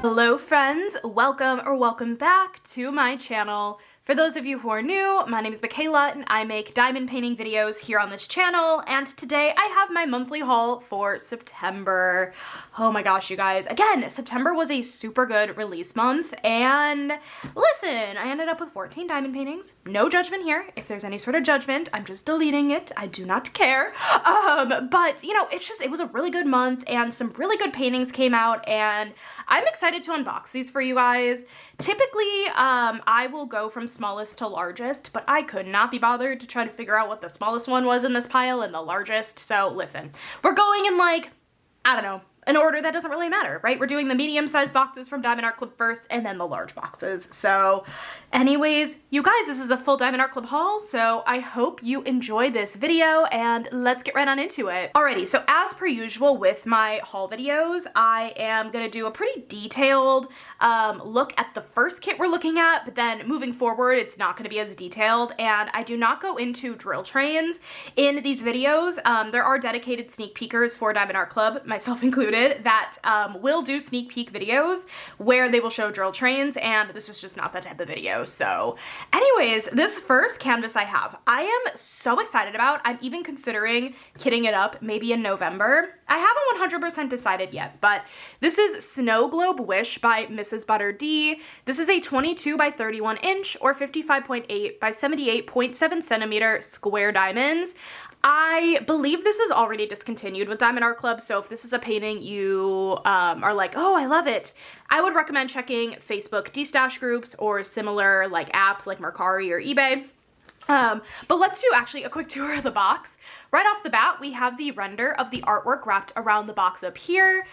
Hello friends, welcome back to my channel. For those of you who are new, my name is Michaela and I make diamond painting videos here on this channel, and today I have my monthly haul for September. Oh my gosh, you guys. Again, September was a super good release month, and listen, I ended up with 14 diamond paintings. No judgment here. If there's any sort of judgment, I'm just deleting it. I do not care. But you know, it was a really good month and some really good paintings came out, and I'm excited to unbox these for you guys. Typically, I will go from smallest to largest, but I could not be bothered to try to figure out what the smallest one was in this pile and the largest. So listen, we're going in like, I don't know, an order that doesn't really matter, right? We're doing the medium-sized boxes from Diamond Art Club first and then the large boxes. So anyways, you guys, this is a full Diamond Art Club haul, so I hope you enjoy this video and let's get right on into it. Alrighty, so as per usual with my haul videos, I am gonna do a pretty detailed look at the first kit we're looking at, but then moving forward, it's not gonna be as detailed, and I do not go into drill trains in these videos. There are dedicated sneak peekers for Diamond Art Club, myself included, that will do sneak peek videos where they will show drill trains, and this is just not that type of video. So anyways, this first canvas I am so excited about. I'm even considering kitting it up maybe in November. I haven't 100% decided yet, but this is Snow Globe Wish by Mrs. Butter D. This is a 22 by 31 inch or 55.8 by 78.7 centimeter square diamonds. I believe this is already discontinued with Diamond Art Club, so if this is a painting you are like, oh, I love it, I would recommend checking Facebook destash groups or similar like apps like Mercari or eBay. But let's do actually a quick tour of the box. Right off the bat, we have the render of the artwork wrapped around the box up here.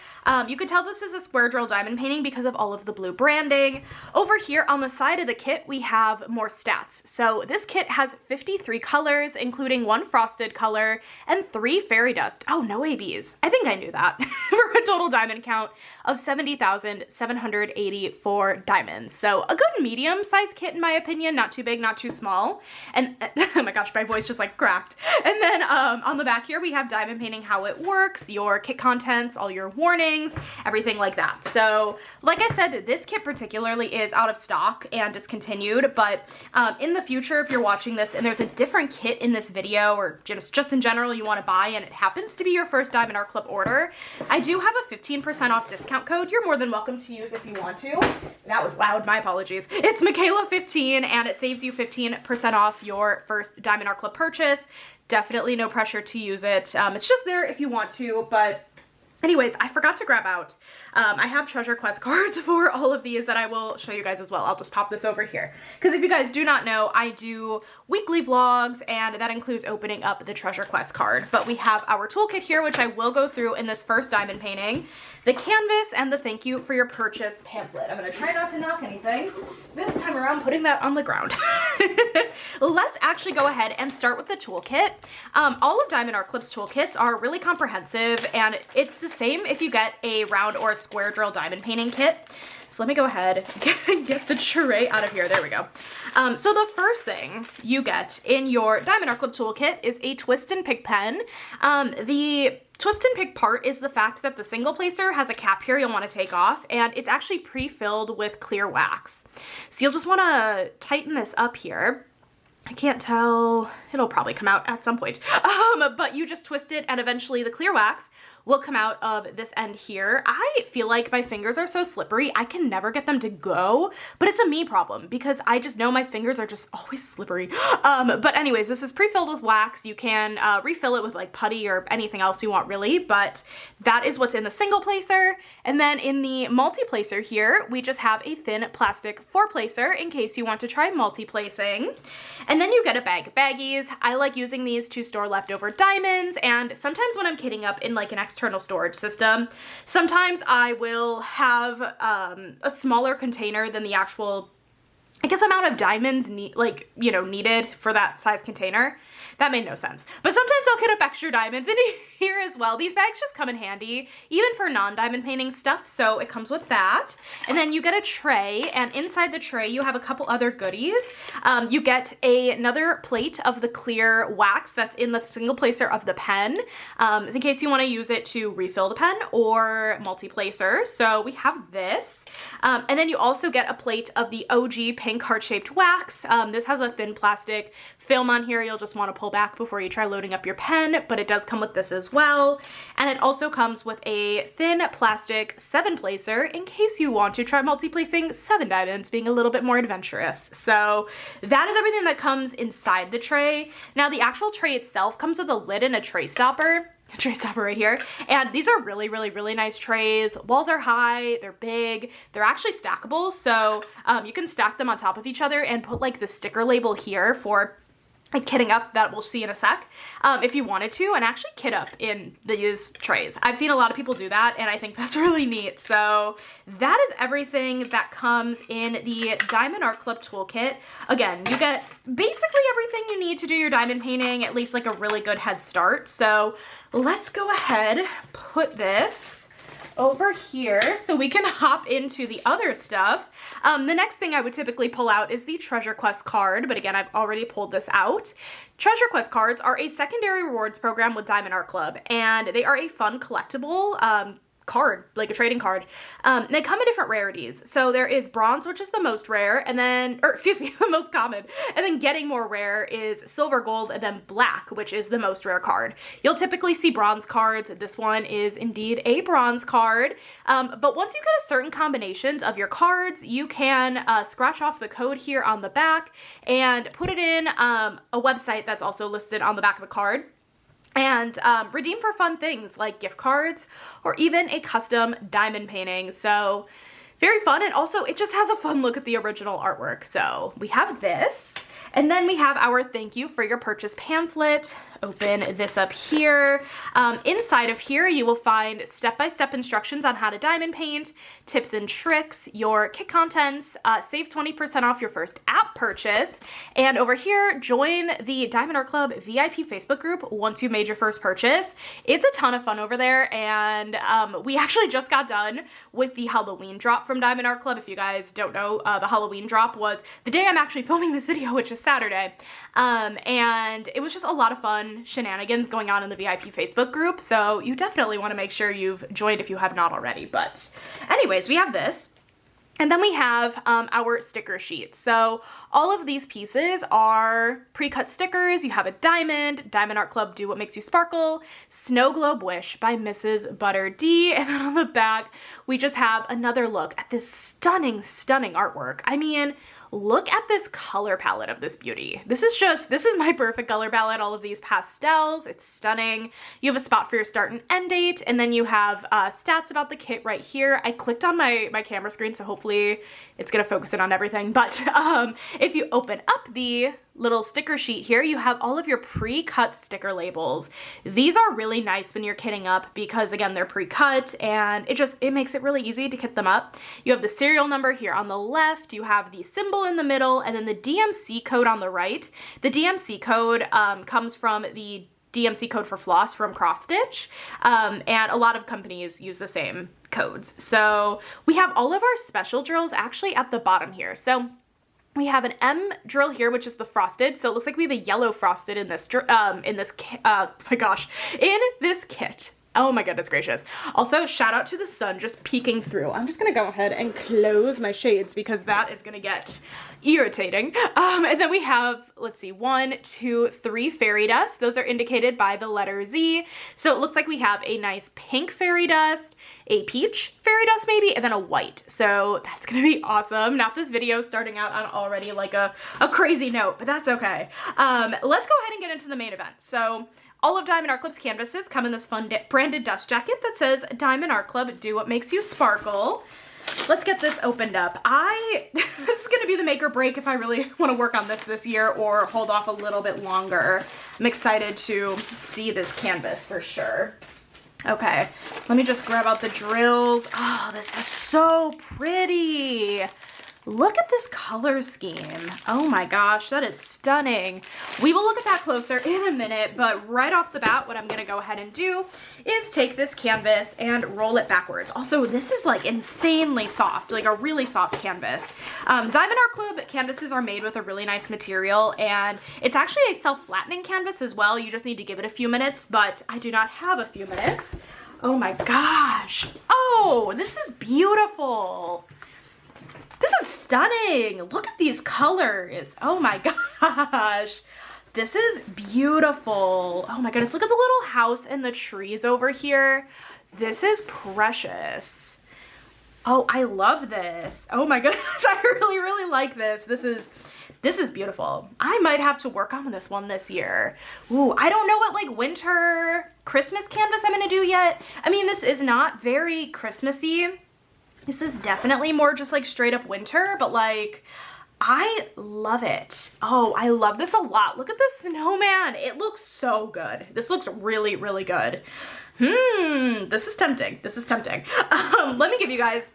You can tell this is a square drill diamond painting because of all of the blue branding. Over here on the side of the kit, we have more stats. So this kit has 53 colors, including 1 frosted color and 3 fairy dust. Oh, no ABs. I think I knew that. For a total diamond count of 70,784 diamonds. So a good medium-sized kit in my opinion, not too big, not too small. And oh my gosh, my voice just like cracked. And then on the back here, we have diamond painting, how it works, your kit contents, all your warnings, everything like that. So like I said, this kit particularly is out of stock and discontinued, but in the future, if you're watching this and there's a different kit in this video or just in general you want to buy and it happens to be your first Diamond Art Club order, I do have a 15% off discount code you're more than welcome to use if you want to. That was loud, my apologies. It's Michaela15 and it saves you 15% off your first Diamond Art Club purchase. Definitely no pressure to use it. It's just there if you want to, but anyways, I forgot to grab out. I have treasure quest cards for all of these that I will show you guys as well. I'll just pop this over here. Because if you guys do not know, I do weekly vlogs and that includes opening up the treasure quest card. But we have our toolkit here, which I will go through in this first diamond painting, the canvas, and the thank you for your purchase pamphlet. I'm going to try not to knock anything. This time around, putting that on the ground. Let's actually go ahead and start with the toolkit. All of Diamond Art Club's toolkits are really comprehensive, and it's the same if you get a round or a square drill diamond painting kit. So let me go ahead and get the tray out of here. There we go. So the first thing you get in your Diamond Art Club toolkit is a twist and pick pen. The twist and pick part is the fact that the single placer has a cap here you'll want to take off, and it's actually pre-filled with clear wax. So you'll just want to tighten this up here. I can't tell, it'll probably come out at some point, but you just twist it and eventually the clear wax will come out of this end here. I feel like my fingers are so slippery, I can never get them to go, but it's a me problem because I just know my fingers are just always slippery. But anyways, this is pre-filled with wax. You can refill it with like putty or anything else you want really, but that is what's in the single placer. And then in the multi-placer here, we just have a thin plastic 4-placer in case you want to try multi-placing. And then you get a bag of baggies. I like using these to store leftover diamonds, and sometimes when I'm kitting up in like an external storage system, sometimes I will have a smaller container than the actual, I guess, amount of diamonds needed for that size container. That made no sense. But sometimes I'll get up extra diamonds in here as well. These bags just come in handy, even for non-diamond painting stuff, so it comes with that. And then you get a tray, and inside the tray you have a couple other goodies. You get another plate of the clear wax that's in the single placer of the pen, in case you want to use it to refill the pen or multi-placer. So we have this. And then you also get a plate of the OG pink heart-shaped wax. This has a thin plastic film on here you'll just want to pull back before you try loading up your pen, but it does come with this as well. And it also comes with a thin plastic 7-placer in case you want to try multi-placing 7 diamonds, being a little bit more adventurous. So that is everything that comes inside the tray. Now the actual tray itself comes with a lid and a tray stopper. Tray stopper right here, and these are really nice trays. Walls are high, they're big, they're actually stackable, so you can stack them on top of each other and put like the sticker label here for like kitting up, that we'll see in a sec, if you wanted to, and actually kit up in these trays. I've seen a lot of people do that, and I think that's really neat. So that is everything that comes in the Diamond Art Club toolkit. Again, you get basically everything you need to do your diamond painting, at least like a really good head start. So let's go ahead, put this over here so we can hop into the other stuff. The next thing I would typically pull out is the Treasure Quest card, but again, I've already pulled this out. Treasure Quest cards are a secondary rewards program with Diamond Art Club, and they are a fun collectible card, like a trading card. They come in different rarities. So there is bronze, which is the most rare, and then, or excuse me, the most common. And then getting more rare is silver, gold, and then black, which is the most rare card. You'll typically see bronze cards. This one is indeed a bronze card. But once you get a certain combinations of your cards, you can scratch off the code here on the back and put it in a website that's also listed on the back of the card, and redeem for fun things like gift cards or even a custom diamond painting. So very fun, and also it just has a fun look at the original artwork. So we have this, and then we have our thank you for your purchase pamphlet. Open this up here. Inside of here you will find step-by-step instructions on how to diamond paint, tips and tricks, your kit contents, saves 20% off your first app purchase, and over here, join the Diamond Art Club VIP Facebook group once you've made your first purchase. It's a ton of fun over there, and we actually just got done with the Halloween drop from Diamond Art Club. If you guys don't know, the Halloween drop was the day I'm actually filming this video, which is Saturday, and it was just a lot of fun shenanigans going on in the VIP Facebook group, so you definitely want to make sure you've joined if you have not already. But anyways, we have this. And then we have our sticker sheet. So all of these pieces are pre-cut stickers. You have a diamond, Diamond Art Club Do What Makes You Sparkle, Snow Globe Wish by Mrs. Butter D. And then on the back, we just have another look at this stunning artwork. I mean, look at this color palette of this beauty. This is my perfect color palette, all of these pastels. It's stunning. You have a spot for your start and end date, and then you have stats about the kit right here. I clicked on my camera screen, so hopefully it's gonna focus in on everything. But if you open up the little sticker sheet here, you have all of your pre-cut sticker labels. These are really nice when you're kitting up because again, they're pre-cut, and it makes it really easy to kit them up. You have the serial number here on the left, you have the symbol in the middle, and then the DMC code on the right. The DMC code comes from the DMC code for floss from Cross Stitch, and a lot of companies use the same codes. So we have all of our special drills actually at the bottom here. So we have an M drill here, which is the frosted. So it looks like we have a yellow frosted in this kit. Oh my goodness gracious. Also, shout out to the sun just peeking through. I'm just gonna go ahead and close my shades because that is gonna get irritating. And then we have, let's see, 1, 2, 3 fairy dust. Those are indicated by the letter Z. So it looks like we have a nice pink fairy dust, a peach fairy dust maybe, and then a white. So that's gonna be awesome. Not this video starting out on already like a crazy note, but that's okay. Let's go ahead and get into the main event. So all of Diamond Art Club's canvases come in this fun branded dust jacket that says Diamond Art Club, Do What Makes You Sparkle. Let's get this opened up. This is gonna be the make or break if I really wanna work on this year or hold off a little bit longer. I'm excited to see this canvas for sure. Okay, let me just grab out the drills. Oh, this is so pretty. Look at this color scheme. Oh my gosh, that is stunning. We will look at that closer in a minute, but right off the bat, what I'm gonna go ahead and do is take this canvas and roll it backwards. Also, this is like insanely soft, like a really soft canvas. Diamond Art Club canvases are made with a really nice material, and it's actually a self-flattening canvas as well. You just need to give it a few minutes, but I do not have a few minutes. Oh my gosh. Oh, this is beautiful. This is stunning. Look at these colors. Oh my gosh. This is beautiful. Oh my goodness. Look at the little house and the trees over here. This is precious. Oh, I love this. Oh my goodness. I really, really like this. This is beautiful. I might have to work on this one this year. Ooh, I don't know what like winter Christmas canvas I'm gonna do yet. I mean, this is not very Christmassy. This is definitely more just like straight up winter, but like, I love it. Oh, I love this a lot. Look at this snowman. It looks so good. This looks really, really good. This is tempting. This is tempting. Let me give you guys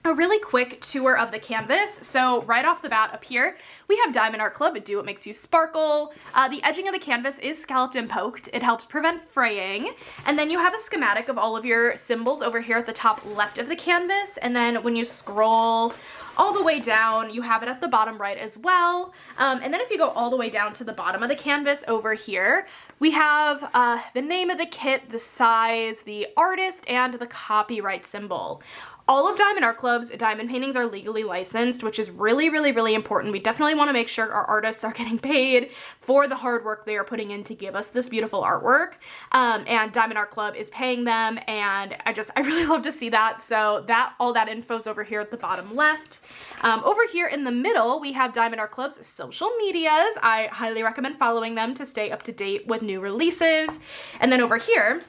a really quick tour of the canvas. So right off the bat up here, we have Diamond Art Club, Do What Makes You Sparkle. The edging of the canvas is scalloped and poked. It helps prevent fraying. And then you have a schematic of all of your symbols over here at the top left of the canvas. And then when you scroll all the way down, you have it at the bottom right as well. And then if you go all the way down to the bottom of the canvas over here, we have the name of the kit, the size, the artist, and the copyright symbol. All of Diamond Art Club's diamond paintings are legally licensed, which is really, really, really important. We definitely want to make sure our artists are getting paid for the hard work they are putting in to give us this beautiful artwork. And Diamond Art Club is paying them, and I really love to see that. So all that info's over here at the bottom left. Over here in the middle, we have Diamond Art Club's social medias. I highly recommend following them to stay up to date with new releases. And then over here,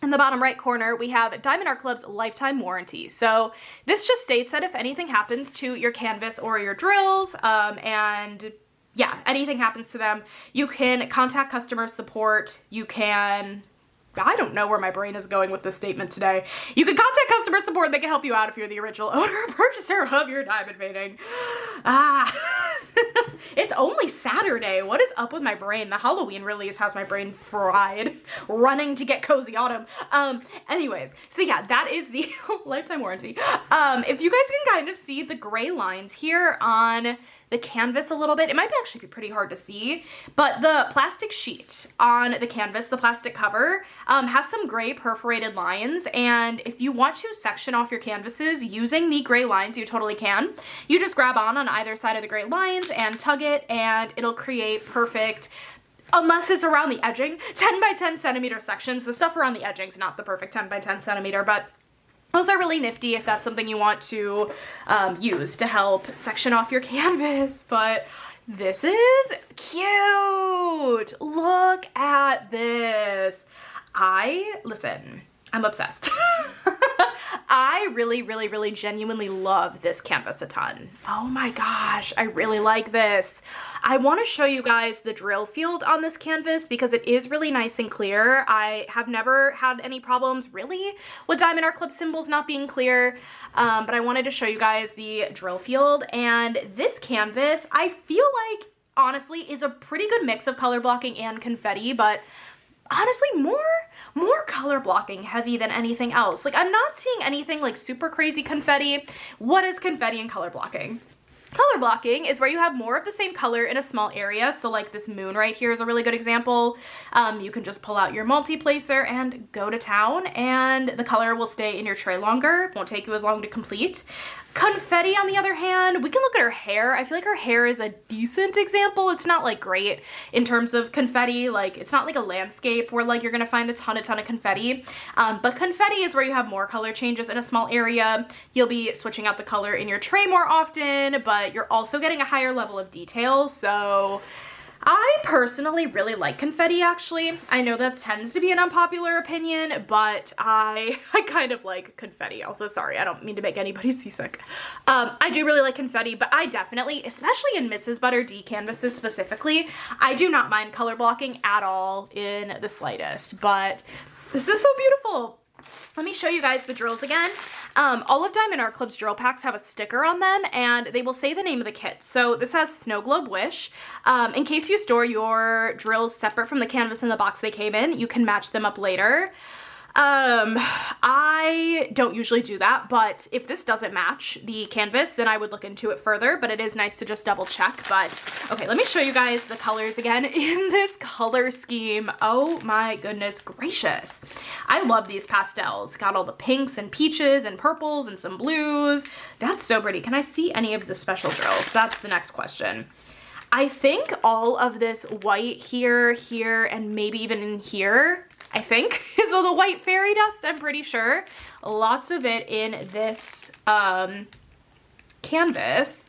in the bottom right corner, we have Diamond Art Club's lifetime warranty. So this just states that if anything happens to your canvas or your drills, and yeah, anything happens to them, you can contact customer support. You can, I don't know where my brain is going with this statement today. You can contact customer support. They can help you out if you're the original owner or purchaser of your diamond painting. It's only Saturday. What is up with my brain? The Halloween release has my brain fried, running to get Cozy Autumn. Anyways, so yeah, that is the lifetime warranty. If you guys can kind of see the gray lines here on the canvas a little bit, it might actually be pretty hard to see, but the plastic sheet on the canvas, the plastic cover, has some gray perforated lines, and if you want to section off your canvases using the gray lines, you totally can. You just grab on either side of the gray lines and tug it, and it'll create perfect, unless it's around the edging, 10 by 10 centimeter sections. The stuff around the edging is not the perfect 10 by 10 centimeter, but those are really nifty if that's something you want to use to help section off your canvas. But this is cute. Look at this. Listen, I'm obsessed. I really, really, really genuinely love this canvas a ton. Oh my gosh, I really like this. I want to show you guys the drill field on this canvas because it is really nice and clear. I have never had any problems really with Diamond Art Club symbols not being clear, but I wanted to show you guys the drill field. And this canvas, I feel like, honestly, is a pretty good mix of color blocking and confetti, but honestly, more color blocking heavy than anything else. Like, I'm not seeing anything like super crazy confetti. What is confetti and color blocking? Color blocking is where you have more of the same color in a small area. So like this moon right here is a really good example. You can just pull out your multi-placer and go to town, and the color will stay in your tray longer. Won't take you as long to complete. Confetti, on the other hand, we can look at her hair. I feel like her hair is a decent example. It's not like great in terms of confetti. Like, it's not like a landscape where like you're gonna find a ton of confetti. But confetti is where you have more color changes in a small area. You'll be switching out the color in your tray more often, but you're also getting a higher level of detail. So I personally really like confetti, actually. I know that tends to be an unpopular opinion, but I kind of like confetti. Also, sorry, I don't mean to make anybody seasick. I do really like confetti, but I definitely, especially in Mrs. Butter D canvases specifically, I do not mind color blocking at all in the slightest. But this is so beautiful. let me show you guys the drills again. All of Diamond Art Club's drill packs have a sticker on them, and they will say the name of the kit. So this has Snow Globe Wish. In case you store your drills separate from the canvas in the box they came in, you can match them up later. I don't usually do that, but if this doesn't match the canvas, then I would look into it further, but it is nice to just double check. But okay, let me show you guys the colors again in this color scheme. Oh my goodness gracious. I love these pastels. Got all the pinks and peaches and purples and some blues. That's so pretty. Can I see any of the special drills? That's the next question. I think all of this white here, here, and maybe even in here, I think, is all the white fairy dust, I'm pretty sure. Lots of it in this canvas.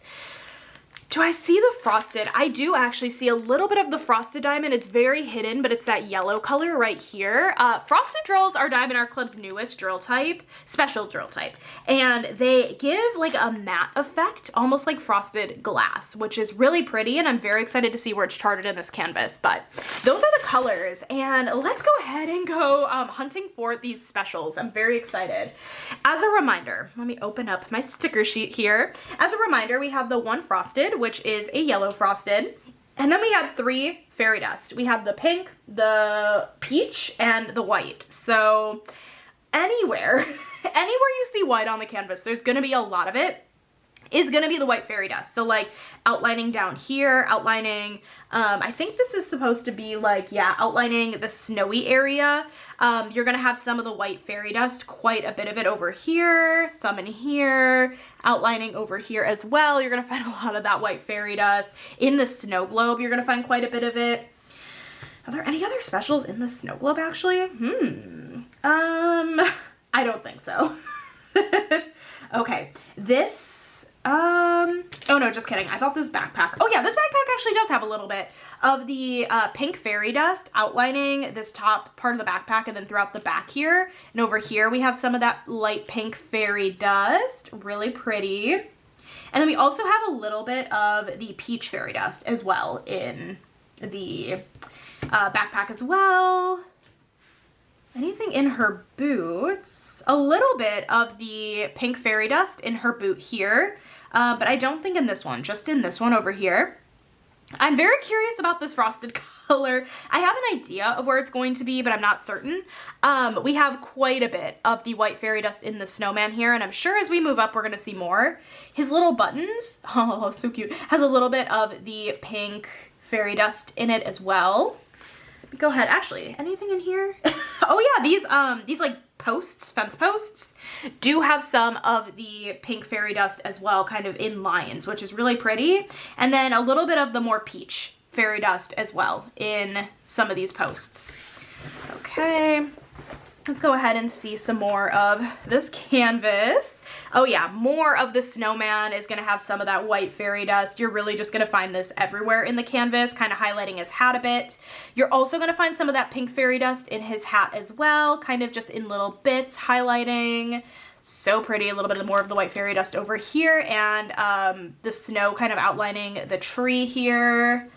Do I see the frosted? I do actually see a little bit of the frosted diamond. It's very hidden, but it's that yellow color right here. Frosted drills are Diamond Art Club's newest drill type, special drill type. And they give like a matte effect, almost like frosted glass, which is really pretty. And I'm very excited to see where it's charted in this canvas. But those are the colors. And let's go ahead and go hunting for these specials. I'm very excited. As a reminder, let me open up my sticker sheet here. As a reminder, we have the one frosted, which is a yellow frosted. And then we had 3 fairy dust. We had the pink, the peach, and the white. So anywhere you see white on the canvas, there's gonna be a lot of it is gonna be the white fairy dust. So like outlining down here, outlining, I think this is supposed to be like, yeah, outlining the snowy area. You're gonna have some of the white fairy dust, quite a bit of it over here, some in here, outlining over here as well. You're gonna find a lot of that white fairy dust. In the snow globe, you're gonna find quite a bit of it. Are there any other specials in the snow globe actually? I don't think so. Okay, this, oh no, just kidding. I thought this backpack, oh yeah, this backpack actually does have a little bit of the pink fairy dust outlining this top part of the backpack and then throughout the back here. And over here we have some of that light pink fairy dust, really pretty. And then we also have a little bit of the peach fairy dust as well in the backpack as well. Anything in her boots? A little bit of the pink fairy dust in her boot here, but I don't think in this one, just in this one over here. I'm very curious about this frosted color. I have an idea of where it's going to be, but I'm not certain. We have quite a bit of the white fairy dust in the snowman here, and I'm sure as we move up, we're gonna see more. His little buttons, oh, so cute, has a little bit of the pink fairy dust in it as well. Go ahead, actually, anything in here? Oh yeah, these like posts, fence posts, do have some of the pink fairy dust as well, kind of in lines, which is really pretty. And then a little bit of the more peach fairy dust as well in some of these posts. Okay, let's go ahead and see some more of this canvas. Oh yeah, more of the snowman is gonna have some of that white fairy dust. You're really just gonna find this everywhere in the canvas, kind of highlighting his hat a bit. You're also gonna find some of that pink fairy dust in his hat as well, kind of just in little bits, highlighting. So pretty, a little bit more of the white fairy dust over here, and the snow kind of outlining the tree here.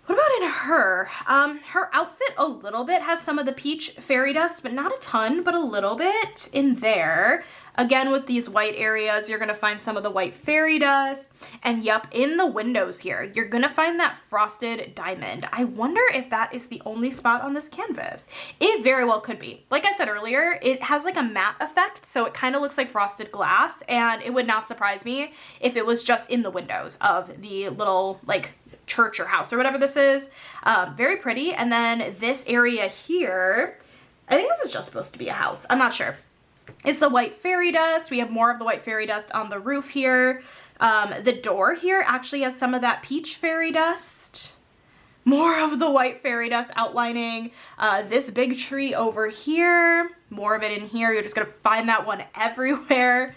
What about in her? Her outfit a little bit has some of the peach fairy dust, but not a ton, but a little bit in there. Again, with these white areas, you're gonna find some of the white fairy dust. And yep, in the windows here, you're gonna find that frosted diamond. I wonder if that is the only spot on this canvas. It very well could be. Like I said earlier, it has like a matte effect, so it kind of looks like frosted glass, and it would not surprise me if it was just in the windows of the little, like, church or house or whatever this is. Very pretty. And then this area here, I think this is just supposed to be a house. I'm not sure. It's the white fairy dust. We have more of the white fairy dust on the roof here. The door here actually has some of that peach fairy dust. More of the white fairy dust outlining this big tree over here. More of it in here. You're just gonna find that one everywhere.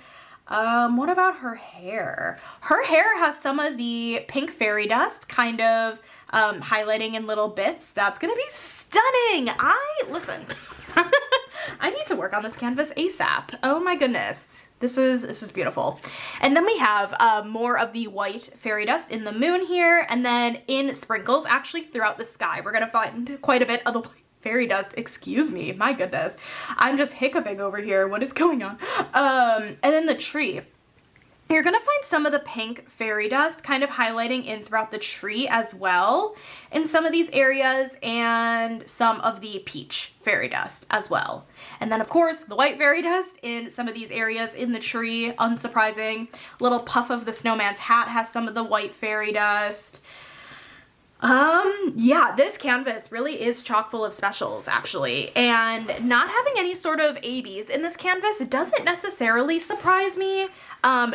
What about her hair? Her hair has some of the pink fairy dust kind of highlighting in little bits. That's gonna be stunning. Listen, I need to work on this canvas ASAP. Oh my goodness. This is beautiful. And then we have more of the white fairy dust in the moon here, and then in sprinkles actually throughout the sky. We're gonna find quite a bit of the white fairy dust, excuse me, my goodness. I'm just hiccuping over here. What is going on? And then the tree. You're gonna find some of the pink fairy dust kind of highlighting in throughout the tree as well in some of these areas, and some of the peach fairy dust as well. And then of course the white fairy dust in some of these areas in the tree, unsurprising. Little puff of the snowman's hat has some of the white fairy dust. Yeah, this canvas really is chock full of specials actually, and not having any sort of ABs in this canvas doesn't necessarily surprise me,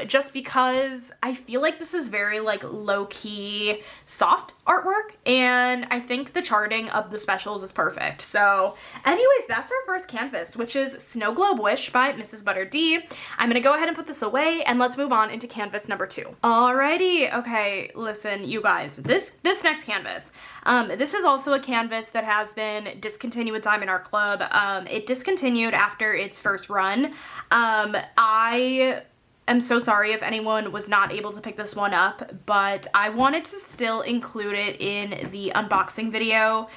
just because I feel like this is very like low-key soft artwork, and I think the charting of the specials is perfect. So anyways, that's our first canvas, which is Snow Globe Wish by Mrs. Butter D. I'm gonna go ahead and put this away, and let's move on into canvas number 2. Alrighty, okay, listen, you guys, this next canvas, this is also a canvas that has been discontinued with Diamond Art Club. It discontinued after its first run. I'm so sorry if anyone was not able to pick this one up, but I wanted to still include it in the unboxing video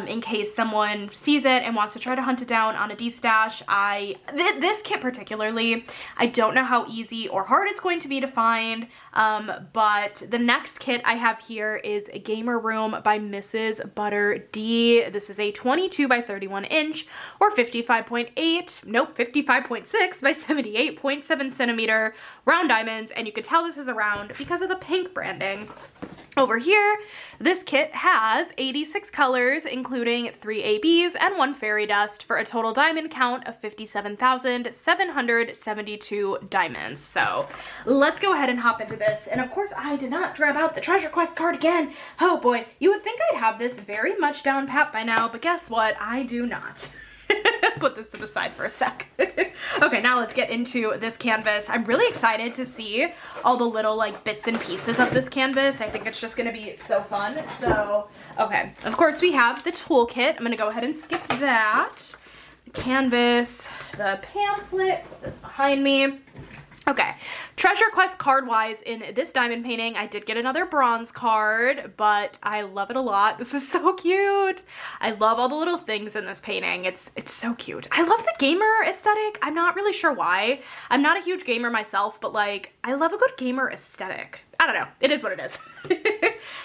in case someone sees it and wants to try to hunt it down on a D-stash. This kit particularly, I don't know how easy or hard it's going to be to find, but the next kit I have here is a Gamer Room by Mrs. Butter D. This is a 22 by 31 inch or 55.6 by 78.7 centimeter round diamonds, and you could tell this is a round because of the pink branding. Over here, this kit has 86 colors, including 3 ABs and 1 fairy dust, for a total diamond count of 57,772 diamonds. So let's go ahead and hop into this. And of course, I did not grab out the treasure quest card again. Oh boy, you would think I'd have this very much down pat by now, but guess what? I do not. Put this to the side for a sec. Okay, now let's get into this canvas. I'm really excited to see all the little like bits and pieces of this canvas. I think it's just gonna be so fun. So, okay, of course we have the toolkit. I'm gonna go ahead and skip that. The canvas, the pamphlet, put this behind me. Okay, treasure quest card wise in this diamond painting, I did get another bronze card, but I love it a lot. This is so cute. I love all the little things in this painting. It's so cute. I love the gamer aesthetic. I'm not really sure why. I'm not a huge gamer myself, but like, I love a good gamer aesthetic. I don't know. It is what it is.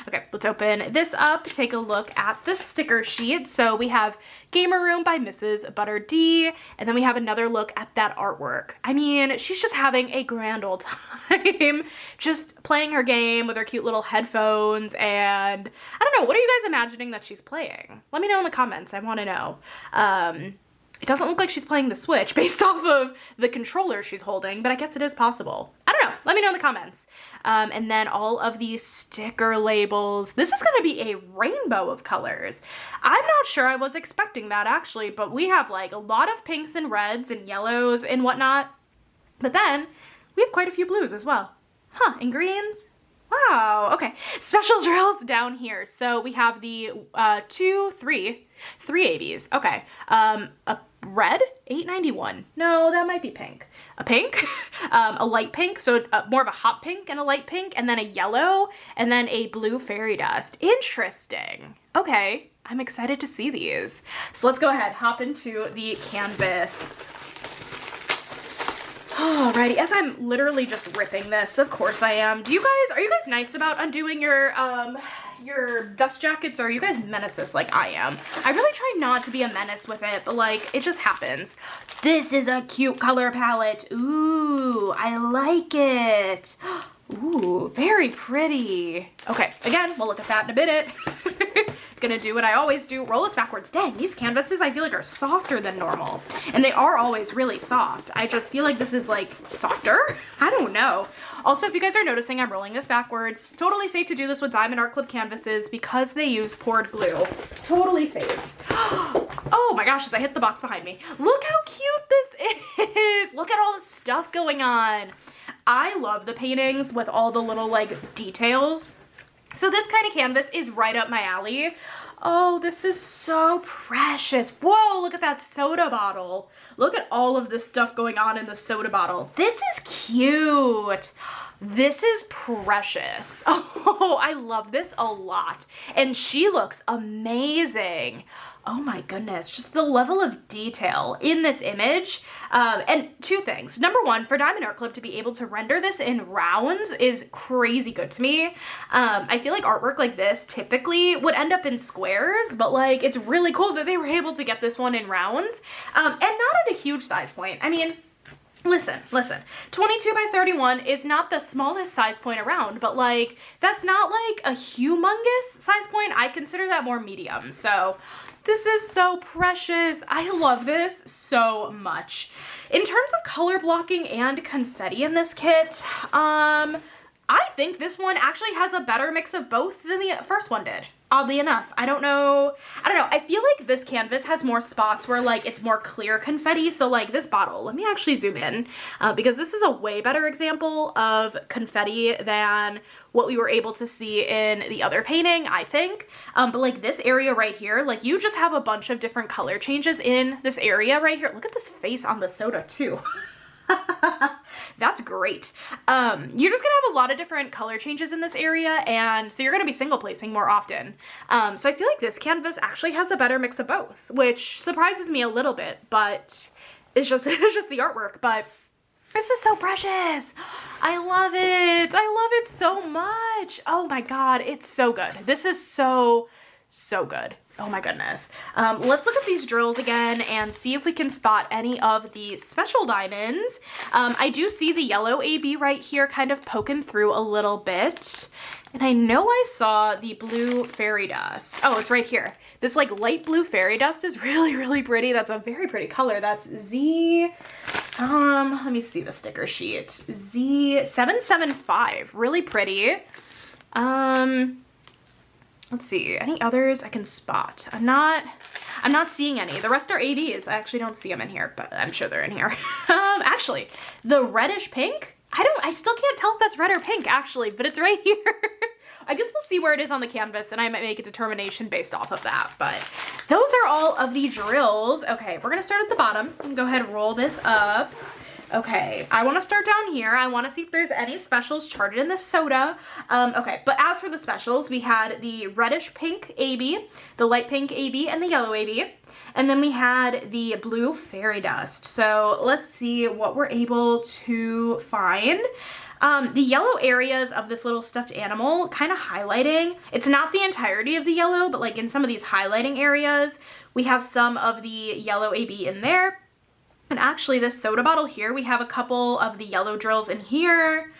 Okay, let's open this up, take a look at the sticker sheet. So we have Gamer Room by Mrs. Butter D, and then we have another look at that artwork. I mean, she's just having a grand old time, just playing her game with her cute little headphones, and I don't know, what are you guys imagining that she's playing? Let me know in the comments, I want to know. It doesn't look like she's playing the Switch based off of the controller she's holding, but I guess it is possible. I don't know. Let me know in the comments. And then all of these sticker labels. This is going to be a rainbow of colors. I'm not sure I was expecting that actually, but we have like a lot of pinks and reds and yellows and whatnot. But then we have quite a few blues as well. Huh, and greens. Wow, okay. Special drills down here. So we have the three ABs. Okay. A red, 891. No, that might be pink. A pink, a light pink, so more of a hot pink and a light pink, and then a yellow, and then a blue fairy dust. Interesting. Okay, I'm excited to see these. So let's go ahead, hop into the canvas. Alrighty, as I'm literally just ripping this, of course I am. Are you guys nice about undoing your dust jackets, or are you guys menaces like I am? I really try not to be a menace with it, but like, it just happens. This is a cute color palette. Ooh, I like it. Ooh, very pretty. Okay, again, we'll look at that in a minute. Gonna do what I always do, roll this backwards. Dang, these canvases I feel like are softer than normal. And they are always really soft. I just feel like this is like softer. I don't know. Also, if you guys are noticing, I'm rolling this backwards. Totally safe to do this with Diamond Art Club canvases because they use poured glue. Totally safe. Oh my gosh, as I hit the box behind me. Look how cute this is. Look at all the stuff going on. I love the paintings with all the little like details. So this kind of canvas is right up my alley. Oh, this is so precious. Whoa, look at that soda bottle. Look at all of this stuff going on in the soda bottle. This is cute. This is precious. Oh, I love this a lot. And she looks amazing. Oh my goodness, just the level of detail in this image. And two things. Number one, for Diamond Art Clip to be able to render this in rounds is crazy good to me. I feel like artwork like this typically would end up in squares, but like it's really cool that they were able to get this one in rounds. And not at a huge size point. I mean, listen, 22 by 31 is not the smallest size point around, but like, that's not like a humongous size point. I consider that more medium. So this is so precious. I love this so much. In terms of color blocking and confetti in this kit, I think this one actually has a better mix of both than the first one did. Oddly enough, I don't know. I feel like this canvas has more spots where like it's more clear confetti. So like this bottle, let me actually zoom in because this is a way better example of confetti than what we were able to see in the other painting, I think. But like this area right here, like you just have a bunch of different color changes in this area right here. Look at this face on the soda too. That's great. You're just gonna have a lot of different color changes in this area, and so you're gonna be single placing more often. So I feel like this canvas actually has a better mix of both, which surprises me a little bit, but it's just the artwork. But this is so precious. I love it. I love it so much. Oh my God, it's so good. This is so good. Oh my goodness. Let's look at these drills again and see if we can spot any of the special diamonds. I do see the yellow AB right here kind of poking through a little bit. And I know I saw the blue fairy dust. Oh, it's right here. This like light blue fairy dust is really, really pretty. That's a very pretty color. That's let me see the sticker sheet. Z775, really pretty. Let's see, any others I can spot? I'm not seeing any. The rest are ABs. I actually don't see them in here, but I'm sure they're in here. Actually, the reddish pink, I still can't tell if that's red or pink actually, but it's right here. I guess we'll see where it is on the canvas and I might make a determination based off of that, but those are all of the drills. Okay, we're gonna start at the bottom and go ahead and roll this up. Okay, I want to start down here. I want to see if there's any specials charted in the soda. Okay, but as for the specials, we had the reddish pink AB, the light pink AB, and the yellow AB. And then we had the blue fairy dust. So let's see what we're able to find. The yellow areas of this little stuffed animal kind of highlighting. It's not the entirety of the yellow, but like in some of these highlighting areas, we have some of the yellow AB in there. And actually this soda bottle here, we have a couple of the yellow drills in here and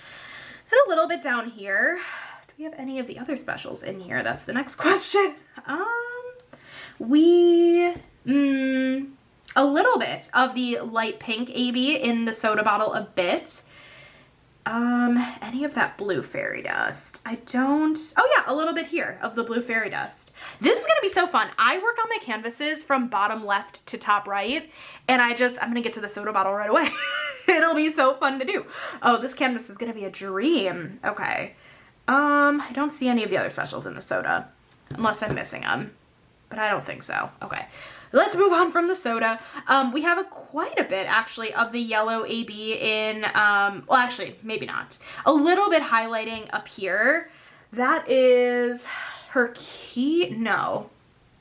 a little bit down here. Do we have any of the other specials in here? That's the next question. A little bit of the light pink AB in the soda bottle, a bit. Any of that blue fairy dust? Oh yeah, a little bit here of the blue fairy dust. This is gonna be so fun. I work on my canvases from bottom left to top right, and I'm gonna get to the soda bottle right away. It'll be so fun to do. Oh, this canvas is gonna be a dream. Okay. I don't see any of the other specials in the soda, unless I'm missing them, but I don't think so. Okay. Let's move on from the soda. We have quite a bit actually of the yellow AB in, well actually maybe not. A little bit highlighting up here. That is her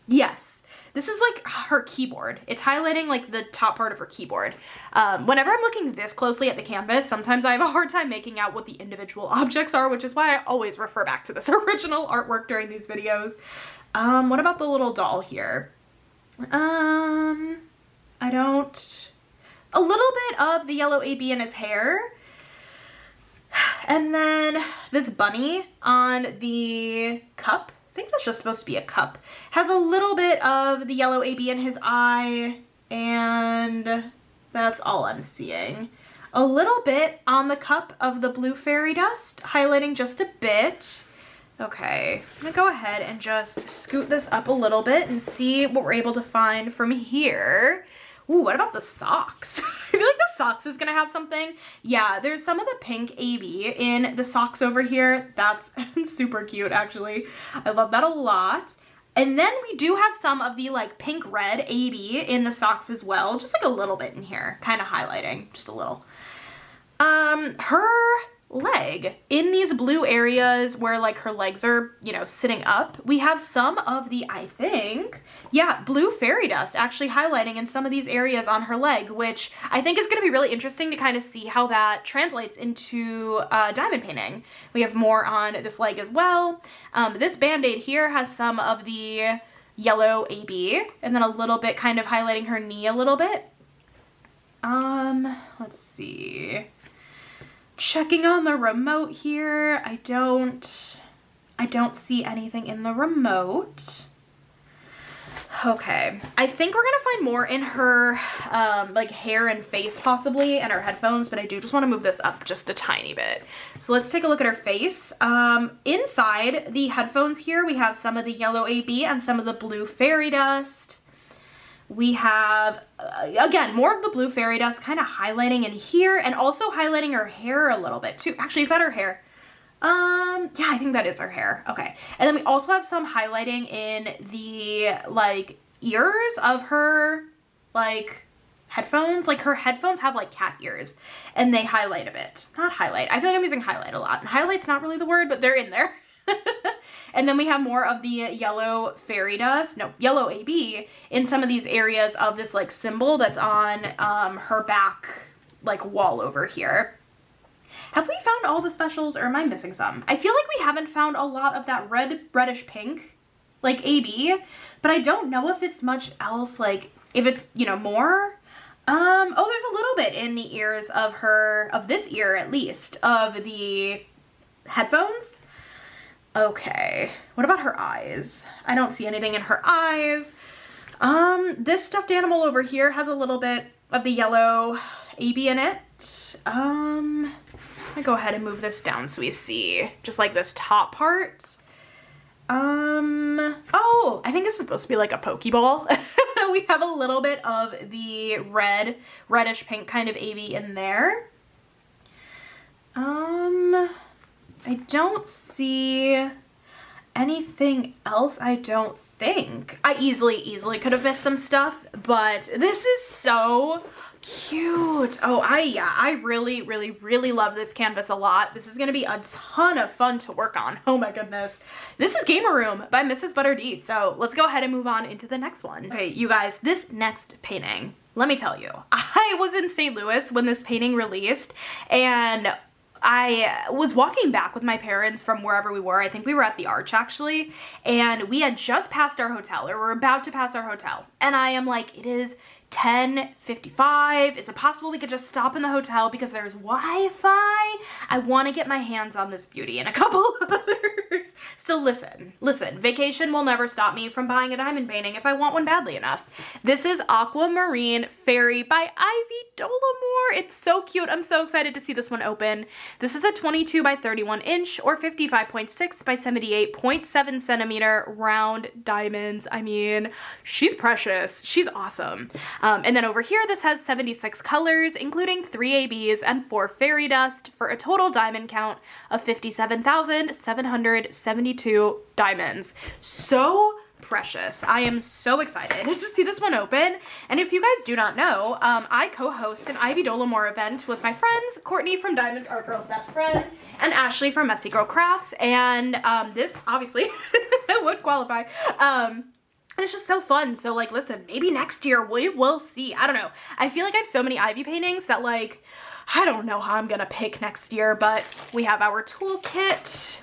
yes. This is like her keyboard. It's highlighting like the top part of her keyboard. Whenever I'm looking this closely at the canvas, sometimes I have a hard time making out what the individual objects are, which is why I always refer back to this original artwork during these videos. What about the little doll here? A little bit of the yellow AB in his hair. And then this bunny on the cup, I think that's just supposed to be a cup, has a little bit of the yellow AB in his eye, and that's all I'm seeing. A little bit on the cup of the blue fairy dust, highlighting just a bit. Okay, I'm gonna go ahead and just scoot this up a little bit and see what we're able to find from here. Ooh, what about the socks? I feel like the socks is gonna have something. Yeah, there's some of the pink AB in the socks over here. That's super cute, actually. I love that a lot. And then we do have some of the like pink red AB in the socks as well. Just like a little bit in here, kind of highlighting, just a little. Her leg. In these blue areas where like her legs are, you know, sitting up, we have some of the, I think, yeah, blue fairy dust actually highlighting in some of these areas on her leg, which I think is going to be really interesting to kind of see how that translates into diamond painting. We have more on this leg as well. This band-aid here has some of the yellow AB and then a little bit kind of highlighting her knee a little bit. Let's see. Checking on the remote here. I don't see anything in the remote. Okay. I think we're gonna find more in her like hair and face possibly and her headphones, but I do just want to move this up just a tiny bit. So let's take a look at her face. Inside the headphones here, we have some of the yellow AB and some of the blue fairy dust. We have, again, more of the blue fairy dust kind of highlighting in here and also highlighting her hair a little bit too. Actually, is that her hair? Yeah, I think that is her hair. Okay. And then we also have some highlighting in the, like, ears of her, like, headphones. Like, her headphones have, like, cat ears and they highlight a bit. Not highlight. I feel like I'm using highlight a lot. And highlight's not really the word, but they're in there. And then we have more of the yellow fairy dust, no, yellow AB in some of these areas of this like symbol that's on her back like wall over here. Have we found all the specials or am I missing some? I feel like we haven't found a lot of that reddish pink like AB, but I don't know if it's much else, like if it's, you know, more. Oh, there's a little bit in the ears of her, of this ear at least, of the headphones. Okay, what about her eyes? I don't see anything in her eyes. This stuffed animal over here has a little bit of the yellow AB in it. I go ahead and move this down so we see just like this top part. Oh, I think this is supposed to be like a Pokeball. We have a little bit of the reddish pink kind of AB in there. I don't see anything else, I don't think. I easily could have missed some stuff, but this is so cute. Oh, I really love this canvas a lot. This is gonna be a ton of fun to work on. Oh my goodness. This is Gamer Room by Mrs. Butter D. So let's go ahead and move on into the next one. Okay, you guys, this next painting, let me tell you, I was in St. Louis when this painting released, and I was walking back with my parents from wherever we were. I think we were at the Arch actually, and we had just passed our hotel, or we're about to pass our hotel. And I am like, it is 10:55. Is it possible we could just stop in the hotel because there's Wi-Fi? I want to get my hands on this beauty and a couple others. So listen, vacation will never stop me from buying a diamond painting if I want one badly enough. This is Aquamarine Fairy by Ivy Dolomore. It's so cute. I'm so excited to see this one open. This is a 22 by 31 inch or 55.6 by 78.7 centimeter round diamonds. I mean, she's precious. She's awesome. And then over here, this has 76 colors, including 3 ABs and 4 fairy dust for a total diamond count of 57,772 diamonds. So precious. I am so excited to see this one open. And if you guys do not know, I co-host an Ivy Dolomore event with my friends, Courtney from Diamonds Art Girl's Best Friend and Ashley from Messy Girl Crafts. And this obviously would qualify. And it's just so fun. So like, listen, maybe next year we will see. I don't know. I feel like I have so many Ivy paintings that like, I don't know how I'm gonna pick next year, but we have our toolkit,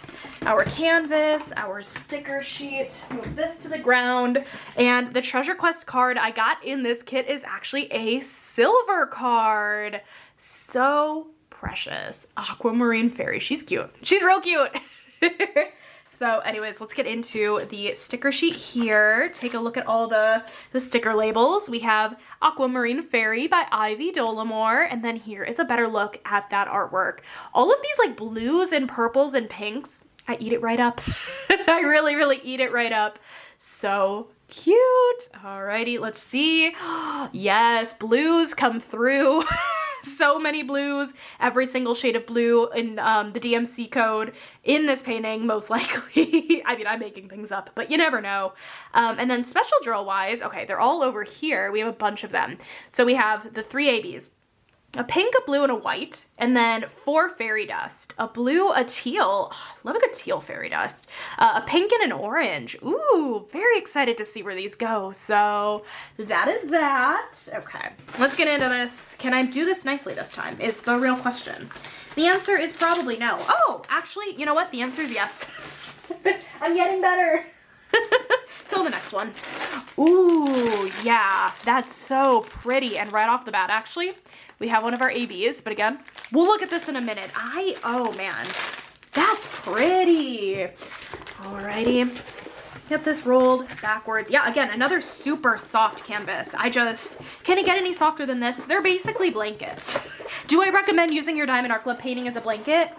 our canvas, our sticker sheet, move this to the ground, and the Treasure Quest card I got in this kit is actually a silver card. So precious. Aquamarine Fairy. She's cute. She's real cute. So anyways, let's get into the sticker sheet here. Take a look at all the sticker labels. We have Aquamarine Fairy by Ivy Dolomore, and then here is a better look at that artwork. All of these like blues and purples and pinks, I eat it right up. I really eat it right up. So cute. Alrighty, let's see. Yes, blues come through. So many blues, every single shade of blue in the DMC code in this painting, most likely. I mean, I'm making things up, but you never know. And then special drill wise, okay, they're all over here. We have a bunch of them. So we have the 3 ABs. a pink, a blue, and a white, and then 4 fairy dust. A blue, a teal. Oh, I love a good teal fairy dust. A pink and an orange. Ooh, very excited to see where these go. So that is that. Okay, let's get into this. Can I do this nicely this time is the real question. The answer is probably no. Oh, actually, you know what? The answer is yes. I'm getting better. Till the next one. Ooh, yeah, that's so pretty. And right off the bat, actually, we have one of our ABs, but again, we'll look at this in a minute. Oh man, that's pretty. Alrighty, get this rolled backwards. Yeah, again, another super soft canvas. Can it get any softer than this? They're basically blankets. Do I recommend using your Diamond Art Club painting as a blanket?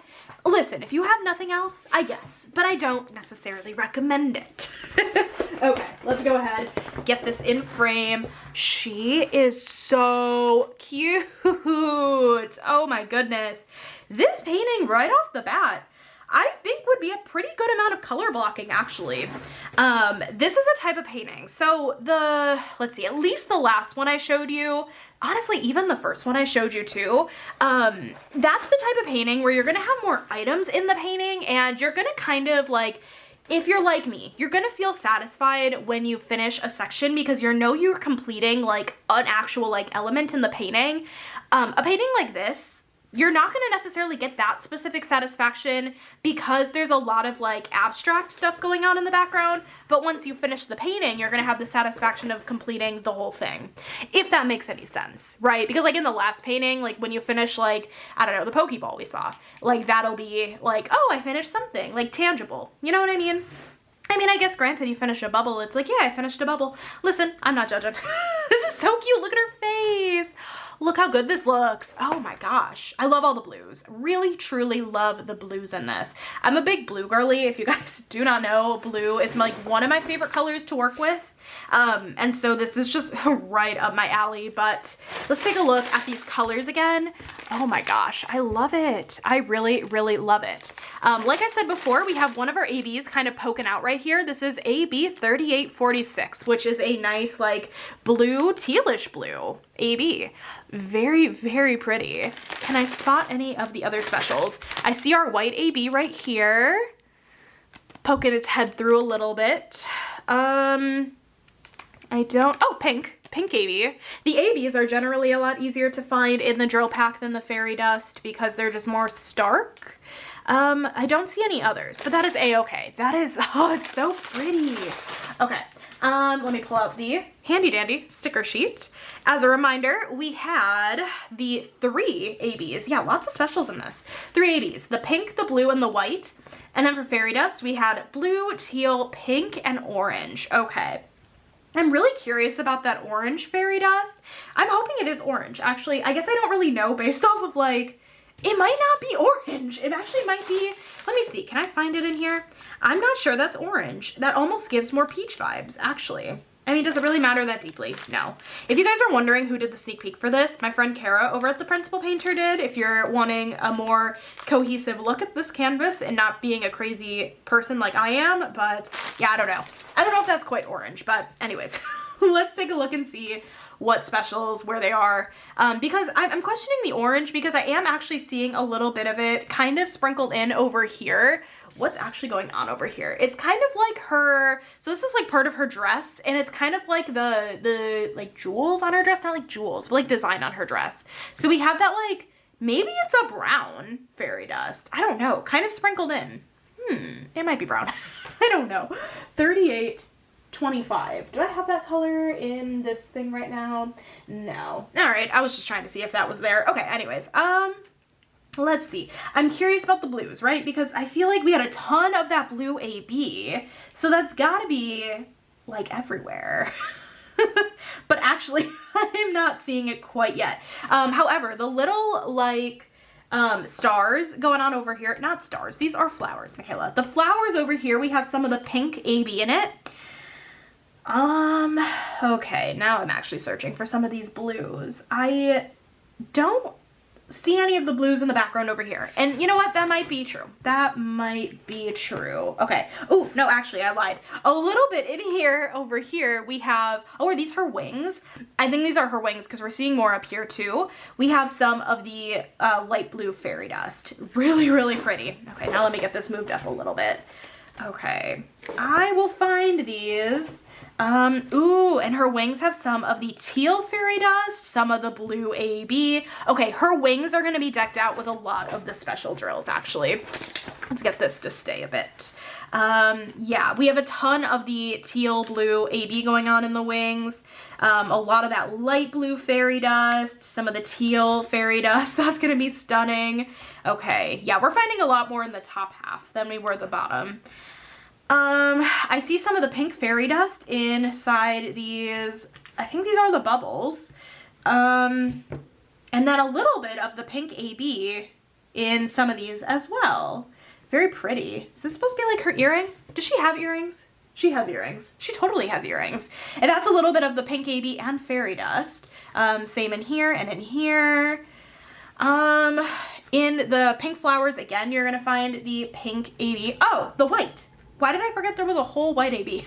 Listen, if you have nothing else, I guess, but I don't necessarily recommend it. Okay, let's go ahead, get this in frame. She is so cute. Oh my goodness. This painting right off the bat, I think would be a pretty good amount of color blocking actually. This is a type of painting. So let's see, at least the last one I showed you, honestly, even the first one I showed you too, that's the type of painting where you're gonna have more items in the painting and you're gonna kind of like, if you're like me, you're gonna feel satisfied when you finish a section because you know you're completing like an actual like element in the painting. A painting like this, you're not gonna necessarily get that specific satisfaction because there's a lot of like abstract stuff going on in the background, but once you finish the painting, you're gonna have the satisfaction of completing the whole thing, if that makes any sense, right? Because like in the last painting, like when you finish like, I don't know, the Pokeball we saw, like that'll be like, oh, I finished something, like tangible, you know what I mean? I guess granted you finish a bubble, it's like, yeah, I finished a bubble. Listen, I'm not judging. This is so cute, look at her face. Look how good this looks. Oh my gosh. I love all the blues. Really, truly love the blues in this. I'm a big blue girly. If you guys do not know, blue is like one of my favorite colors to work with. And so this is just right up my alley, but let's take a look at these colors again. Oh my gosh, I love it. I really, really love it. Like I said before, we have one of our ABs kind of poking out right here. This is AB 3846, which is a nice like blue, tealish blue AB. Very, very pretty. Can I spot any of the other specials? I see our white AB right here, poking its head through a little bit. Pink AB. The ABs are generally a lot easier to find in the drill pack than the fairy dust because they're just more stark. I don't see any others, but that is a-okay. That is, oh, it's so pretty. Okay, let me pull out the handy dandy sticker sheet. As a reminder, we had the 3 ABs. Yeah, lots of specials in this. 3 ABs, the pink, the blue, and the white. And then for fairy dust, we had blue, teal, pink, and orange. Okay. I'm really curious about that orange fairy dust. I'm hoping it is orange. Actually, I guess I don't really know based off of like, it might not be orange. It actually might be, let me see, can I find it in here? I'm not sure that's orange. That almost gives more peach vibes, actually. I mean, does it really matter that deeply? No. If you guys are wondering who did the sneak peek for this, my friend Kara over at The Principal Painter did. If you're wanting a more cohesive look at this canvas and not being a crazy person like I am, but yeah, I don't know. I don't know if that's quite orange, but anyways, let's take a look and see what specials, where they are, because I'm questioning the orange because I am actually seeing a little bit of it kind of sprinkled in over here. What's actually going on over here? It's kind of like her, so this is like part of her dress, and it's kind of like the like jewels on her dress, not like jewels, but like design on her dress. So we have that like, maybe it's a brown fairy dust. I don't know, kind of sprinkled in. It might be brown. I don't know. 3825. Do I have that color in this thing right now? No. All right, I was just trying to see if that was there. Okay, anyways, let's see. I'm curious about the blues, right? Because I feel like we had a ton of that blue AB, so that's gotta be like everywhere. But actually, I'm not seeing it quite yet. However, the little like stars going on over here, not stars, these are flowers, Michaela. The flowers over here, we have some of the pink AB in it. Okay, now I'm actually searching for some of these blues. I don't see any of the blues in the background over here. And you know what? That might be true. That might be true. Okay. Oh, no, actually, I lied. A little bit in here, over here, we have, oh, are these her wings? I think these are her wings because we're seeing more up here too. We have some of the light blue fairy dust. Really, really pretty. Okay, now let me get this moved up a little bit. Okay. I will find these. Ooh, and her wings have some of the teal fairy dust, some of the blue AB. Okay, her wings are gonna be decked out with a lot of the special drills, actually. Let's get this to stay a bit. Yeah, we have a ton of the teal blue AB going on in the wings. A lot of that light blue fairy dust, some of the teal fairy dust. That's gonna be stunning. Okay, yeah, we're finding a lot more in the top half than we were at the bottom. I see some of the pink fairy dust inside these, I think these are the bubbles. And then a little bit of the pink AB in some of these as well. Very pretty. Is this supposed to be like her earring? Does she have earrings? She has earrings. She totally has earrings. And that's a little bit of the pink AB and fairy dust. Same in here and in here. In the pink flowers, again, you're gonna find the pink AB. Oh, the white. Why did I forget there was a whole white AB?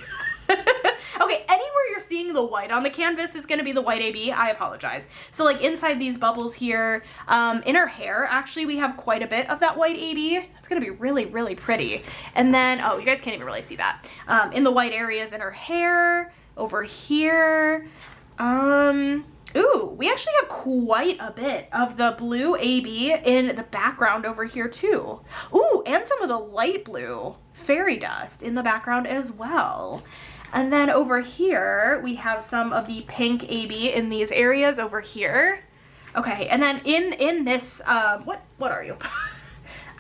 Okay, anywhere you're seeing the white on the canvas is gonna be the white AB. I apologize. So like inside these bubbles here, in her hair, actually we have quite a bit of that white AB. It's gonna be really, really pretty. And then, oh, you guys can't even really see that. In the white areas in her hair, over here. Ooh, we actually have quite a bit of the blue AB in the background over here too. Ooh, and some of the light blue fairy dust in the background as well. And then over here, we have some of the pink AB in these areas over here. Okay, and then in this, what are you?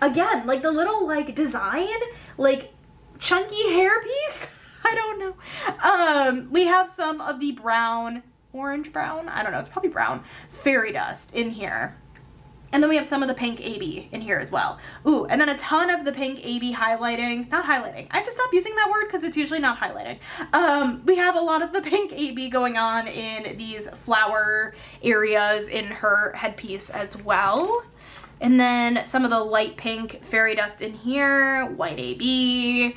Again, like the little like design, like chunky hair piece. I don't know. We have some of the brown, orange brown, I don't know, it's probably brown, fairy dust in here. And then we have some of the pink AB in here as well. Ooh, and then a ton of the pink AB highlighting, not highlighting. I have to stop using that word because it's usually not highlighting. We have a lot of the pink AB going on in these flower areas in her headpiece as well. And then some of the light pink fairy dust in here, white AB.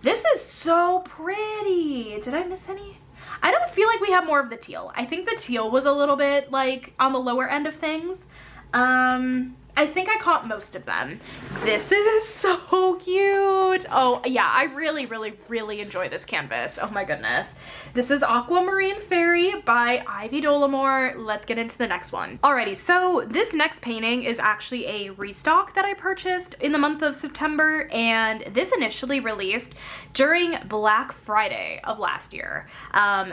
This is so pretty. Did I miss any? I don't feel like we have more of the teal. I think the teal was a little bit like on the lower end of things. I think I caught most of them. This is so cute. Oh yeah, I really, really, really enjoy this canvas. Oh my goodness. This is Aquamarine Fairy by Ivy Dollamore. Let's get into the next one. Alrighty, so this next painting is actually a restock that I purchased in the month of September, and this initially released during Black Friday of last year.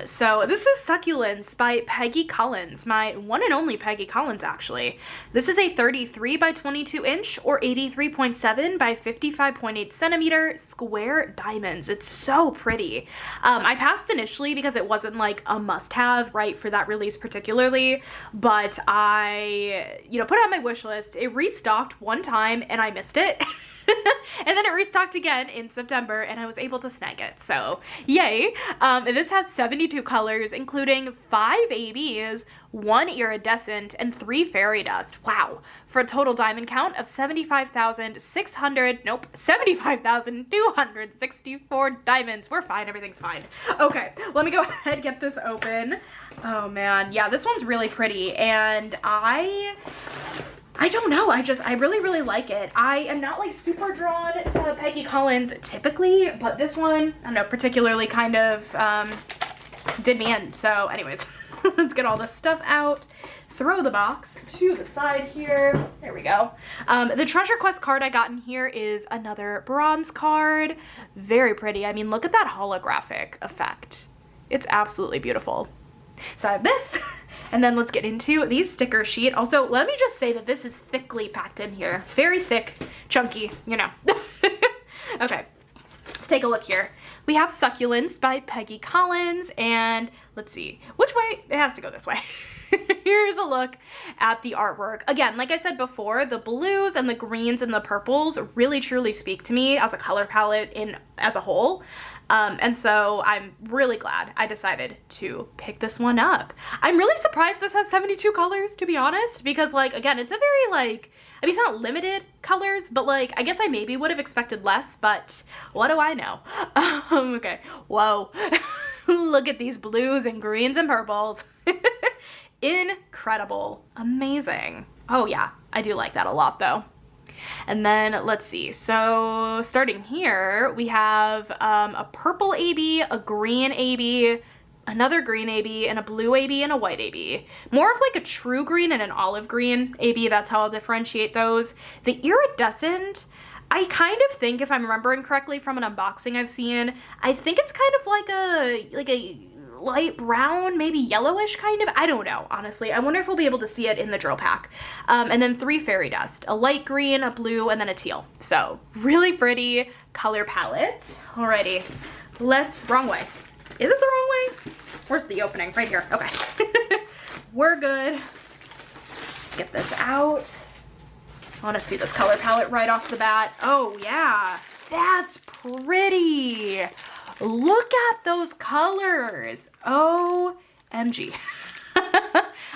So this is Succulents by Peggy Collins, my one and only Peggy Collins actually. This is a 33 by 22 inch or 83.7 by 55.8 centimeter square diamonds. It's so pretty. I passed initially because it wasn't like a must-have, right, for that release particularly, but I, you know, put it on my wish list. It restocked one time and I missed it. And then it restocked again in September and I was able to snag it, so yay. And this has 72 colors, including 5 ABs, 1 iridescent, and 3 fairy dust. Wow, for a total diamond count of 75,264 diamonds. We're fine, everything's fine. Okay, let me go ahead and get this open. Oh man, yeah, this one's really pretty, and I don't know, I really, really like it. I am not like super drawn to Peggy Collins typically, but this one, I don't know, particularly kind of did me in. So anyways, let's get all this stuff out, throw the box to the side here. There we go. The Treasure Quest card I got in here is another bronze card. Very pretty. I mean, look at that holographic effect. It's absolutely beautiful. So I have this. And then let's get into the sticker sheet. Also, let me just say that this is thickly packed in here. Very thick, chunky, you know. Okay, let's take a look here. We have Succulents by Peggy Collins, and let's see, which way? It has to go this way. here's a look at the artwork. Again, like I said before, the blues and the greens and the purples really truly speak to me as a color palette as a whole. And so I'm really glad I decided to pick this one up. I'm really surprised this has 72 colors, to be honest, because like, again, it's a very like, I mean, it's not limited colors, but like, I guess I maybe would have expected less, but what do I know? Okay, whoa. Look at these blues and greens and purples. Incredible, amazing. Oh yeah, I do like that a lot though. And then let's see, so starting here, we have a purple AB, a green AB, another green AB, and a blue AB, and a white AB. More of like a true green and an olive green AB, that's how I'll differentiate those. The iridescent, I kind of think, if I'm remembering correctly from an unboxing I've seen, I think it's kind of like a light brown, maybe yellowish kind of, I don't know, honestly. I wonder if we'll be able to see it in the drill pack. And then 3 fairy dust, a light green, a blue, and then a teal. So really pretty color palette. Alrighty, wrong way. Is it the wrong way? Where's the opening? Right here, okay. We're good. Get this out. I wanna see this color palette right off the bat. Oh yeah, that's pretty. Look at those colors. OMG.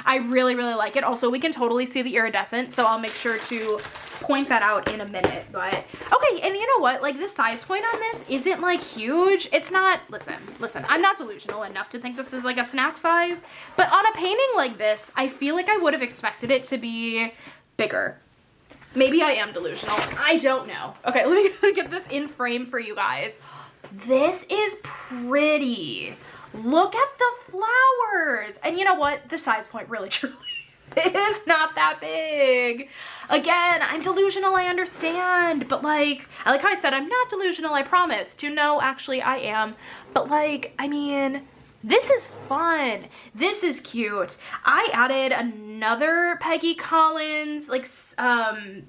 I really, really like it. Also, we can totally see the iridescent, so I'll make sure to point that out in a minute. But okay, and you know what? Like, the size point on this isn't like huge. It's not, listen, I'm not delusional enough to think this is like a snack size, but on a painting like this, I feel like I would have expected it to be bigger. Maybe I am delusional. I don't know. Okay, let me get this in frame for you guys. This is pretty. Look at the flowers. And you know what? The size point really truly is not that big. Again, I'm delusional, I understand. But like how I said, I'm not delusional, I promise. To know, actually, I am. But like, I mean, this is fun. This is cute. I added another Peggy Collins like stained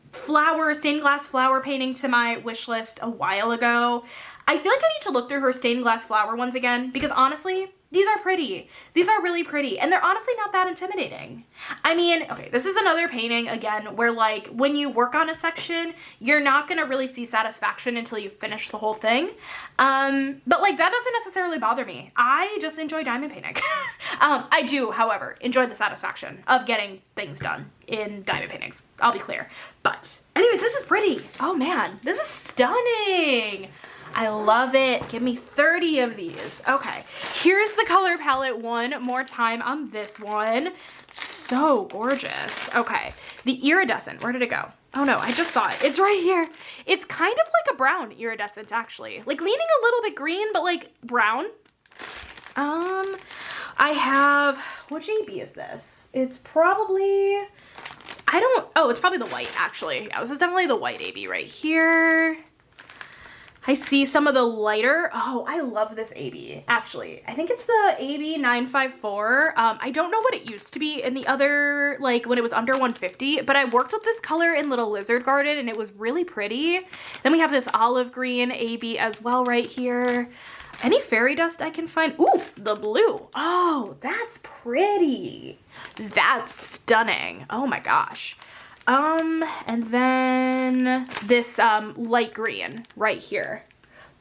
glass flower painting to my wish list a while ago. I feel like I need to look through her stained glass flower ones again because honestly, these are pretty. These are really pretty and they're honestly not that intimidating. I mean, okay, this is another painting again where like when you work on a section, you're not gonna really see satisfaction until you finish the whole thing. But like that doesn't necessarily bother me. I just enjoy diamond painting. I do, however, enjoy the satisfaction of getting things done in diamond paintings. I'll be clear. But anyways, this is pretty. Oh man, this is stunning. I love it. Give me 30 of these. Okay, here's the color palette one more time on this one. So gorgeous. Okay, the iridescent, where did it go? Oh no, I just saw it. It's right here. It's kind of like a brown iridescent actually. Like leaning a little bit green, but like brown. I have, which AB is this? It's probably, it's probably the white actually. Yeah, this is definitely the white AB right here. I see some of the lighter, oh, I love this AB, actually. I think it's the AB 954. I don't know what it used to be in the other, like when it was under 150, but I worked with this color in Little Lizard Garden and it was really pretty. Then we have this olive green AB as well right here. Any fairy dust I can find? Ooh, the blue. Oh, that's pretty. That's stunning. Oh my gosh. And then this light green right here.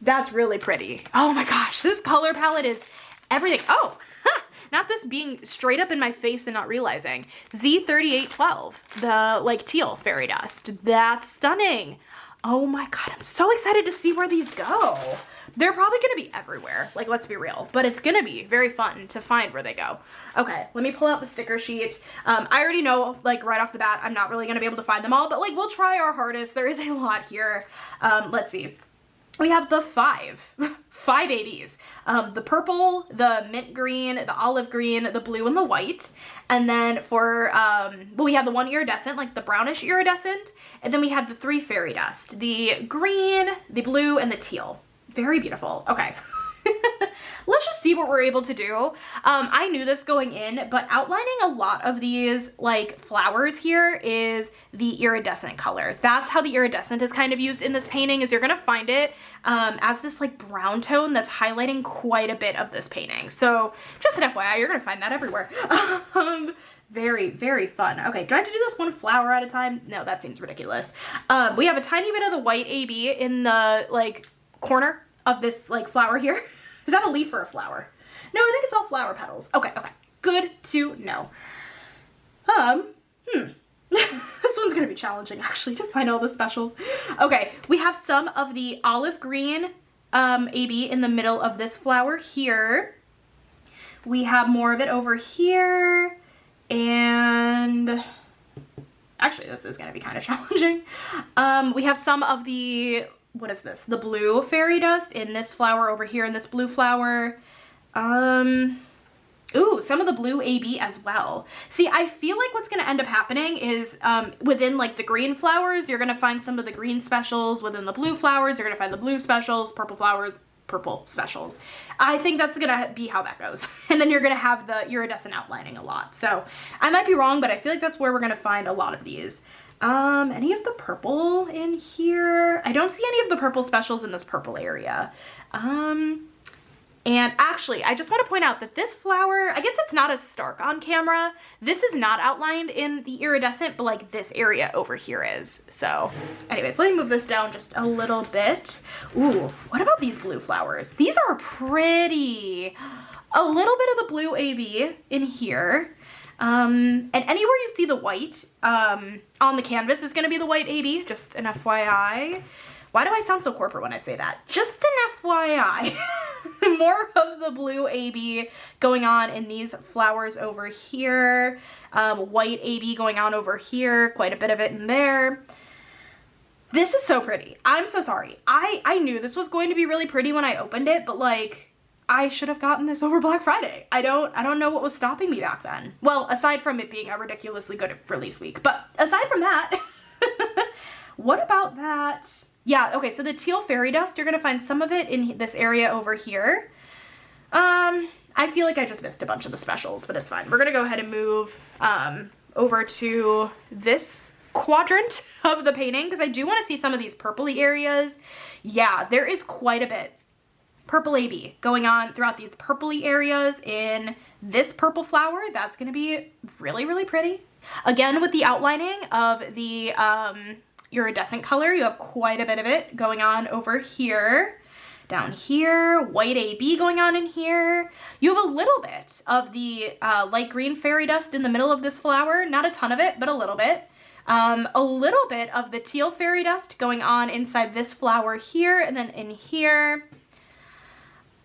That's really pretty. Oh my gosh, this color palette is everything. Oh, not this being straight up in my face and not realizing. Z3812, the like teal fairy dust. That's stunning. Oh my God, I'm so excited to see where these go. They're probably gonna be everywhere, like let's be real, but it's gonna be very fun to find where they go. Okay, let me pull out the sticker sheet. I already know, like right off the bat, I'm not really gonna be able to find them all, but like we'll try our hardest. There is a lot here. Let's see. We have the five ABs. The purple, the mint green, the olive green, the blue, and the white. And then for, well, we have the one iridescent, like the brownish iridescent. And then we have the 3 fairy dust, the green, the blue, and the teal. Very beautiful. Okay. Let's just see what we're able to do. I knew this going in, but outlining a lot of these like flowers here is the iridescent color. That's how the iridescent is kind of used in this painting, is you're gonna find it as this like brown tone that's highlighting quite a bit of this painting. So just an FYI, you're gonna find that everywhere. Very, very fun. Okay, do I have to do this one flower at a time? No, that seems ridiculous. We have a tiny bit of the white AB in the, like, corner of this, like, flower here. Is that a leaf or a flower? No, I think it's all flower petals. Okay, okay. Good to know. This one's gonna be challenging, actually, to find all the specials. Okay, we have some of the olive green AB in the middle of this flower here. We have more of it over here. And actually, this is going to be kind of challenging. We have some of the, what is this? The blue fairy dust in this flower over here in this blue flower. Ooh, some of the blue AB as well. See, I feel like what's going to end up happening is within like the green flowers, you're going to find some of the green specials. Within the blue flowers, you're going to find the blue specials, purple flowers, purple specials. I think that's gonna be how that goes. And then you're gonna have the iridescent outlining a lot. So I might be wrong, but I feel like that's where we're gonna find a lot of these. Any of the purple in here? I don't see any of the purple specials in this purple area. And actually, I just want to point out that this flower, I guess it's not as stark on camera. This is not outlined in the iridescent, but like this area over here is. So anyways, let me move this down just a little bit. Ooh, what about these blue flowers? These are pretty. A little bit of the blue AB in here. And anywhere you see the white on the canvas is going to be the white AB, just an FYI. Why do I sound so corporate when I say that? Just an FYI. More of the blue AB going on in these flowers over here. White AB going on over here. Quite a bit of it in there. This is so pretty. I'm so sorry. I knew this was going to be really pretty when I opened it, but like, I should have gotten this over Black Friday. I don't know what was stopping me back then. Well, aside from it being a ridiculously good release week. But aside from that, what about that? Yeah, okay, so the teal fairy dust, you're gonna find some of it in this area over here. I feel like I just missed a bunch of the specials, but it's fine. We're gonna go ahead and move over to this quadrant of the painting because I do want to see some of these purpley areas. Yeah, there is quite a bit purple AB going on throughout these purpley areas in this purple flower. That's gonna be really, really pretty. Again, with the outlining of the iridescent color, you have quite a bit of it going on over here. Down here, white AB going on in here. You have a little bit of the light green fairy dust in the middle of this flower. Not a ton of it, but a little bit. A little bit of the teal fairy dust going on inside this flower here, and then in here.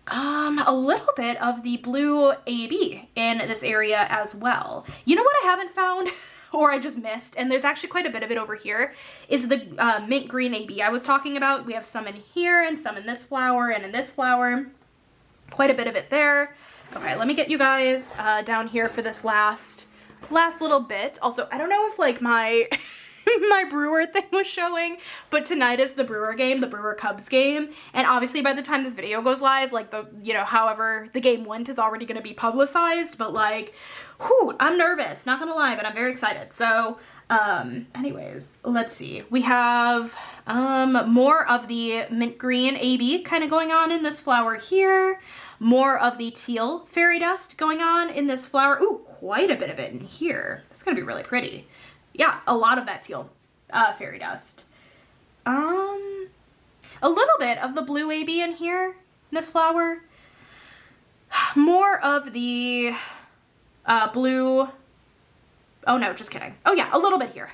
A little bit of the blue AB in this area as well. You know what I haven't found? Or I just missed, and there's actually quite a bit of it over here, is the mint green AB I was talking about. We have some in here and some in this flower and in this flower. Quite a bit of it there. Okay, let me get you guys down here for this last little bit. Also, I don't know if like my my Brewer thing was showing, but tonight is the Brewer game, the Brewer Cubs game, and obviously by the time this video goes live, like the, you know, however the game went is already going to be publicized, but like, whew, I'm nervous, not gonna lie, but I'm very excited. So, anyways, let's see. We have more of the mint green AB kind of going on in this flower here, more of the teal fairy dust going on in this flower. Ooh, quite a bit of it in here. It's gonna be really pretty. Yeah, a lot of that teal fairy dust. A little bit of the blue AB in here, in this flower. More of the blue, oh no, just kidding. Oh yeah, a little bit here.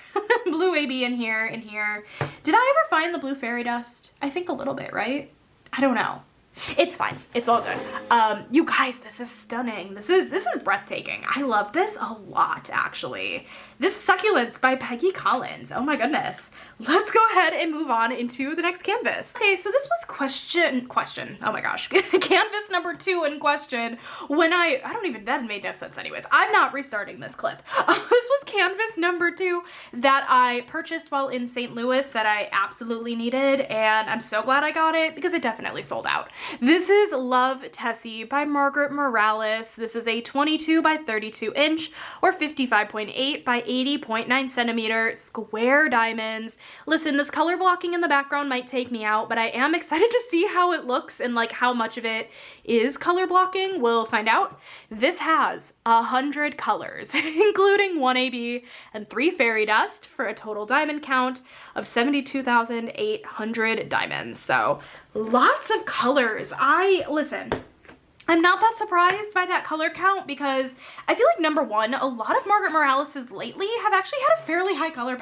Blue AB in here, in here. Did I ever find the blue fairy dust? I think a little bit, right? I don't know. It's fine. It's all good. You guys, this is stunning. This is breathtaking. I love this a lot, actually. This is Succulents by Peggy Collins. Oh my goodness. Let's go ahead and move on into the next canvas. Okay, so this was question, oh my gosh, canvas number 2 in question when that made no sense anyways. I'm not restarting this clip. This was canvas number 2 that I purchased while in St. Louis that I absolutely needed, and I'm so glad I got it because it definitely sold out. This is Love Tessy by Margaret Morales. This is a 22 by 32 inch or 55.8 by 80.9 centimeter square diamonds. Listen, this color blocking in the background might take me out, but I am excited to see how it looks and like how much of it is color blocking. We'll find out. This has 100 colors, including 1 AB and 3 fairy dust for a total diamond count of 72,800 diamonds. So lots of colors. Listen, I'm not that surprised by that color count because I feel like, number one, a lot of Margaret Morales's lately have actually had a fairly high color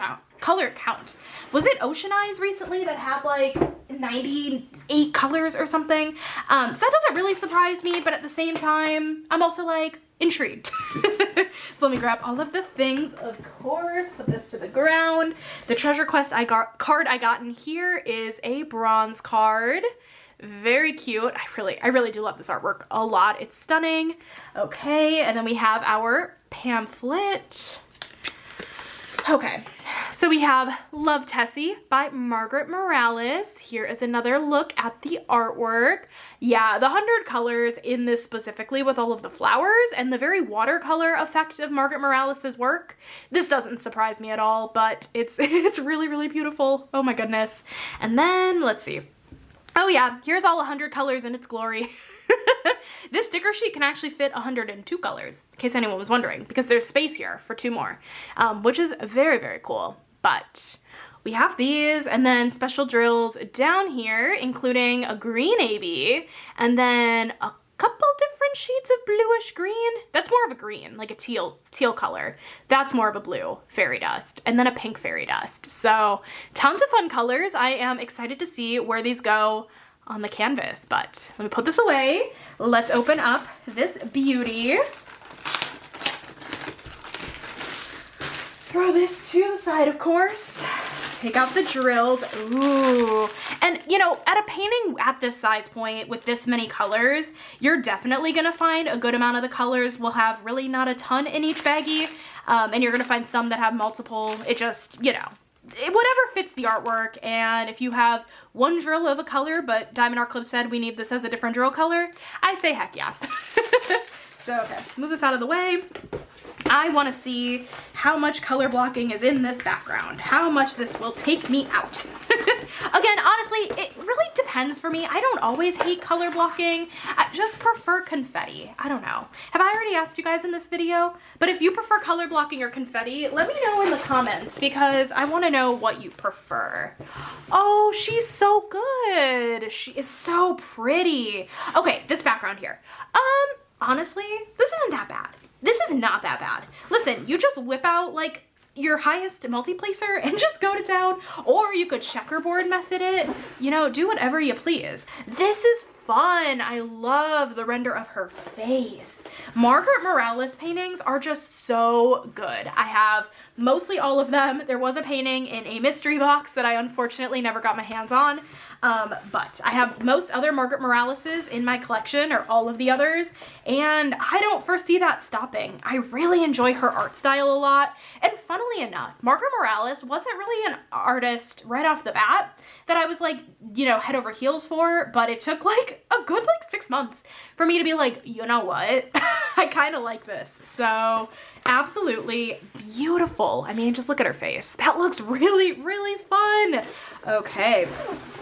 count. Was it Ocean Eyes recently that had like 98 colors or something? So that doesn't really surprise me, but at the same time, I'm also like intrigued. So let me grab all of the things, of course, put this to the ground. The treasure quest card I got in here is a bronze card. Very cute. I really do love this artwork a lot. It's stunning. Okay, and then we have our pamphlet. Okay, so we have Love Tessy by Margaret Morales. Here is another look at the artwork. Yeah, the 100 colors in this specifically with all of the flowers and the very watercolor effect of Margaret Morales's work. This doesn't surprise me at all, but it's really, really beautiful. Oh my goodness. And then let's see. Oh yeah, here's all 100 colors in its glory. This sticker sheet can actually fit 102 colors, in case anyone was wondering, because there's space here for 2 more, which is very, very cool. But we have these, and then special drills down here, including a green AB, and then a couple different shades of bluish green. That's more of a green, like a teal color. That's more of a blue fairy dust, and then a pink fairy dust. So tons of fun colors. I am excited to see where these go on the canvas, but let me put this away. Let's open up this beauty. Throw this to the side, of course. Take out the drills. Ooh. And you know, at a painting at this size point with this many colors, you're definitely gonna find a good amount of the colors will have really not a ton in each baggie. And you're gonna find some that have multiple. It just, you know, whatever fits the artwork. And if you have one drill of a color, but Diamond Art Club said we need this as a different drill color, I say heck yeah. So, okay, move this out of the way. I want to see how much color blocking is in this background, how much this will take me out. Again, honestly, it really depends for me. I don't always hate color blocking. I just prefer confetti. I don't know. Have I already asked you guys in this video? But if you prefer color blocking or confetti, let me know in the comments because I want to know what you prefer. Oh, she's so good. She is so pretty. Okay, this background here. Honestly, this isn't that bad. This is not that bad. Listen, you just whip out like your highest multiplacer and just go to town, or you could checkerboard method it, you know, do whatever you please. This is fun. I love the render of her face. Margaret Morales paintings are just so good. I have mostly all of them. There was a painting in a mystery box that I unfortunately never got my hands on. But I have most other Margaret Moraleses in my collection, or all of the others, and I don't foresee that stopping. I really enjoy her art style a lot, and funnily enough, Margaret Morales wasn't really an artist right off the bat that I was like, you know, head over heels for, but it took like a good like 6 months for me to be like, you know what, I kind of like this. So absolutely beautiful. I mean, just look at her face. That looks really, really fun. Okay.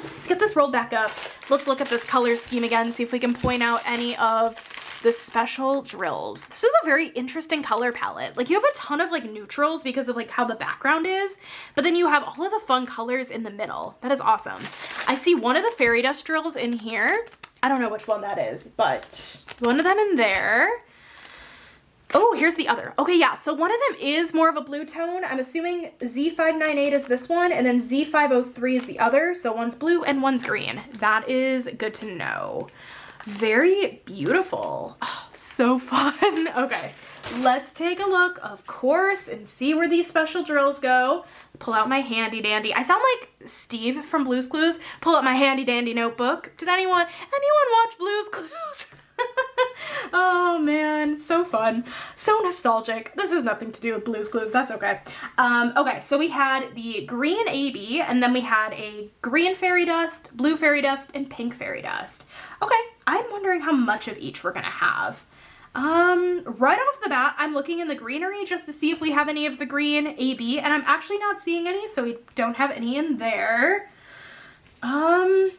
Let's get this rolled back up. Let's look at this color scheme again, see if we can point out any of the special drills. This is a very interesting color palette. Like, you have a ton of like neutrals because of like how the background is, but then you have all of the fun colors in the middle. That is awesome. I see one of the fairy dust drills in here. I don't know which one that is, but one of them in there. Oh, here's the other. Okay, yeah, so one of them is more of a blue tone. I'm assuming Z598 is this one, and then Z503 is the other. So one's blue and one's green. That is good to know. Very beautiful. Oh, so fun. Okay, let's take a look, of course, and see where these special drills go. Pull out my handy dandy. I sound like Steve from Blue's Clues. Pull out my handy dandy notebook. Did anyone watch Blue's Clues? Oh man, so fun. So nostalgic. This has nothing to do with Blue's Clues, that's okay. Okay, so we had the green AB, and then we had a green fairy dust, blue fairy dust, and pink fairy dust. Okay, I'm wondering how much of each we're gonna have. Right off the bat, I'm looking in the greenery just to see if we have any of the green AB, and I'm actually not seeing any, so we don't have any in there. I'm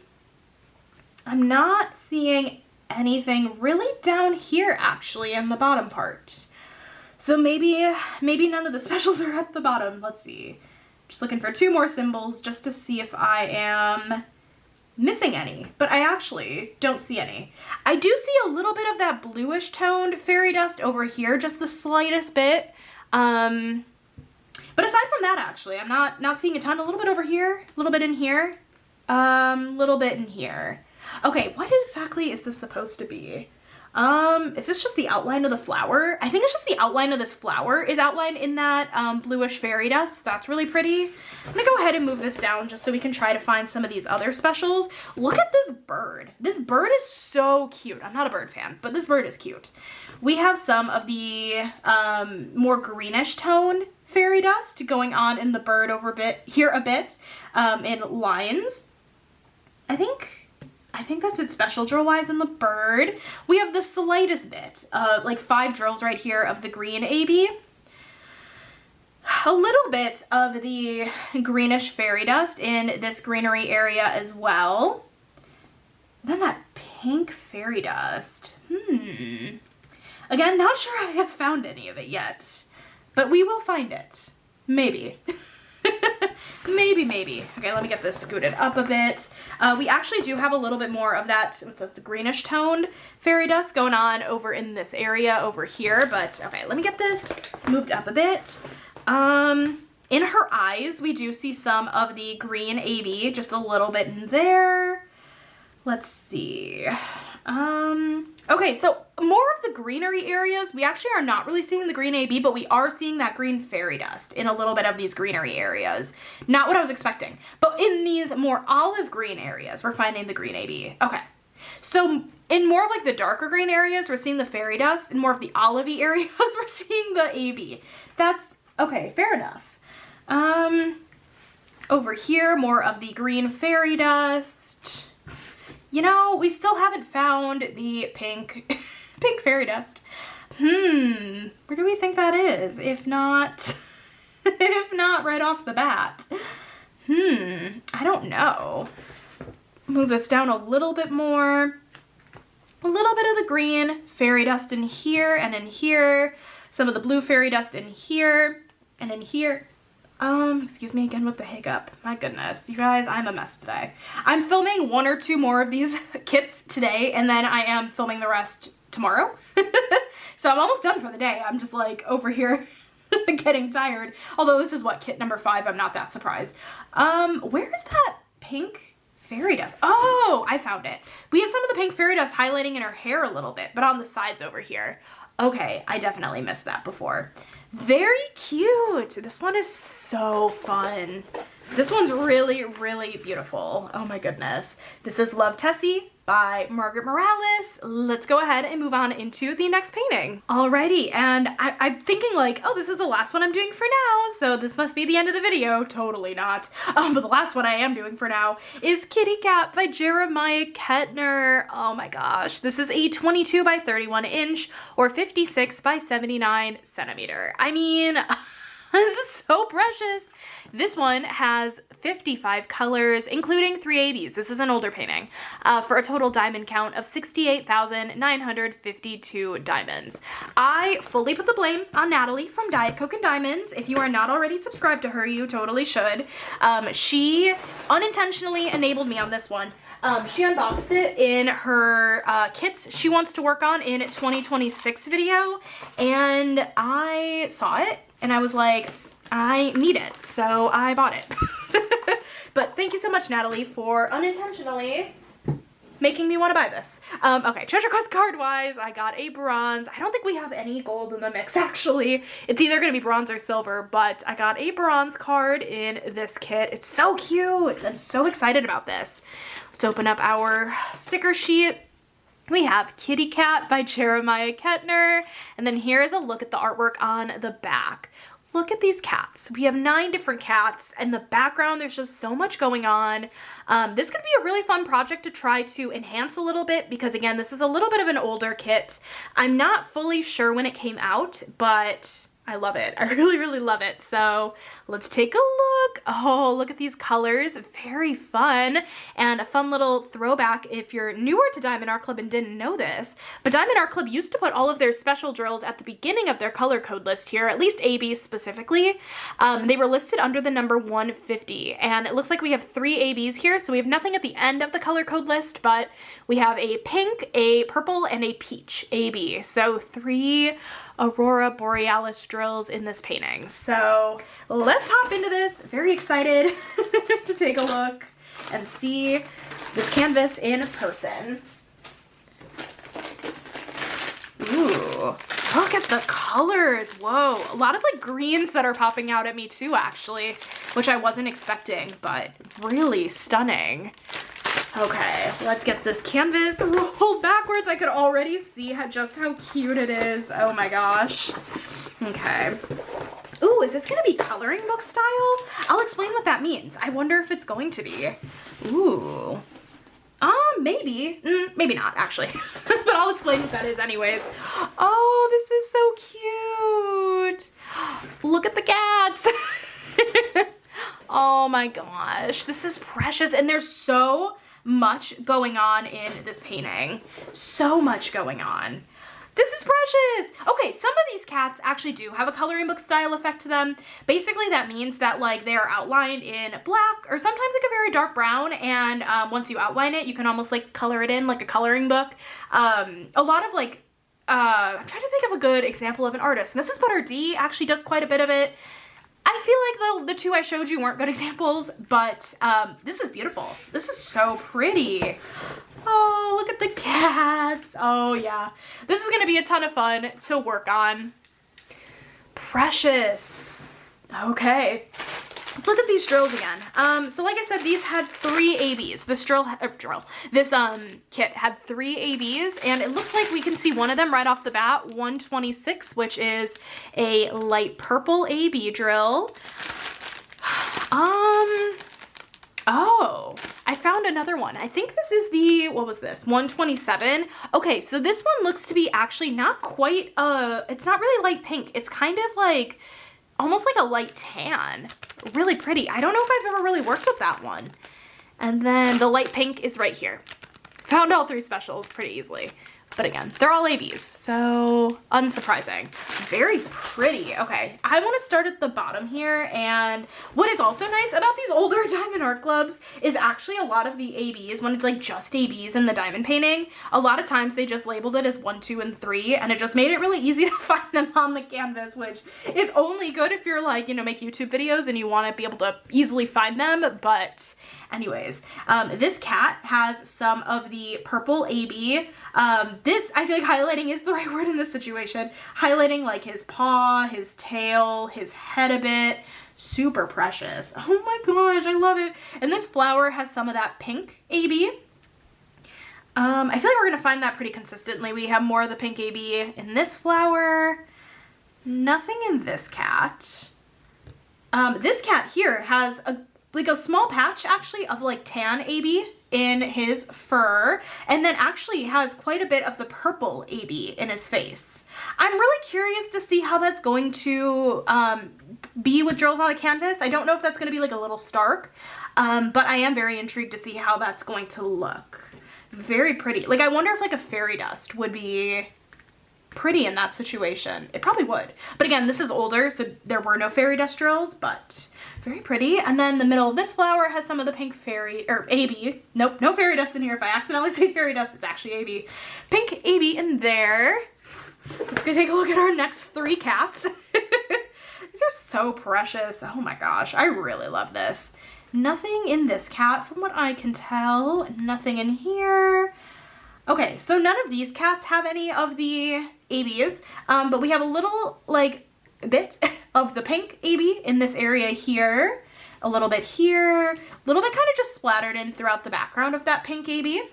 not seeing anything really down here actually in the bottom part. So maybe none of the specials are at the bottom. Let's see. Just looking for 2 more symbols just to see if I am missing any, but I actually don't see any. I do see a little bit of that bluish toned fairy dust over here, just the slightest bit. But aside from that, actually, I'm not seeing a ton. A little bit over here, a little bit in here, little bit in here. Okay, what exactly is this supposed to be? Is this just the outline of the flower? I think it's just the outline of this flower is outlined in that bluish fairy dust. That's really pretty. I'm gonna go ahead and move this down just so we can try to find some of these other specials. Look at this bird. This bird is so cute. I'm not a bird fan, but this bird is cute. We have some of the more greenish toned fairy dust going on in the bird over here a bit in lines. I think that's it special drill wise in the bird. We have the slightest bit, like 5 drills right here of the green AB. A little bit of the greenish fairy dust in this greenery area as well. Then that pink fairy dust. Again, not sure I have found any of it yet, but we will find it. Maybe. Maybe. Okay, let me get this scooted up a bit. We actually do have a little bit more of that with the greenish toned fairy dust going on over in this area over here, but okay, let me get this moved up a bit. In her eyes, we do see some of the green AB, just a little bit in there. Let's see. Okay, so more of the greenery areas, we actually are not really seeing the green AB, but we are seeing that green fairy dust in a little bit of these greenery areas. Not what I was expecting, but in these more olive green areas, we're finding the green AB. Okay, so in more of like the darker green areas, we're seeing the fairy dust. In more of the olivey areas, we're seeing the AB. That's, okay, fair enough. Over here, more of the green fairy dust. You know, we still haven't found the pink fairy dust. Where do we think that is? If not right off the bat. I don't know. Move this down a little bit more. A little bit of the green fairy dust in here and in here. Some of the blue fairy dust in here and in here. Excuse me again with the hiccup. My goodness, you guys, I'm a mess today. I'm filming 1 or 2 more of these kits today, and then I am filming the rest tomorrow. So I'm almost done for the day. I'm just like over here getting tired. Although this is what, kit number 5, I'm not that surprised. Where is that pink fairy dust? Oh, I found it. We have some of the pink fairy dust highlighting in her hair a little bit, but on the sides over here. Okay, I definitely missed that before. Very cute. This one is so fun. This one's really, really beautiful. Oh my goodness. This is Love Tessy by Margaret Morales. Let's go ahead and move on into the next painting. Alrighty, and I'm thinking like, oh, this is the last one I'm doing for now, so this must be the end of the video. Totally not. But the last one I am doing for now is Kitty Cat by Jeremiah Kettner. Oh my gosh, this is a 22 by 31 inch or 56 by 79 centimeter. I mean, this is so precious. This one has 55 colors, including 3 ABs. This is an older painting, for a total diamond count of 68,952 diamonds. I fully put the blame on Natalie from Diet Coke and Diamonds. If you are not already subscribed to her, you totally should. She unintentionally enabled me on this one. She unboxed it in her kits she wants to work on in 2026 video, and I saw it and I was like, I need it, so I bought it. But thank you so much, Natalie, for unintentionally making me want to buy this. Okay, treasure quest card wise, I got a bronze. I don't think we have any gold in the mix, actually. It's either going to be bronze or silver, but I got a bronze card in this kit. It's so cute. I'm so excited about this. Let's open up our sticker sheet. We have Kitty Cat by Jeremiah Kettner. And then here is a look at the artwork on the back. Look at these cats. We have 9 different cats. In the background, there's just so much going on. This could be a really fun project to try to enhance a little bit because, again, this is a little bit of an older kit. I'm not fully sure when it came out, but I love it. I really, really love it. So let's take a look. Oh, look at these colors. Very fun. And a fun little throwback if you're newer to Diamond Art Club and didn't know this. But Diamond Art Club used to put all of their special drills at the beginning of their color code list here, at least ABs specifically. They were listed under the number 150. And it looks like we have 3 ABs here. So we have nothing at the end of the color code list, but we have a pink, a purple, and a peach AB. So 3 Aurora Borealis drills in this painting. So let's hop into this. Very excited to take a look and see this canvas in person. Ooh, look at the colors. Whoa, a lot of like greens that are popping out at me too, actually, which I wasn't expecting, but really stunning. Okay, let's get this canvas rolled backwards. I could already see just how cute it is. Oh my gosh. Okay. Ooh, is this gonna be coloring book style? I'll explain what that means. I wonder if it's going to be. Ooh. Maybe. Maybe not, actually. But I'll explain what that is anyways. Oh, this is so cute. Look at the cats. Oh my gosh, this is precious. And there's so much going on in this painting. So much going on. This is precious. Okay, some of these cats actually do have a coloring book style effect to them. Basically, that means that like they are outlined in black or sometimes like a very dark brown, and once you outline it, you can almost like color it in like a coloring book. A lot of like, I'm trying to think of a good example of an artist. Mrs. Butter D actually does quite a bit of it. I feel like the 2 I showed you weren't good examples, but this is beautiful. This is so pretty. Oh, look at the cats. Oh yeah, this is gonna be a ton of fun to work on. Precious. Okay, let's look at these drills again. So like I said, these had 3 ABs. This this kit had 3 ABs, and it looks like we can see one of them right off the bat, 126, which is a light purple AB drill. Oh, I found another one. I think this is the, what was this? 127. Okay, so this one looks to be actually not quite, it's not really light pink. It's kind of like, almost like a light tan. Really pretty. I don't know if I've ever really worked with that one. And then the light pink is right here. Found all 3 specials pretty easily. But again, they're all ABs, so unsurprising. Very pretty. Okay, I want to start at the bottom here, and what is also nice about these older Diamond Art Clubs is actually a lot of the ABs, when it's like just ABs in the diamond painting, a lot of times they just labeled it as 1, 2, and 3, and it just made it really easy to find them on the canvas, which is only good if you're like, you know, make YouTube videos and you want to be able to easily find them. But anyways, this cat has some of the purple AB. This, I feel like highlighting is the right word in this situation. Highlighting like his paw, his tail, his head a bit. Super precious. Oh my gosh, I love it. And this flower has some of that pink AB. I feel like we're gonna find that pretty consistently. We have more of the pink AB in this flower. Nothing in this cat. This cat here has like a small patch actually of like tan AB in his fur, and then actually has quite a bit of the purple AB in his face. I'm really curious to see how that's going to be with drills on the canvas. I don't know if that's going to be like a little stark, but I am very intrigued to see how that's going to look. Very pretty. Like I wonder if like a fairy dust would be pretty in that situation. It probably would. But again, this is older, so there were no fairy dust drills, but very pretty. And then the middle of this flower has some of the pink fairy, or AB. Nope, no fairy dust in here. If I accidentally say fairy dust, it's actually AB. Pink AB in there. Let's go take a look at our next 3 cats. These are so precious. Oh my gosh, I really love this. Nothing in this cat from what I can tell. Nothing in here. Okay, so none of these cats have any of the ABs, but we have a little like bit of the pink AB in this area here, a little bit here, a little bit kind of just splattered in throughout the background of that pink AB.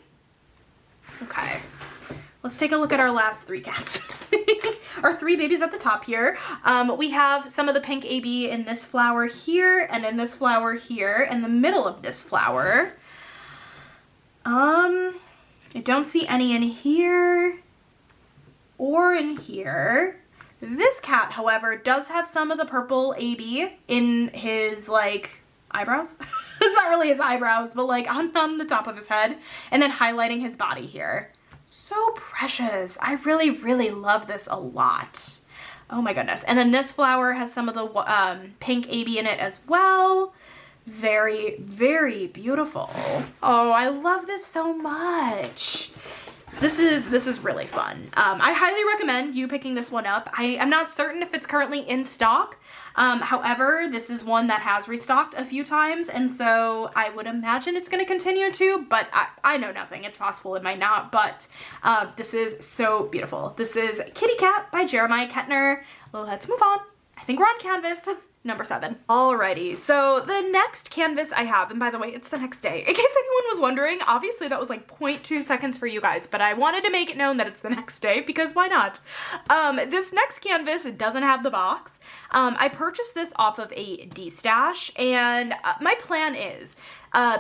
Okay, let's take a look at our last 3 cats. Our 3 babies at the top here. We have some of the pink AB in this flower here, and in this flower here, in the middle of this flower. I don't see any in here or in here. This cat, however, does have some of the purple AB in his, like, eyebrows. It's not really his eyebrows, but like on the top of his head, and then highlighting his body here. So precious. I really, really love this a lot. Oh my goodness. And then this flower has some of the pink AB in it as well. Very, very beautiful. Oh, I love this so much. This is really fun. I highly recommend you picking this one up. I'm not certain if it's currently in stock. However, this is one that has restocked a few times, and so I would imagine it's going to continue to, but I know nothing. It's possible it might not, but this is so beautiful. This is Kitty Cat by Jeremiah Kettner. Let's move on. I think we're on canvas. Number 7. Alrighty, so the next canvas I have, and by the way, it's the next day. In case anyone was wondering, obviously that was like 0.2 seconds for you guys, but I wanted to make it known that it's the next day because why not? This next canvas doesn't have the box. I purchased this off of a D-stash, and my plan is,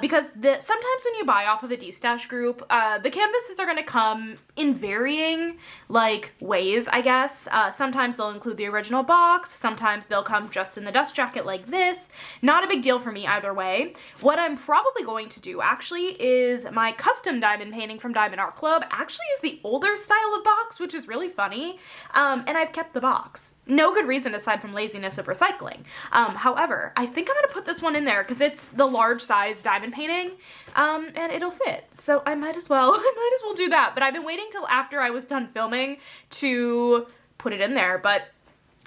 because sometimes when you buy off of a D-stash group, the canvases are going to come in varying like ways, I guess. Sometimes they'll include the original box, sometimes they'll come just in the dust jacket like this. Not a big deal for me either way. What I'm probably going to do actually is my custom diamond painting from Diamond Art Club actually is the older style of box, which is really funny, and I've kept the box. No good reason aside from laziness of recycling. However, I think I'm gonna put this one in there because it's the large size diamond painting, and it'll fit. So I might as well do that. But I've been waiting till after I was done filming to put it in there. But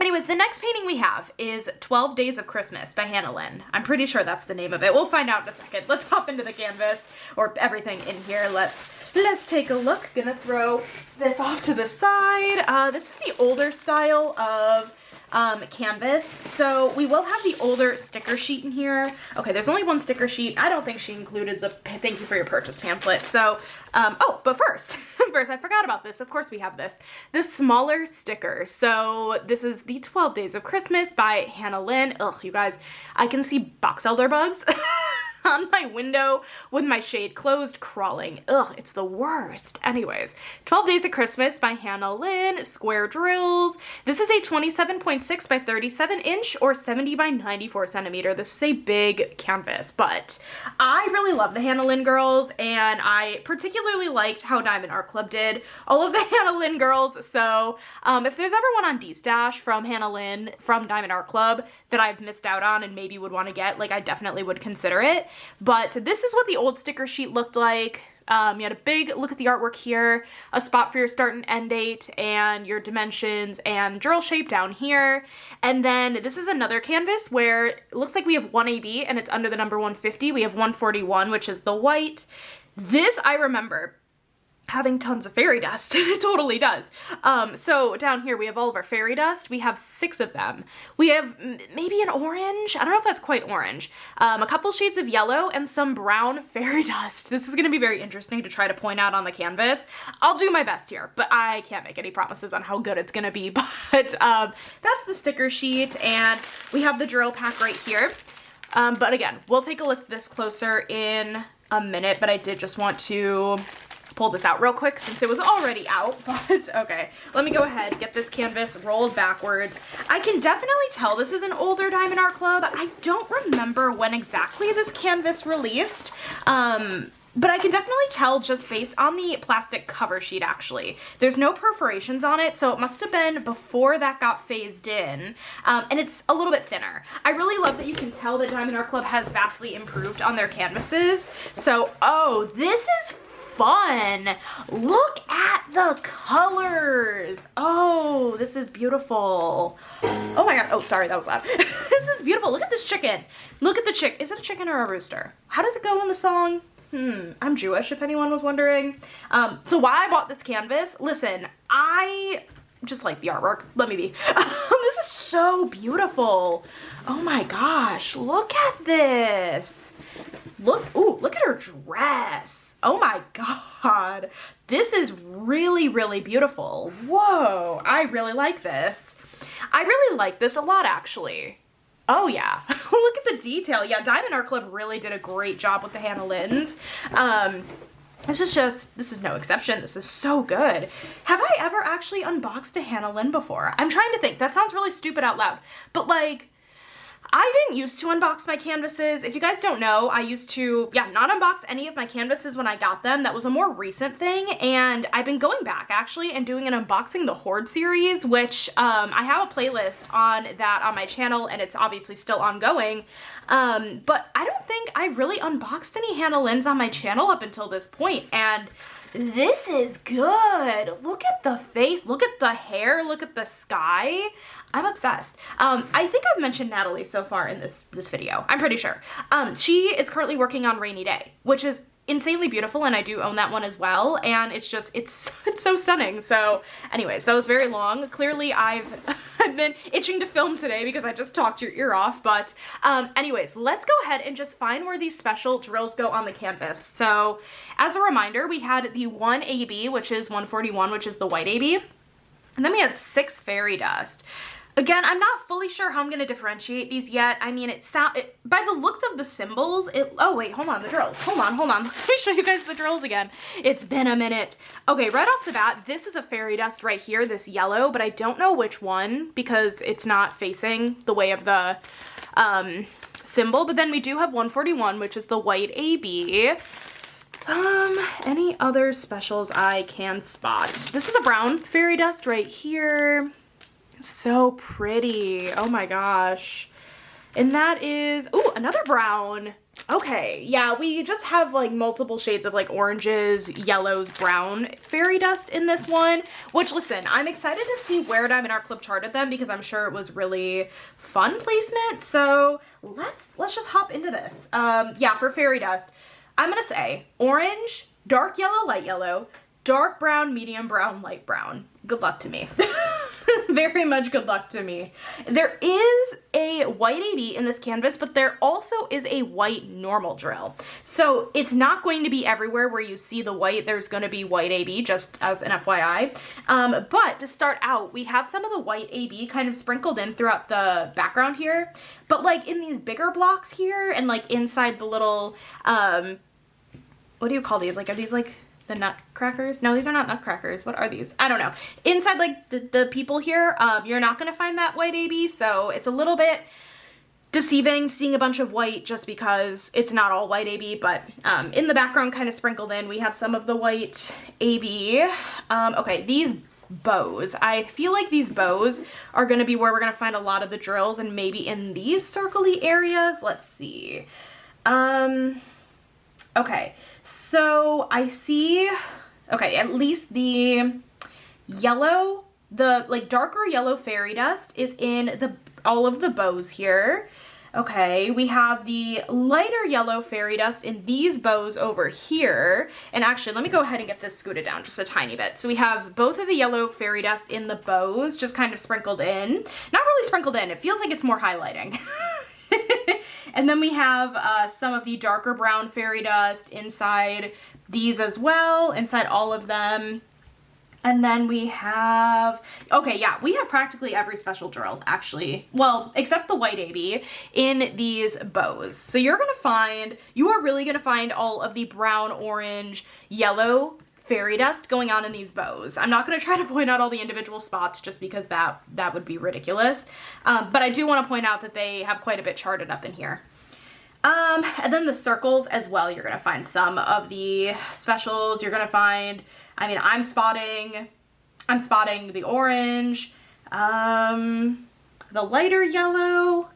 anyways, the next painting we have is 12 Days of Christmas by Hannah Lynn. I'm pretty sure that's the name of it. We'll find out in a second. Let's hop into the canvas, or everything in here. Let's take a look. Gonna throw this off to the side. This is the older style of canvas. So we will have the older sticker sheet in here. Okay, there's only one sticker sheet. I don't think she included the thank you for your purchase pamphlet. So, oh, but first, I forgot about this. Of course we have this smaller sticker. So this is the 12 Days of Christmas by Hannah Lynn. Ugh, you guys, I can see box elder bugs on my window with my shade closed crawling. Ugh, it's the worst. Anyways, 12 Days of Christmas by Hannah Lynn, square drills. This is a 27.6 by 37 inch or 70 by 94 centimeter. This is a big canvas, but I really love the Hannah Lynn girls, and I particularly liked how Diamond Art Club did all of the Hannah Lynn girls. So if there's ever one on D-Stash from Hannah Lynn from Diamond Art Club that I've missed out on and maybe would want to get, like, I definitely would consider it. But this is what the old sticker sheet looked like. You had a big look at the artwork here, a spot for your start and end date and your dimensions and drill shape down here. And then this is another canvas where it looks like we have 1 AB and it's under the number 150. We have 141, which is the white. This I remember having tons of fairy dust. It totally does. So down here we have all of our fairy dust. We have 6 of them. We have maybe an orange. I don't know if that's quite orange. A couple shades of yellow and some brown fairy dust. This is going to be very interesting to try to point out on the canvas. I'll do my best here, but I can't make any promises on how good it's going to be. But that's the sticker sheet, and we have the drill pack right here. But again, we'll take a look at this closer in a minute, but I did just want to pull this out real quick since it was already out. But okay, let me go ahead, get this canvas rolled backwards. I can definitely tell this is an older Diamond Art Club. I don't remember when exactly this canvas released, but I can definitely tell just based on the plastic cover sheet actually. There's no perforations on it, so it must have been before that got phased in, and it's a little bit thinner. I really love that you can tell that Diamond Art Club has vastly improved on their canvases. So, oh, this is fun. Look at the colors. Oh, this is beautiful. Oh my god. Oh, sorry, that was loud. This is beautiful. Look at this chicken. Look at the chick. Is it a chicken or a rooster? How does it go in the song? I'm Jewish, if anyone was wondering. So why I bought this canvas, listen, I just like the artwork. Let me be. This is so beautiful. Oh my gosh, look at this. Look at her dress. Oh my God. This is really, really beautiful. Whoa, I really like this. I really like this a lot, actually. Oh yeah, look at the detail. Yeah, Diamond Art Club really did a great job with the Hannah Lynn's. This is no exception. This is so good. Have I ever actually unboxed a Hannah Lynn before? I'm trying to think. That sounds really stupid out loud. But like, I didn't used to unbox my canvases. If you guys don't know, I used to, not unbox any of my canvases when I got them. That was a more recent thing, and I've been going back actually and doing an Unboxing the Horde series, which I have a playlist on that on my channel, and it's obviously still ongoing. But I don't think I've really unboxed any Hannah Lynn's on my channel up until this point, and this is good. Look at the face, look at the hair, look at the sky. I'm obsessed. I think I've mentioned Natalie so far in this video. I'm pretty sure. She is currently working on Rainy Day, which is insanely beautiful, and I do own that one as well, and it's so stunning. So anyways, that was very long. Clearly I've been itching to film today because I just talked your ear off, but anyways, let's go ahead and just find where these special drills go on the canvas. So as a reminder, we had the 1 AB, which is 141, which is the white AB, and then we had 6 fairy dust. Again, I'm not fully sure how I'm going to differentiate these yet. I mean, by the looks of the symbols, oh wait, hold on, the drills. Hold on. Let me show you guys the drills again. It's been a minute. Okay, right off the bat, this is a fairy dust right here, this yellow, but I don't know which one because it's not facing the way of the symbol. But then we do have 141, which is the white AB. Any other specials I can spot? This is a brown fairy dust right here. So pretty. Oh my gosh. And that is, ooh, another brown. Okay, yeah, we just have like multiple shades of like oranges, yellows, brown fairy dust in this one, which, listen, I'm excited to see where Diamond Art Club charted them because I'm sure it was really fun placement. So let's just hop into this. Yeah, for fairy dust, I'm gonna say orange, dark yellow, light yellow, dark brown, medium brown, light brown. Good luck to me. Very much good luck to me. There is a white AB in this canvas, but there also is a white normal drill. So it's not going to be everywhere where you see the white. There's going to be white AB, just as an FYI. But to start out, we have some of the white AB kind of sprinkled in throughout the background here. But like in these bigger blocks here and like inside the little, what do you call these? Like, are these like the nutcrackers? No, these are not nutcrackers. What are these? I don't know. Inside like the people here, you're not gonna find that white AB, so it's a little bit deceiving seeing a bunch of white just because it's not all white AB, but in the background kind of sprinkled in, we have some of the white AB. Okay, these bows. I feel like these bows are gonna be where we're gonna find a lot of the drills, and maybe in these circly areas. Let's see. Okay, so I see, okay, at least the yellow, the like darker yellow fairy dust is in all of the bows here. Okay, we have the lighter yellow fairy dust in these bows over here. And actually, let me go ahead and get this scooted down just a tiny bit. So we have both of the yellow fairy dust in the bows, just kind of sprinkled in. Not really sprinkled in, it feels like it's more highlighting. And then we have some of the darker brown fairy dust inside these as well, inside all of them. And then we have, okay, yeah, we have practically every special drill, actually. Well, except the white AB in these bows. So you are really gonna find all of the brown, orange, yellow fairy dust going on in these bows. I'm not going to try to point out all the individual spots just because that would be ridiculous. But I do want to point out that they have quite a bit charted up in here. And then the circles as well, you're going to find some of the specials. You're going to find, I mean, I'm spotting the orange, the lighter yellow,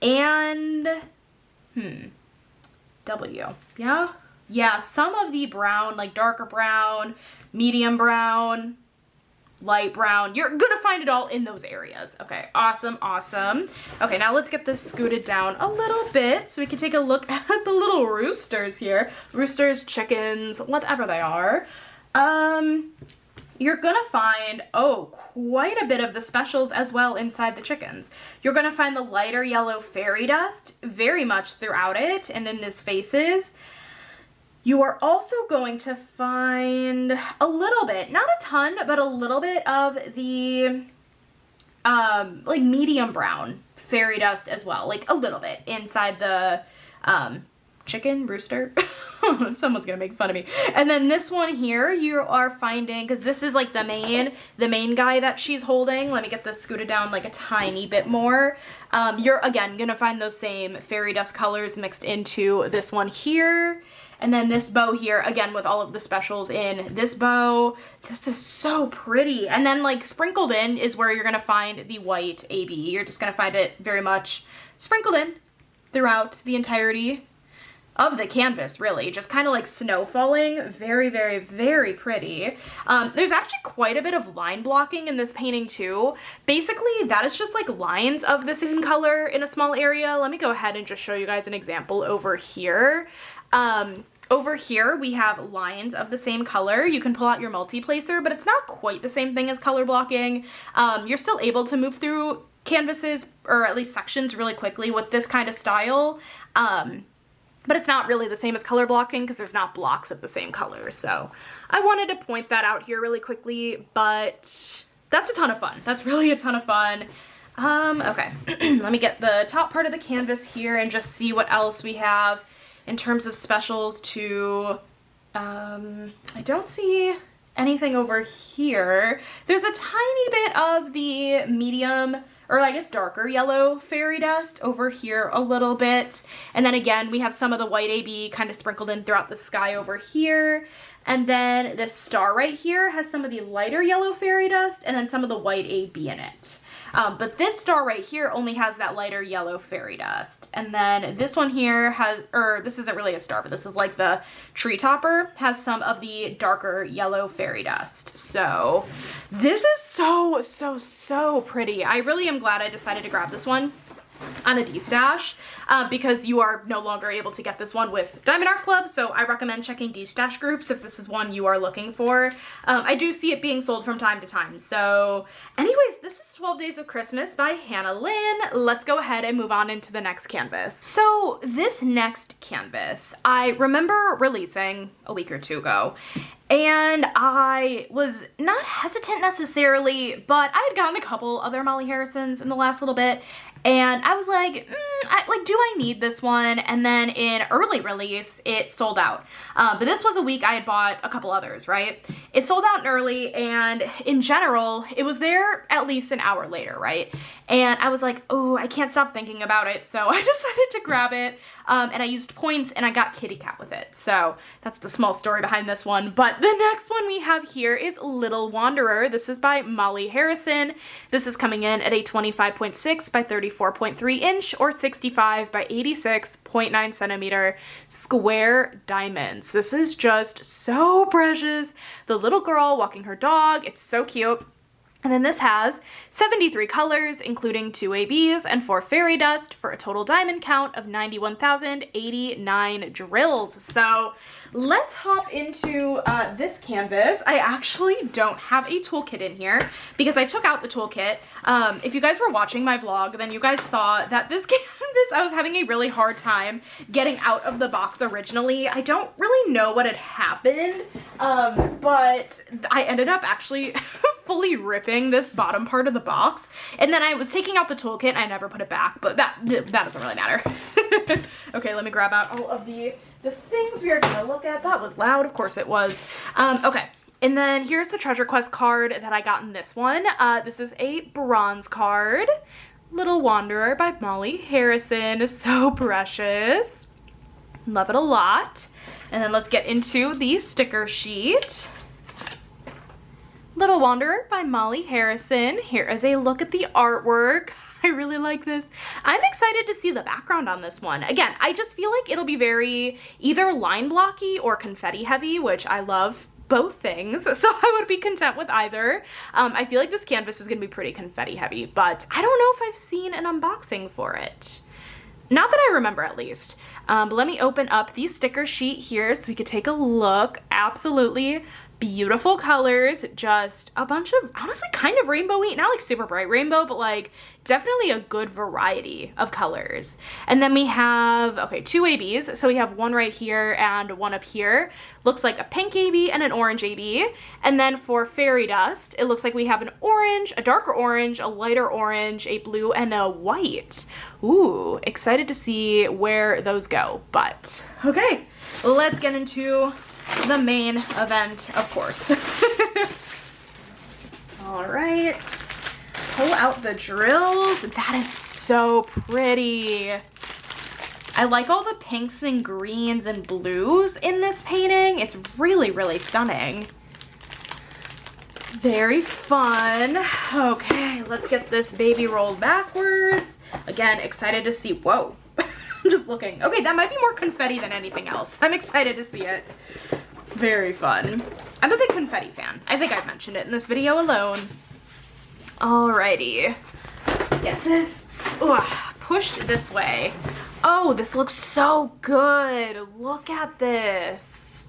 and, W, yeah? Yeah, some of the brown, like darker brown, medium brown, light brown. You're gonna find it all in those areas. Okay, awesome, awesome. Okay, now let's get this scooted down a little bit so we can take a look at the little roosters here. Roosters, chickens, whatever they are. you're gonna find, oh, quite a bit of the specials as well inside the chickens. You're gonna find the lighter yellow fairy dust very much throughout it and in his faces. You are also going to find a little bit, not a ton, but a little bit of the like medium brown fairy dust as well, like a little bit inside the chicken rooster. Someone's gonna make fun of me. And then this one here you are finding, because this is like the main guy that she's holding. Let me get this scooted down like a tiny bit more. You're again gonna find those same fairy dust colors mixed into this one here. And then this bow here, again, with all of the specials in this bow. This is so pretty. And then, like, sprinkled in is where you're gonna find the white AB. You're just gonna find it very much sprinkled in throughout the entirety of the canvas, really. Just kind of like snow falling. Very, very, very pretty. There's actually quite a bit of line blocking in this painting, too. Basically, that is just, like, lines of the same color in a small area. Let me go ahead and just show you guys an example over here. Over here we have lines of the same color. You can pull out your multi-placer, but it's not quite the same thing as color blocking. You're still able to move through canvases, or at least sections, really quickly with this kind of style. But it's not really the same as color blocking because there's not blocks of the same color. So I wanted to point that out here really quickly, but that's a ton of fun. That's really a ton of fun. Okay, let me get the top part of the canvas here and just see what else we have in terms of specials to, I don't see anything over here. There's a tiny bit of the medium, or I guess darker yellow fairy dust over here a little bit. And then again, we have some of the white AB kind of sprinkled in throughout the sky over here. And then this star right here has some of the lighter yellow fairy dust and then some of the white AB in it. But this star right here only has that lighter yellow fairy dust. And then this one here has, or this isn't really a star, but this is like the tree topper, has some of the darker yellow fairy dust. So this is so, so, so pretty. I really am glad I decided to grab this one on a D-stash because you are no longer able to get this one with Diamond Art Club, so I recommend checking D-stash groups if this is one you are looking for. I do see it being sold from time to time. So anyways, this is 12 Days of Christmas by Hannah Lynn. Let's go ahead and move on into the next canvas. So this next canvas, I remember releasing a week or two ago, and I was not hesitant necessarily, but I had gotten a couple other Molly Harrisons in the last little bit, and I was like, do I need this one? And then in early release, it sold out. But this was a week I had bought a couple others, right? It sold out in early, and in general, it was there at least an hour later, right? And I was like, oh, I can't stop thinking about it, so I decided to grab it, and I used points, and I got kitty cat with it. So that's the small story behind this one. But the next one we have here is Little Wanderer. This is by Molly Harrison. This is coming in at a 25.6 by 34.3 inch or 65 by 86.9 centimeter square diamonds. This is just so precious. The little girl walking her dog, it's so cute. And then this has 73 colors, including 2 ABs and 4 fairy dust, for a total diamond count of 91,089 drills. So let's hop into this canvas. I actually don't have a toolkit in here because I took out the toolkit. If you guys were watching my vlog, then you guys saw that this canvas, I was having a really hard time getting out of the box originally. I don't really know what had happened, but I ended up actually fully ripping this bottom part of the box, and then I was taking out the toolkit and I never put it back, but that doesn't really matter. Okay, let me grab out all of the things we are gonna look at. That was loud, of course it was. Okay, and then here's the Treasure Quest card that I got in this one. This is a bronze card. Little Wanderer by Molly Harrison. So precious. Love it a lot. And then let's get into the sticker sheet. Little Wanderer by Molly Harrison. Here is a look at the artwork. I really like this. I'm excited to see the background on this one. Again, I just feel like it'll be very either line blocky or confetti heavy, which I love both things, so I would be content with either. I feel like this canvas is gonna be pretty confetti heavy, but I don't know if I've seen an unboxing for it. Not that I remember, at least. But let me open up the sticker sheet here so we could take a look. Absolutely Beautiful colors, just a bunch of, honestly, kind of rainbowy, not like super bright rainbow, but like definitely a good variety of colors. And then we have, okay, 2 ABs. So we have one right here and one up here. Looks like a pink AB and an orange AB. And then for fairy dust, it looks like we have an orange, a darker orange, a lighter orange, a blue, and a white. Ooh, excited to see where those go. But okay, let's get into the main event, of course. All right, pull out the drills. That is so pretty. I like all the pinks and greens and blues in this painting. It's really, really stunning. Very fun. Okay, let's get this baby rolled backwards. Again, excited to see, whoa. I'm just looking. Okay, that might be more confetti than anything else. I'm excited to see it. Very fun. I'm a big confetti fan. I think I've mentioned it in this video alone. Alrighty. Let's get this pushed this way. Oh, this looks so good. Look at this.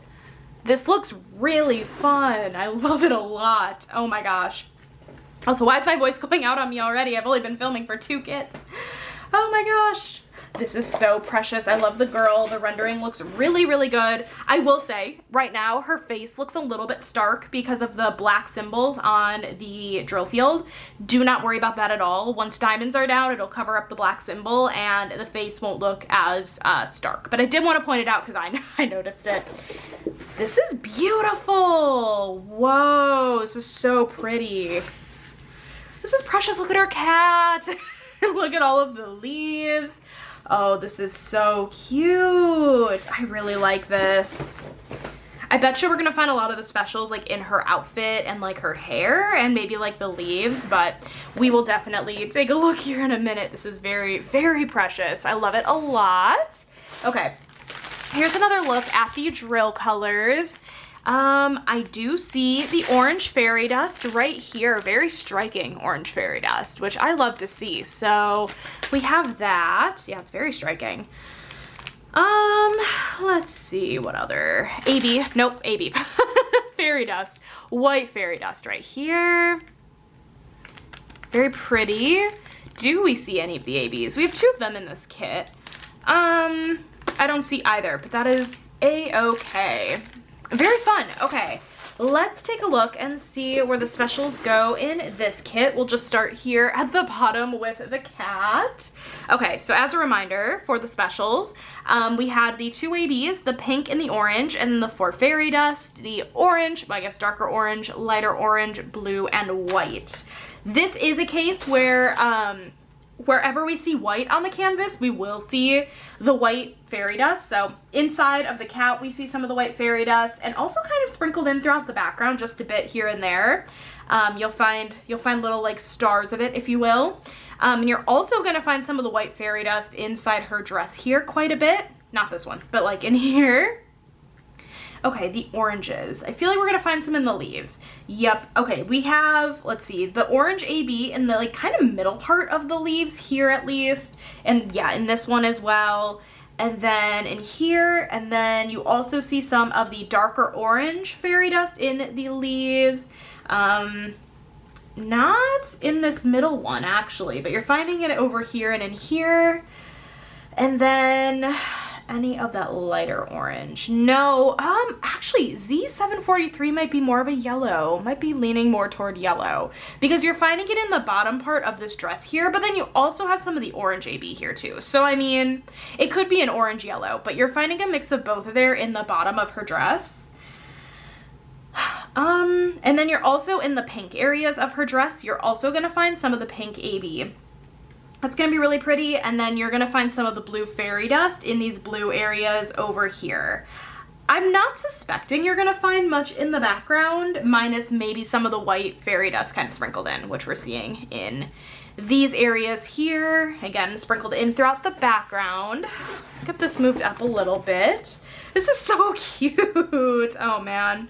This looks really fun. I love it a lot. Oh my gosh. Also, why is my voice going out on me already? I've only been filming for 2 kits. Oh my gosh. This is so precious. I love the girl. The rendering looks really, really good. I will say, right now, her face looks a little bit stark because of the black symbols on the drill field. Do not worry about that at all. Once diamonds are down, it'll cover up the black symbol and the face won't look as stark. But I did want to point it out because I noticed it. This is beautiful. Whoa, this is so pretty. This is precious. Look at her cat. Look at all of the leaves. Oh, this is so cute. I really like this. I bet you we're gonna find a lot of the specials like in her outfit and like her hair and maybe like the leaves, but we will definitely take a look here in a minute. This is very, very precious. I love it a lot. Okay, here's another look at the drill colors. I do see the orange fairy dust right here, very striking orange fairy dust, which I love to see. So we have that. Yeah, it's very striking. Let's see what other AB. Nope, AB. Fairy dust, white fairy dust right here. Very pretty. Do we see any of the ABs? We have 2 of them in this kit. I don't see either, but that is a-okay. Very fun. Okay, let's take a look and see where the specials go in this kit. We'll just start here at the bottom with the cat. Okay, so as a reminder for the specials, we had the 2 ABs, the pink and the orange, and then the 4 fairy dust, the orange, I guess darker orange, lighter orange, blue, and white. This is a case where wherever we see white on the canvas, we will see the white fairy dust. So inside of the cat, we see some of the white fairy dust and also kind of sprinkled in throughout the background, just a bit here and there. You'll find little like stars of it, if you will. And you're also gonna find some of the white fairy dust inside her dress here quite a bit. Not this one, but like in here. Okay, the oranges. I feel like we're gonna find some in the leaves. Yep, okay, we have, let's see, the orange AB in the like kind of middle part of the leaves here at least. And yeah, in this one as well. And then in here, and then you also see some of the darker orange fairy dust in the leaves. Not in this middle one actually, but you're finding it over here and in here. And then any of that lighter orange. No, actually Z743 might be more of a yellow, might be leaning more toward yellow because you're finding it in the bottom part of this dress here, but then you also have some of the orange AB here too. So I mean, it could be an orange yellow, but you're finding a mix of both there in the bottom of her dress. And then you're also in the pink areas of her dress, you're also gonna find some of the pink AB. That's gonna be really pretty, and then you're gonna find some of the blue fairy dust in these blue areas over here. I'm not suspecting you're gonna find much in the background, minus maybe some of the white fairy dust kind of sprinkled in, which we're seeing in these areas here. Again, sprinkled in throughout the background. Let's get this moved up a little bit. This is so cute, oh man.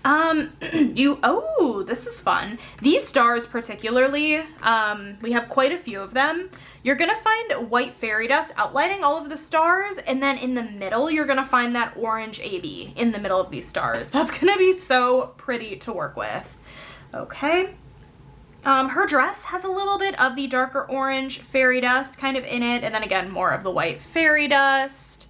Oh, this is fun. These stars particularly, we have quite a few of them. You're gonna find white fairy dust outlining all of the stars, and then in the middle, you're gonna find that orange AB in the middle of these stars. That's gonna be so pretty to work with. Okay. Her dress has a little bit of the darker orange fairy dust kind of in it, and then again, more of the white fairy dust.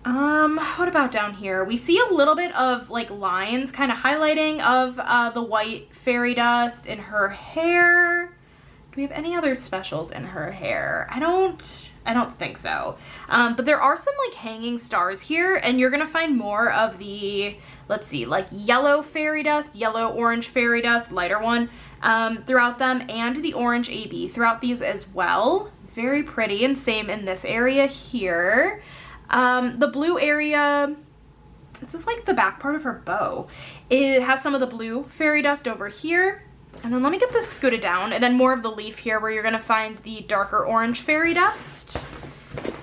What about down here? We see a little bit of like lines kind of highlighting of the white fairy dust in her hair. Do we have any other specials in her hair? I don't think so. But there are some like hanging stars here, and you're gonna find more of the, let's see, like yellow fairy dust, yellow orange fairy dust, lighter one, throughout them, and the orange AB throughout these as well. Very pretty, and same in this area here. The blue area, this is like the back part of her bow. It has some of the blue fairy dust over here. And then let me get this scooted down, and then more of the leaf here where you're gonna find the darker orange fairy dust.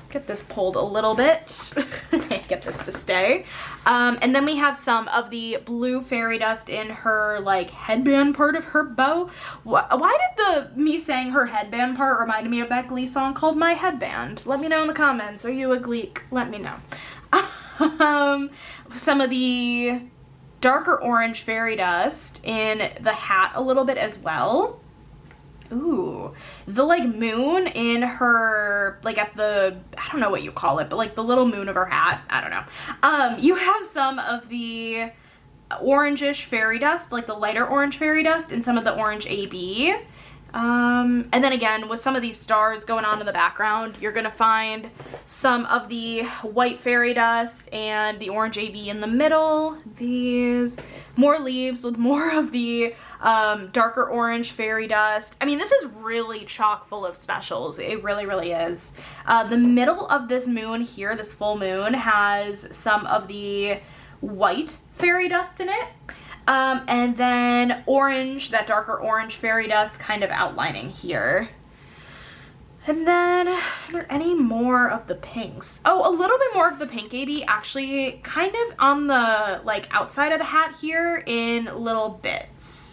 Get this pulled a little bit. Get this to stay. And then we have some of the blue fairy dust in her like headband part of her bow. Why did me saying her headband part remind me of that Glee song called My Headband? Let me know in the comments. Are you a Gleek? Let me know. Some of the darker orange fairy dust in the hat a little bit as well. Ooh, the like moon in her, like at the, I don't know what you call it, but like the little moon of her hat, I don't know. You have some of the orangish fairy dust, like the lighter orange fairy dust in some of the orange AB. And then again, with some of these stars going on in the background, you're gonna find some of the white fairy dust and the orange AB in the middle. These more leaves with more of the darker orange fairy dust. I mean, this is really chock full of specials. It really, really is. The middle of this moon here, this full moon, has some of the white fairy dust in it. And then orange, that darker orange fairy dust kind of outlining here. And then, are there any more of the pinks? Oh, a little bit more of the pink AB actually kind of on the like outside of the hat here in little bits.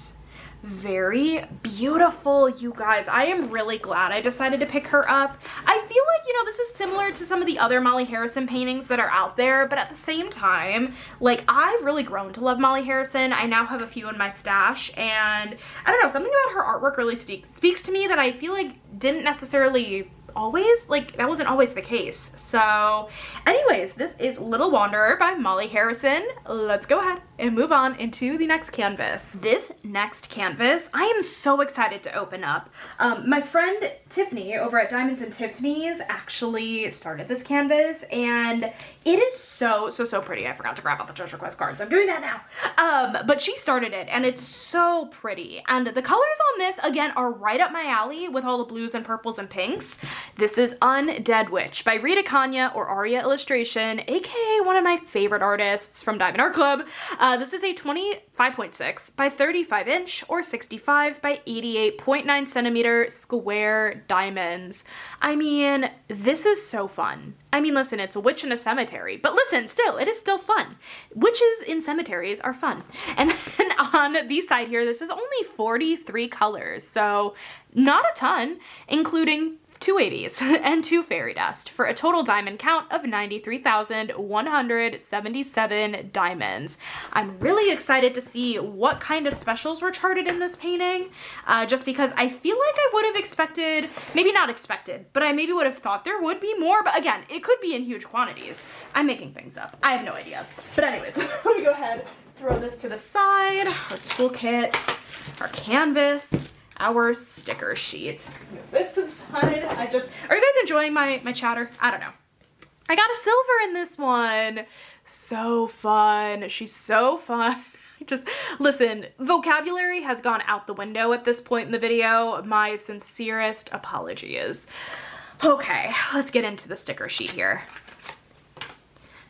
Very beautiful, you guys. I am really glad I decided to pick her up. I feel like, you know, this is similar to some of the other Molly Harrison paintings that are out there, but at the same time, like, I've really grown to love Molly Harrison. I now have a few in my stash, and I don't know, something about her artwork really speaks to me that I feel like didn't necessarily always, like, that wasn't always the case. So anyways, this is Little Wanderer by Molly Harrison. Let's go ahead and move on into the next canvas. This next canvas, I am so excited to open up. My friend Tiffany over at Diamonds and Tiffany's actually started this canvas, and it is so pretty. I forgot to grab out the treasure quest cards. I'm doing that now. But she started it, and it's so pretty. And the colors on this, again, are right up my alley with all the blues and purples and pinks. This is Undead Witch by Rita Kanya or Aria Illustration, aka one of my favorite artists from Diamond Art Club. This is a 25.6 by 35 inch or 65 by 88.9 centimeter square diamonds. I mean, this is so fun. I mean, listen, it's a witch in a cemetery, but listen, still, it is still fun. Witches in cemeteries are fun. And then on the side here, this is only 43 colors, so not a ton, including 2 ABs and 2 fairy dust for a total diamond count of 93,177 diamonds. I'm really excited to see what kind of specials were charted in this painting, just because I feel like I would have expected, maybe not expected, but I maybe would have thought there would be more, but again, it could be in huge quantities. I'm making things up. I have no idea. But anyways, let me go ahead, throw this to the side, our toolkit, our canvas, our sticker sheet. Move this to the side. Are you guys enjoying my chatter? I don't know. I got a silver in this one. So fun. She's so fun. Just listen, vocabulary has gone out the window at this point in the video. My sincerest apologies. Okay, let's get into the sticker sheet here.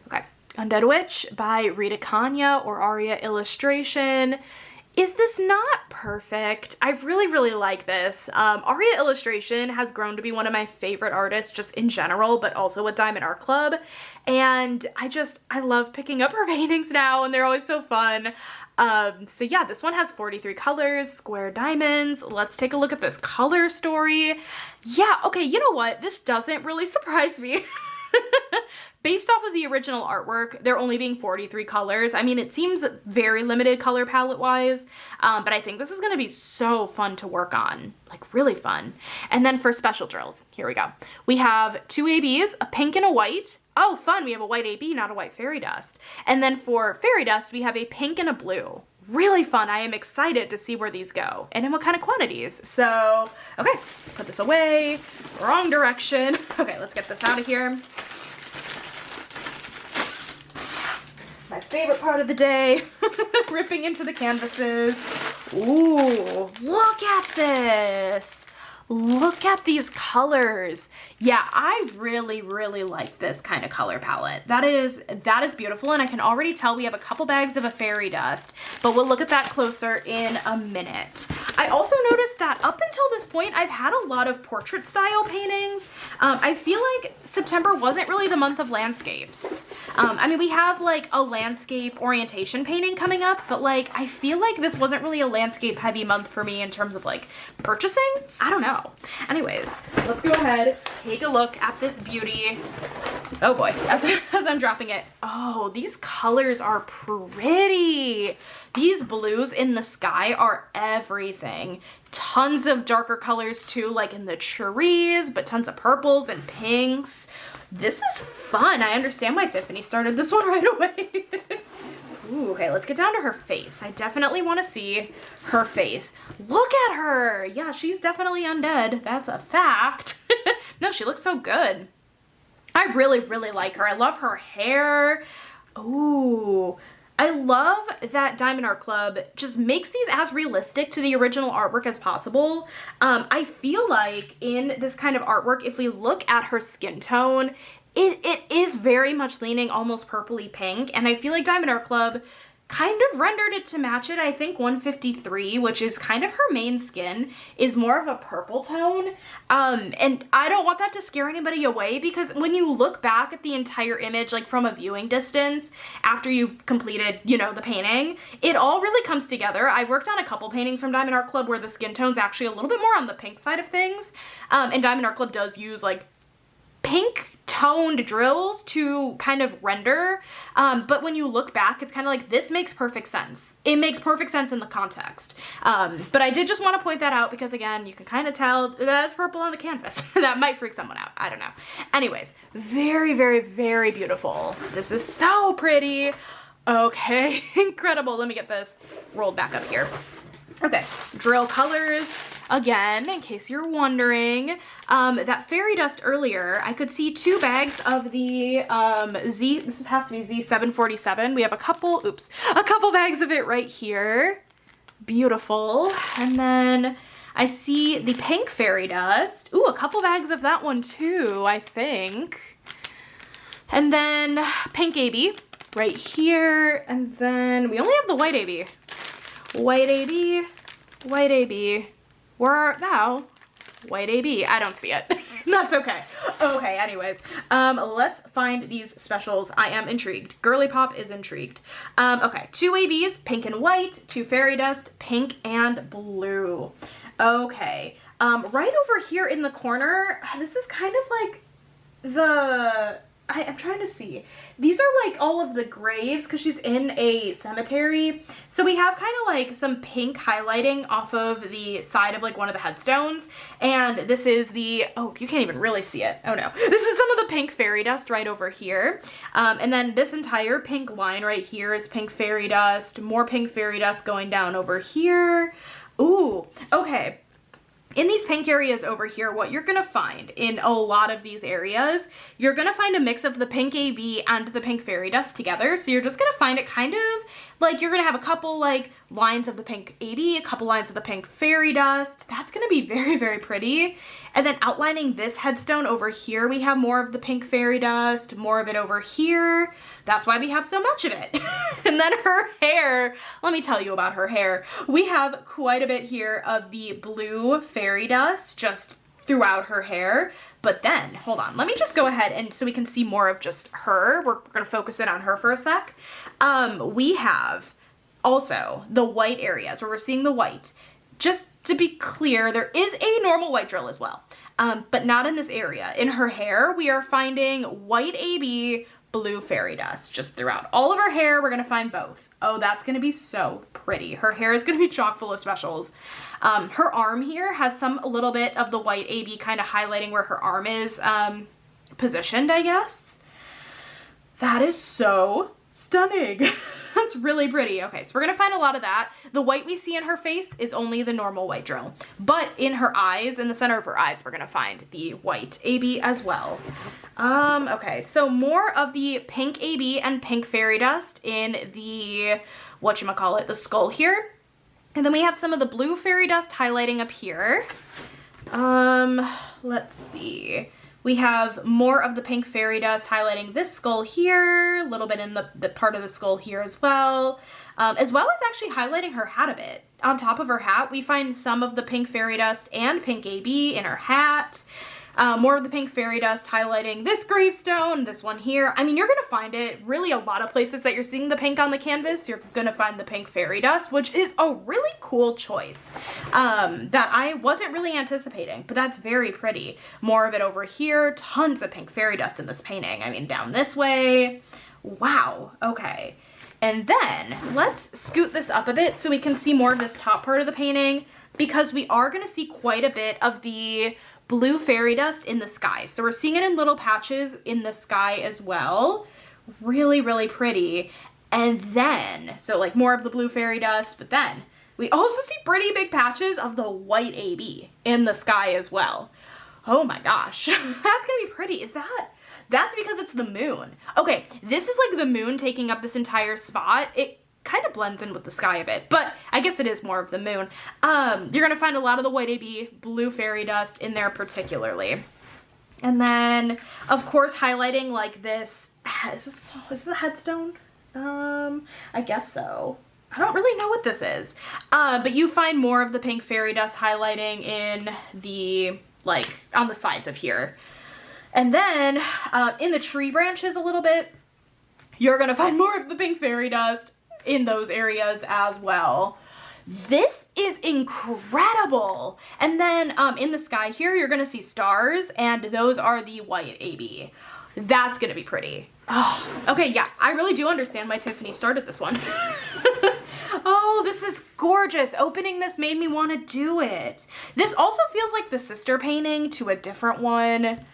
Okay, Undead Witch by Rita Kanya or Aria Illustration. Is this not perfect? I really, really like this. Aria Illustration has grown to be one of my favorite artists just in general, but also with Diamond Art Club. And I love picking up her paintings now, and they're always so fun. So yeah, this one has 43 colors, square diamonds. Let's take a look at this color story. Yeah, okay, you know what? This doesn't really surprise me. Based off of the original artwork, there only being 43 colors. I mean, it seems very limited color palette wise, but I think this is gonna be so fun to work on, like really fun. And then for special drills, here we go. We have 2 ABs, a pink and a white. Oh, fun, we have a white AB, not a white fairy dust. And then for fairy dust, we have a pink and a blue. Really fun. I am excited to see where these go and in what kind of quantities. So, okay, put this away. Wrong direction. Okay, let's get this out of here. My favorite part of the day, ripping into the canvases. Ooh, look at this. Look at these colors. Yeah, I really, really like this kind of color palette. That is beautiful, and I can already tell we have a couple bags of a fairy dust, but we'll look at that closer in a minute. I also noticed that up until this point, I've had a lot of portrait style paintings. I feel like September wasn't really the month of landscapes. I mean, we have like a landscape orientation painting coming up, but like, I feel like this wasn't really a landscape heavy month for me in terms of like purchasing. I don't know. Anyways, let's go ahead, take a look at this beauty. Oh boy, as I'm dropping it. Oh, these colors are pretty. These blues in the sky are everything. Tons of darker colors too, like in the trees, but tons of purples and pinks. This is fun. I understand why Tiffany started this one right away. Ooh, okay, let's get down to her face. I definitely want to see her face. Look at her. Yeah, she's definitely undead. That's a fact. No, she looks so good. I really, really like her. I love her hair. Ooh, I love that Diamond Art Club just makes these as realistic to the original artwork as possible. I feel like in this kind of artwork, if we look at her skin tone, it is very much leaning almost purpley pink, and I feel like Diamond Art Club kind of rendered it to match it. I think 153, which is kind of her main skin, is more of a purple tone. And I don't want that to scare anybody away, because when you look back at the entire image, like from a viewing distance, after you've completed, you know, the painting, it all really comes together. I've worked on a couple paintings from Diamond Art Club where the skin tone's actually a little bit more on the pink side of things. And Diamond Art Club does use like pink toned drills to kind of render, but when you look back, it's kind of like, this makes perfect sense. It makes perfect sense in the context. But I did just want to point that out because, again, you can kind of tell that's purple on the canvas. That might freak someone out. I don't know. Anyways, very, very, very beautiful. This is so pretty. Okay, incredible. Let me get this rolled back up here. Okay, drill colors. Again, in case you're wondering, that fairy dust earlier, I could see 2 bags of the this has to be Z747. We have a couple bags of it right here. Beautiful. And then I see the pink fairy dust. Ooh, a couple bags of that one too, I think. And then pink AB right here. And then we only have the white AB. White AB, white AB. Where art thou? White AB. I don't see it. That's okay. Okay, anyways. Let's find these specials. I am intrigued. Girly Pop is intrigued. Okay, 2 ABs, pink and white, 2 fairy dust, pink and blue. Okay. Right over here in the corner, this is kind of like the... I'm trying to see. These are like all of the graves because she's in a cemetery. So we have kind of like some pink highlighting off of the side of like one of the headstones. And this is the, oh, you can't even really see it. Oh no. This is some of the pink fairy dust right over here. And then this entire pink line right here is pink fairy dust. More pink fairy dust going down over here. Ooh, okay. In these pink areas over here, what you're gonna find in a lot of these areas, you're gonna find a mix of the pink AB and the pink fairy dust together. So you're just gonna find it kind of like you're gonna have a couple like lines of the pink AB, a couple lines of the pink fairy dust. That's gonna be very, very pretty. And then outlining this headstone over here, we have more of the pink fairy dust, more of it over here. That's why we have so much of it. And then her hair, let me tell you about her hair. We have quite a bit here of the blue fairy dust just throughout her hair. But then, hold on, let me just go ahead and so we can see more of just her. We're gonna focus in on her for a sec. We have also the white areas where we're seeing the white. Just to be clear, there is a normal white drill as well, but not in this area. In her hair, we are finding white AB, blue fairy dust just throughout. All of her hair, we're gonna find both. Oh, that's gonna be so pretty. Her hair is gonna be chock full of specials. Her arm here has a little bit of the white AB kind of highlighting where her arm is positioned, I guess. That is so stunning. That's really pretty. Okay, so we're gonna find a lot of that. The white we see in her face is only the normal white drill, but in her eyes, in the center of her eyes, we're gonna find the white AB as well. Okay, so more of the pink AB and pink fairy dust in the, whatchamacallit, the skull here. And then we have some of the blue fairy dust highlighting up here. Let's see. We have more of the pink fairy dust highlighting this skull here, a little bit in the part of the skull here as well as actually highlighting her hat a bit. On top of her hat, we find some of the pink fairy dust and pink AB in her hat. More of the pink fairy dust highlighting this gravestone, this one here. I mean, you're gonna find it really a lot of places that you're seeing the pink on the canvas. You're gonna find the pink fairy dust, which is a really cool choice that I wasn't really anticipating, but that's very pretty. More of it over here, tons of pink fairy dust in this painting. I mean, down this way. Wow, okay. And then let's scoot this up a bit so we can see more of this top part of the painting, because we are gonna see quite a bit of the blue fairy dust in the sky. So we're seeing it in little patches in the sky as well. Really, really pretty. And then, so like more of the blue fairy dust, but then we also see pretty big patches of the white AB in the sky as well. Oh my gosh, that's gonna be pretty. That's because it's the moon. Okay, this is like the moon taking up this entire spot. It kind of blends in with the sky a bit, but I guess it is more of the moon. You're gonna find a lot of the white AB, blue fairy dust in there particularly. And then, of course, highlighting like this, is this a headstone? I guess so. I don't really know what this is. But you find more of the pink fairy dust highlighting in the, like, on the sides of here. And then, in the tree branches a little bit, you're gonna find more of the pink fairy dust in those areas as well. This is incredible. And then in the sky here, you're gonna see stars, and those are the white AB. That's gonna be pretty. Oh, okay, yeah, I really do understand why Tiffany started this one. Oh, this is gorgeous. Opening this made me want to do it. This also feels like the sister painting to a different one.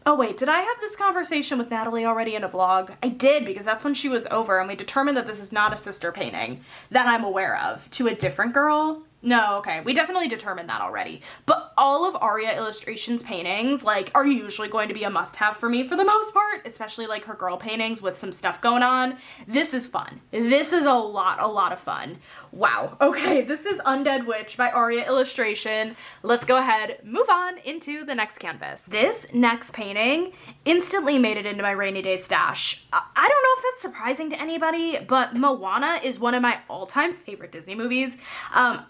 Oh wait, did I have this conversation with Natalie already in a vlog? I did, because that's when she was over and we determined that this is not a sister painting that I'm aware of to a different girl. No, okay, we definitely determined that already. But all of Aria Illustrations paintings, like, are usually going to be a must-have for me for the most part, especially like her girl paintings with some stuff going on. This is fun. This is a lot of fun. Wow, okay, this is Undead Witch by Aria Illustration. Let's go ahead, move on into the next canvas. This next painting instantly made it into my rainy day stash. I don't know if that's surprising to anybody, but Moana is one of my all-time favorite Disney movies.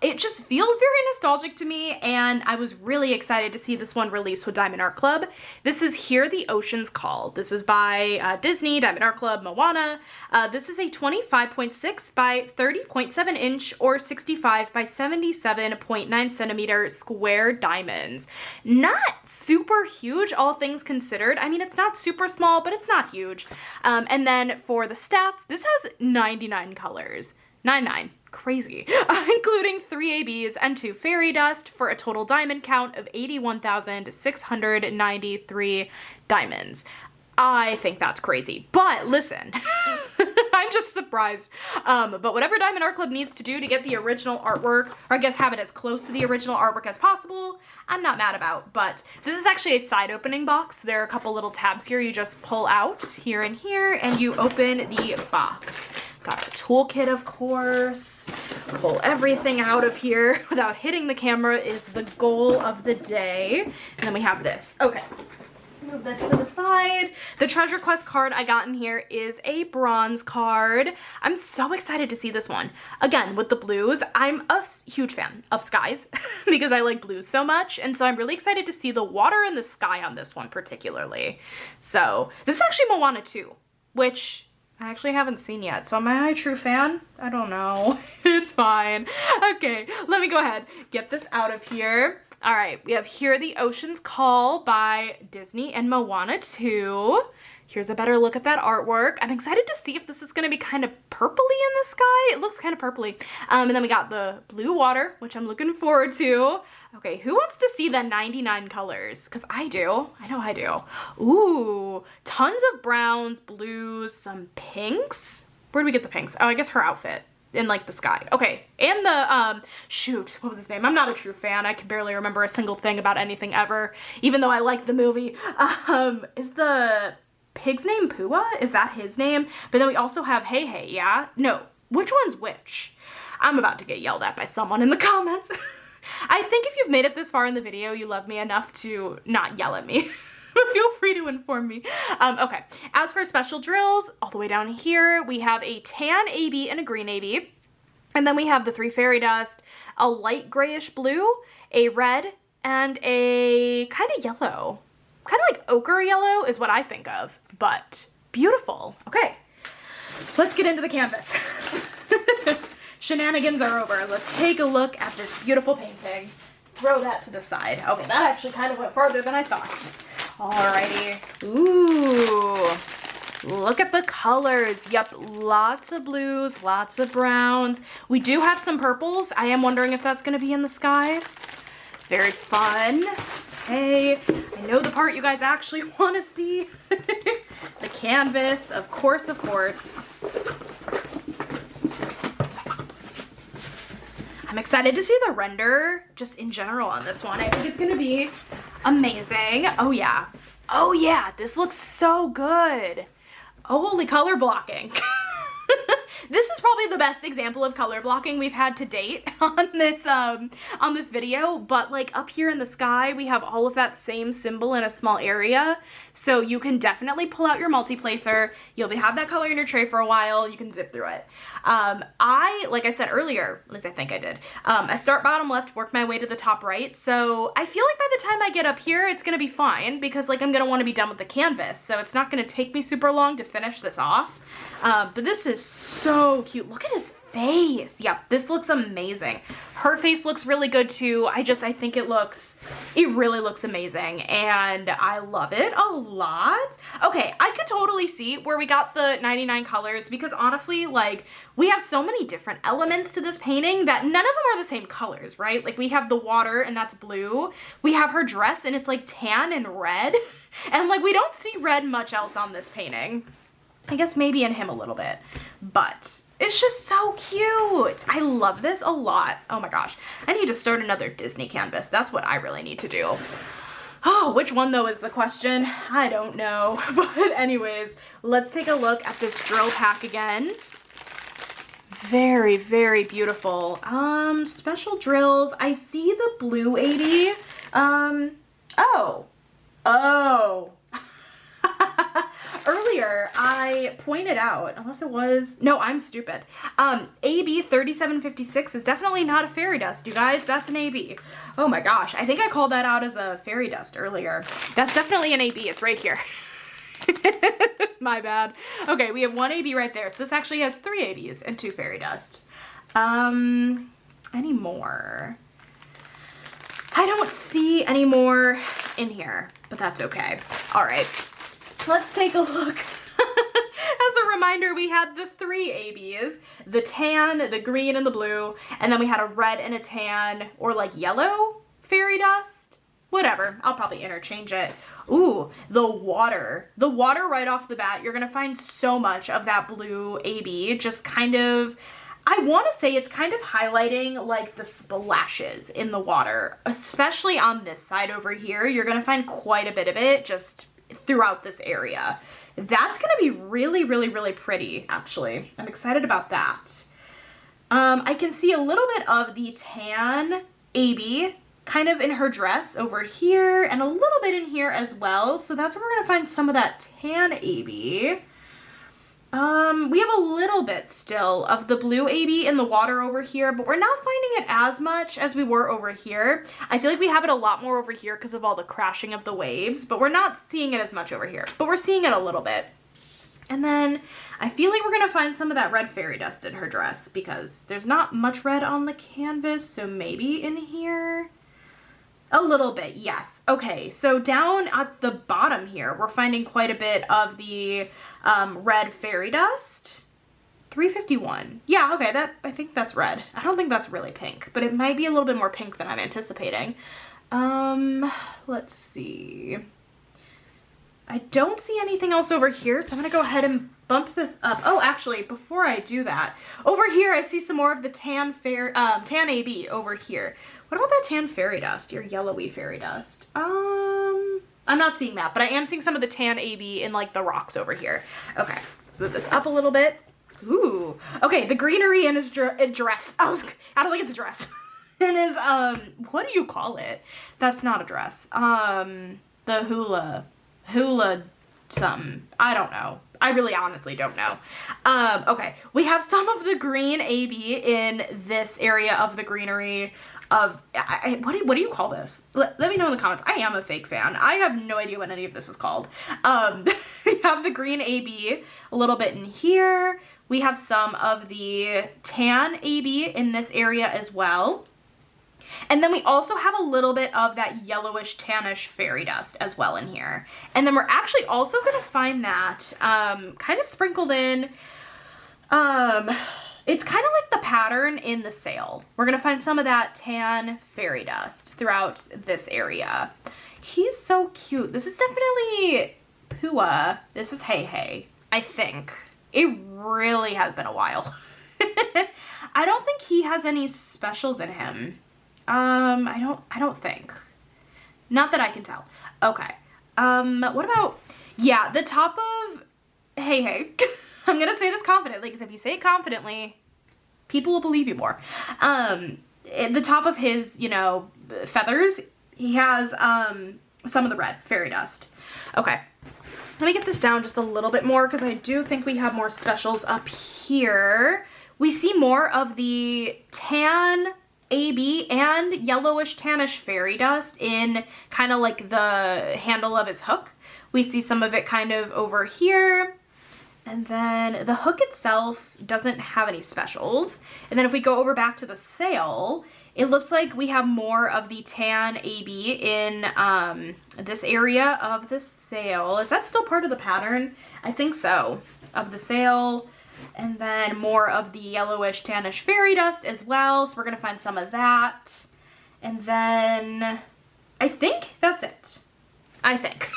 It just feels very nostalgic to me, and I was really excited to see this one released with Diamond Art Club. This is Hear the Ocean's Call. This is by Disney, Diamond Art Club, Moana. This is a 25.6 by 30.7 inch or 65 by 77.9 centimeter square diamonds. Not super huge, all things considered. I mean, it's not super small, but it's not huge. And then for the stats, this has 99 colors. 99. Crazy. Including 3 ABs and 2 fairy dust for a total diamond count of 81,693 diamonds. I think that's crazy, but listen, I I'm just surprised. But whatever Diamond Art Club needs to do to get the original artwork, or I guess have it as close to the original artwork as possible, I'm not mad about. But this is actually a side opening box. There are a couple little tabs here you just pull out here and here, and you open the box. Got the toolkit, of course. Pull everything out of here without hitting the camera is the goal of the day. And then we have this. Okay. Move this to the side. The Treasure Quest card I got in here is a bronze card. I'm so excited to see this one. Again, with the blues, I'm a huge fan of skies because I like blues so much. And so I'm really excited to see the water and the sky on this one particularly. So this is actually Moana 2, which I actually haven't seen yet. So am I a true fan? I don't know. It's fine. Okay, let me go ahead. Get this out of here. All right, we have Here the Oceans Call by Disney and Moana 2. Here's a better look at that artwork. I'm excited to see if this is gonna be kind of purpley in the sky. It looks kind of purpley. And then we got the blue water, which I'm looking forward to. Okay, who wants to see the 99 colors? Because I do. I know I do. Ooh, tons of browns, blues, some pinks. Where do we get the pinks? Oh, I guess her outfit. In like the sky. Okay, and the, shoot, what was his name? I'm not a true fan. I can barely remember a single thing about anything ever, even though I like the movie. Is the pig's name Pua? Is that his name? But then we also have Hey Hey, yeah? No, which one's which? I'm about to get yelled at by someone in the comments. I think if you've made it this far in the video, you love me enough to not yell at me. Feel free to inform me. Okay, as for special drills, all the way down here, we have a tan AB and a green AB. And then we have the 3 fairy dust, a light grayish blue, a red, and a kind of yellow. Kind of like ochre yellow is what I think of, but beautiful. Okay, let's get into the canvas. Shenanigans are over. Let's take a look at this beautiful painting. Throw that to the side. Okay, that actually kind of went farther than I thought. Alrighty. Ooh, look at the colors. Yep, lots of blues, lots of browns. We do have some purples. I am wondering if that's going to be in the sky. Very fun. Okay, I know the part you guys actually want to see. The canvas, of course, of course. I'm excited to see the render just in general on this one. I think it's gonna be amazing. Oh yeah. Oh yeah, this looks so good. Oh, holy color blocking. This is probably the best example of color blocking we've had to date on this video, but like up here in the sky, we have all of that same symbol in a small area. So you can definitely pull out your multiplacer. You'll have that color in your tray for a while. You can zip through it. Like I said earlier, at least I think I did, I start bottom left, work my way to the top right. So I feel like by the time I get up here, it's gonna be fine because like I'm gonna wanna be done with the canvas. So it's not gonna take me super long to finish this off. But this is so cute. Look at his face. Yep, this looks amazing. Her face looks really good too. I think it really looks amazing and I love it a lot. Okay, I could totally see where we got the 99 colors because honestly, like we have so many different elements to this painting that none of them are the same colors, right? Like we have the water and that's blue. We have her dress and it's like tan and red. And like we don't see red much else on this painting. I guess maybe in him a little bit, but it's just so cute. I love this a lot. Oh my gosh. I need to start another Disney canvas. That's what I really need to do. Oh, which one though is the question? I don't know. But anyways, let's take a look at this drill pack again. Very, very beautiful. Special drills. I see the blue 80. Oh. Earlier, I pointed out, unless it was, no, I'm stupid. AB 3756 is definitely not a fairy dust, you guys. That's an AB. Oh my gosh, I think I called that out as a fairy dust earlier. That's definitely an AB, it's right here. My bad. Okay, we have one AB right there. So this actually has 3 ABs and 2 fairy dust. Any more? I don't see any more in here, but that's okay. All right. Let's take a look. As a reminder, we had the 3 ABs, the tan, the green, and the blue, and then we had a red and a tan, or like yellow fairy dust. whatever. I'll probably interchange it. Ooh, the water. The water right off the bat, you're gonna find so much of that blue AB just kind of, I want to say it's kind of highlighting like the splashes in the water, especially on this side over here. You're gonna find quite a bit of it just throughout this area. That's gonna be really, really, really pretty, actually. I'm excited about that. I can see a little bit of the tan AB kind of in her dress over here and a little bit in here as well. So that's where we're gonna find some of that tan AB. We have a little bit still of the blue AB in the water over here, but we're not finding it as much as we were over here. I feel like we have it a lot more over here because of all the crashing of the waves, but we're not seeing it as much over here, but we're seeing it a little bit. And then I feel like we're gonna find some of that red fairy dust in her dress because there's not much red on the canvas, so maybe in here. A little bit, yes. Okay, so down at the bottom here, we're finding quite a bit of the red fairy dust. 351. Yeah, okay, I think that's red. I don't think that's really pink, but it might be a little bit more pink than I'm anticipating. Let's see. I don't see anything else over here, so I'm gonna go ahead and bump this up. Oh, actually, before I do that, over here I see some more of the tan AB over here. What about that tan fairy dust, your yellowy fairy dust? I'm not seeing that, but I am seeing some of the tan AB in like the rocks over here. Okay, let's move this up a little bit. Ooh, okay, the greenery in his dress. I don't think it's a dress. In his, what do you call it? That's not a dress. The hula something. I don't know. I really honestly don't know. Okay, we have some of the green AB in this area of the greenery of, what do you call this? Let me know in the comments. I am a fake fan. I have no idea what any of this is called. We have the green AB a little bit in here. We have some of the tan AB in this area as well. And then we also have a little bit of that yellowish tannish fairy dust as well in here. And then we're actually also going to find that kind of sprinkled in, it's kind of like the pattern in the sail. We're going to find some of that tan fairy dust throughout this area. He's so cute. This is definitely Pua. This is Hey Hey, I think. It really has been a while. I don't think he has any specials in him. I don't think. Not that I can tell. Okay. What about, yeah, the top of Hey Hey. I'm gonna say this confidently, because if you say it confidently, people will believe you more. At the top of his, you know, feathers, he has, some of the red fairy dust. Okay. Let me get this down just a little bit more, because I do think we have more specials up here. We see more of the tan AB and yellowish tannish fairy dust in kind of like the handle of his hook. We see some of it kind of over here. And then the hook itself doesn't have any specials. And then if we go over back to the sail, it looks like we have more of the tan AB in this area of the sail. Is that still part of the pattern? I think so. Of the sail. And then more of the yellowish tannish fairy dust as well. So we're going to find some of that. And then I think that's it. I think.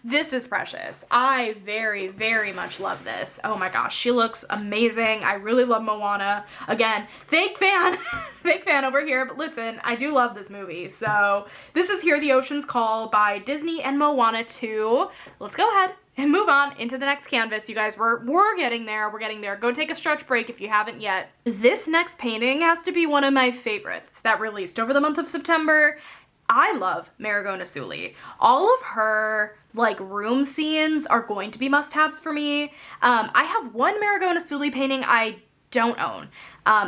This is precious. I very, very much love this. Oh my gosh, she looks amazing. I really love Moana. Again, fake fan, fake fan over here, but listen, I do love this movie. So this is Hear the Ocean's Call by Disney and Moana 2. Let's go ahead and move on into the next canvas, you guys. We're getting there. We're getting there. Go take a stretch break if you haven't yet. This next painting has to be one of my favorites that released over the month of September. I love Marigona Suli. All of her like room scenes are going to be must-haves for me. I have one Marigona Suli painting I don't own.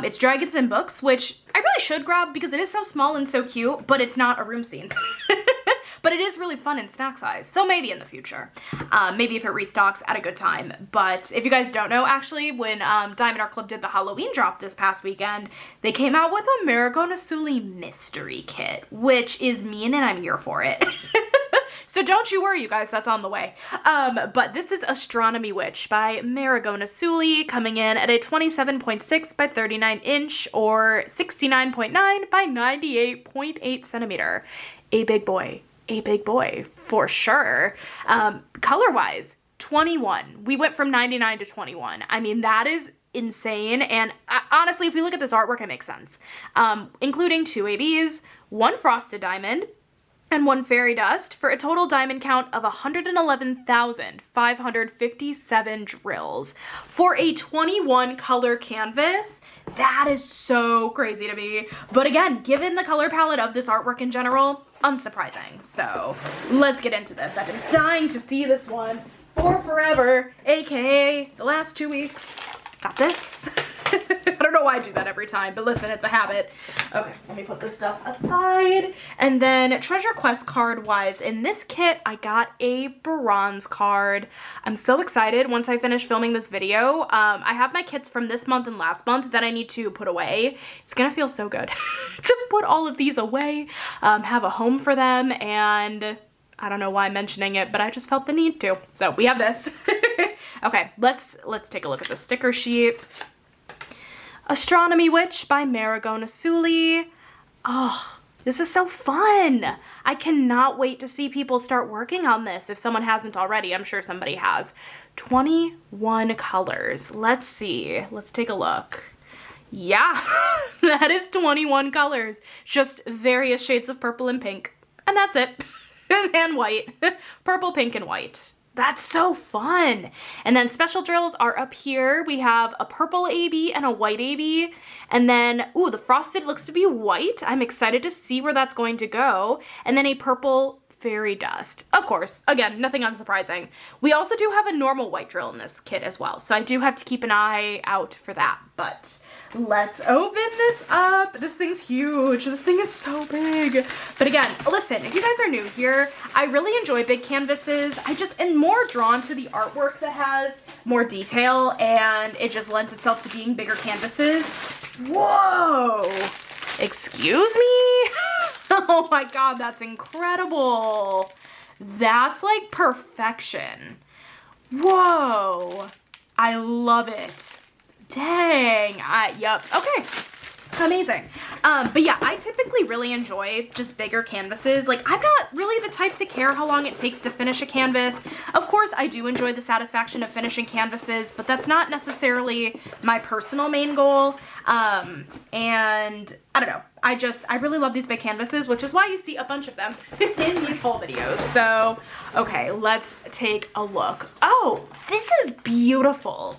It's Dragons and Books, which I really should grab because it is so small and so cute, but it's not a room scene. But it is really fun in snack size, so maybe in the future. Maybe if it restocks at a good time. But if you guys don't know, actually, when Diamond Art Club did the Halloween drop this past weekend, they came out with a Marigona Suli mystery kit, which is mean and I'm here for it. So don't you worry, you guys, that's on the way. But this is Astronomy Witch by Maragona Suli, coming in at a 27.6 by 39 inch or 69.9 by 98.8 centimeter. A big boy for sure. Color-wise, 21. We went from 99 to 21. I mean, that is insane. And honestly, if we look at this artwork, it makes sense. Including 2 ABs, 1 frosted diamond, and 1 fairy dust for a total diamond count of 111,557 drills for a 21 color canvas. That is so crazy to me. But again, given the color palette of this artwork in general, unsurprising. So let's get into this. I've been dying to see this one for forever, aka the last 2 weeks. Got this. I don't know why I do that every time, but listen, it's a habit. Okay, let me put this stuff aside. And then treasure quest card wise, in this kit, I got a bronze card. I'm so excited once I finish filming this video. I have my kits from this month and last month that I need to put away. It's gonna feel so good to put all of these away, have a home for them, and I don't know why I'm mentioning it, but I just felt the need to. So we have this. Okay, let's take a look at the sticker sheet. Astronomy Witch by Maragona Suli. Oh, this is so fun. I cannot wait to see people start working on this. If someone hasn't already, I'm sure somebody has. 21 colors. Let's see. Let's take a look. Yeah, that is 21 colors. Just various shades of purple and pink. And that's it. And white. Purple, pink, and white. That's so fun. And then special drills are up here. We have a purple AB and a white AB. And then, ooh, the frosted looks to be white. I'm excited to see where that's going to go. And then a purple fairy dust. Of course, again, nothing unsurprising. We also do have a normal white drill in this kit as well. So I do have to keep an eye out for that. But let's open this up. This thing's huge. This thing is so big. But again, listen, if you guys are new here, I really enjoy big canvases. I just am more drawn to the artwork that has more detail, and it just lends itself to being bigger canvases. Whoa! Excuse me? Oh my god, that's incredible. That's like perfection. Whoa. I love it. Dang. Yep. Okay. Amazing. But yeah, I typically really enjoy just bigger canvases. Like, I'm not really the type to care how long it takes to finish a canvas. Of course, I do enjoy the satisfaction of finishing canvases, but that's not necessarily my personal main goal. And I don't know. I really love these big canvases, which is why you see a bunch of them in these whole videos. So, okay, let's take a look. Oh, this is beautiful.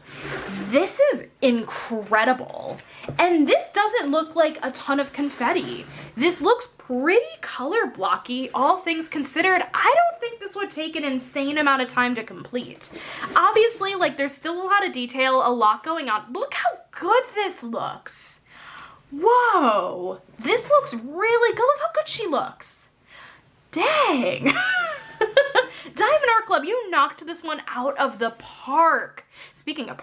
This is incredible. And this doesn't look like a ton of confetti. This looks pretty color blocky, all things considered. I don't think this would take an insane amount of time to complete. Obviously, like, there's still a lot of detail, a lot going on. Look how good this looks. Whoa, this looks really good. Look how good she looks. Dang. Diamond Art Club, you knocked this one out of the park. Speaking of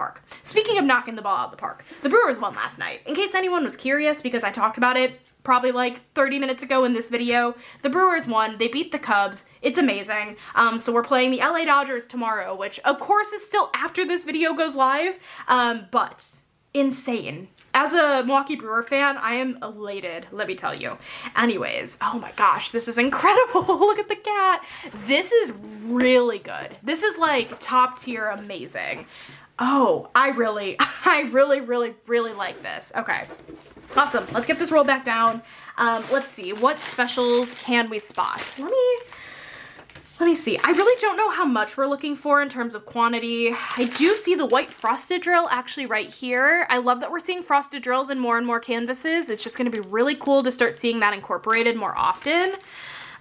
knocking the ball out of the park, the Brewers won last night. In case anyone was curious, because I talked about it probably like 30 minutes ago in this video, the Brewers won. They beat the Cubs. It's amazing. So we're playing the LA Dodgers tomorrow, which of course is still after this video goes live, but insane. As a Milwaukee Brewer fan, I am elated, let me tell you. Anyways, oh my gosh, this is incredible. Look at the cat. This is really good. This is like top tier amazing. Oh, I really like this. Okay, awesome. Let's get this rolled back down. Let's see, what specials can we spot? Let me see. I really don't know how much we're looking for in terms of quantity. I do see the white frosted drill actually right here. I love that we're seeing frosted drills in more and more canvases. It's just going to be really cool to start seeing that incorporated more often.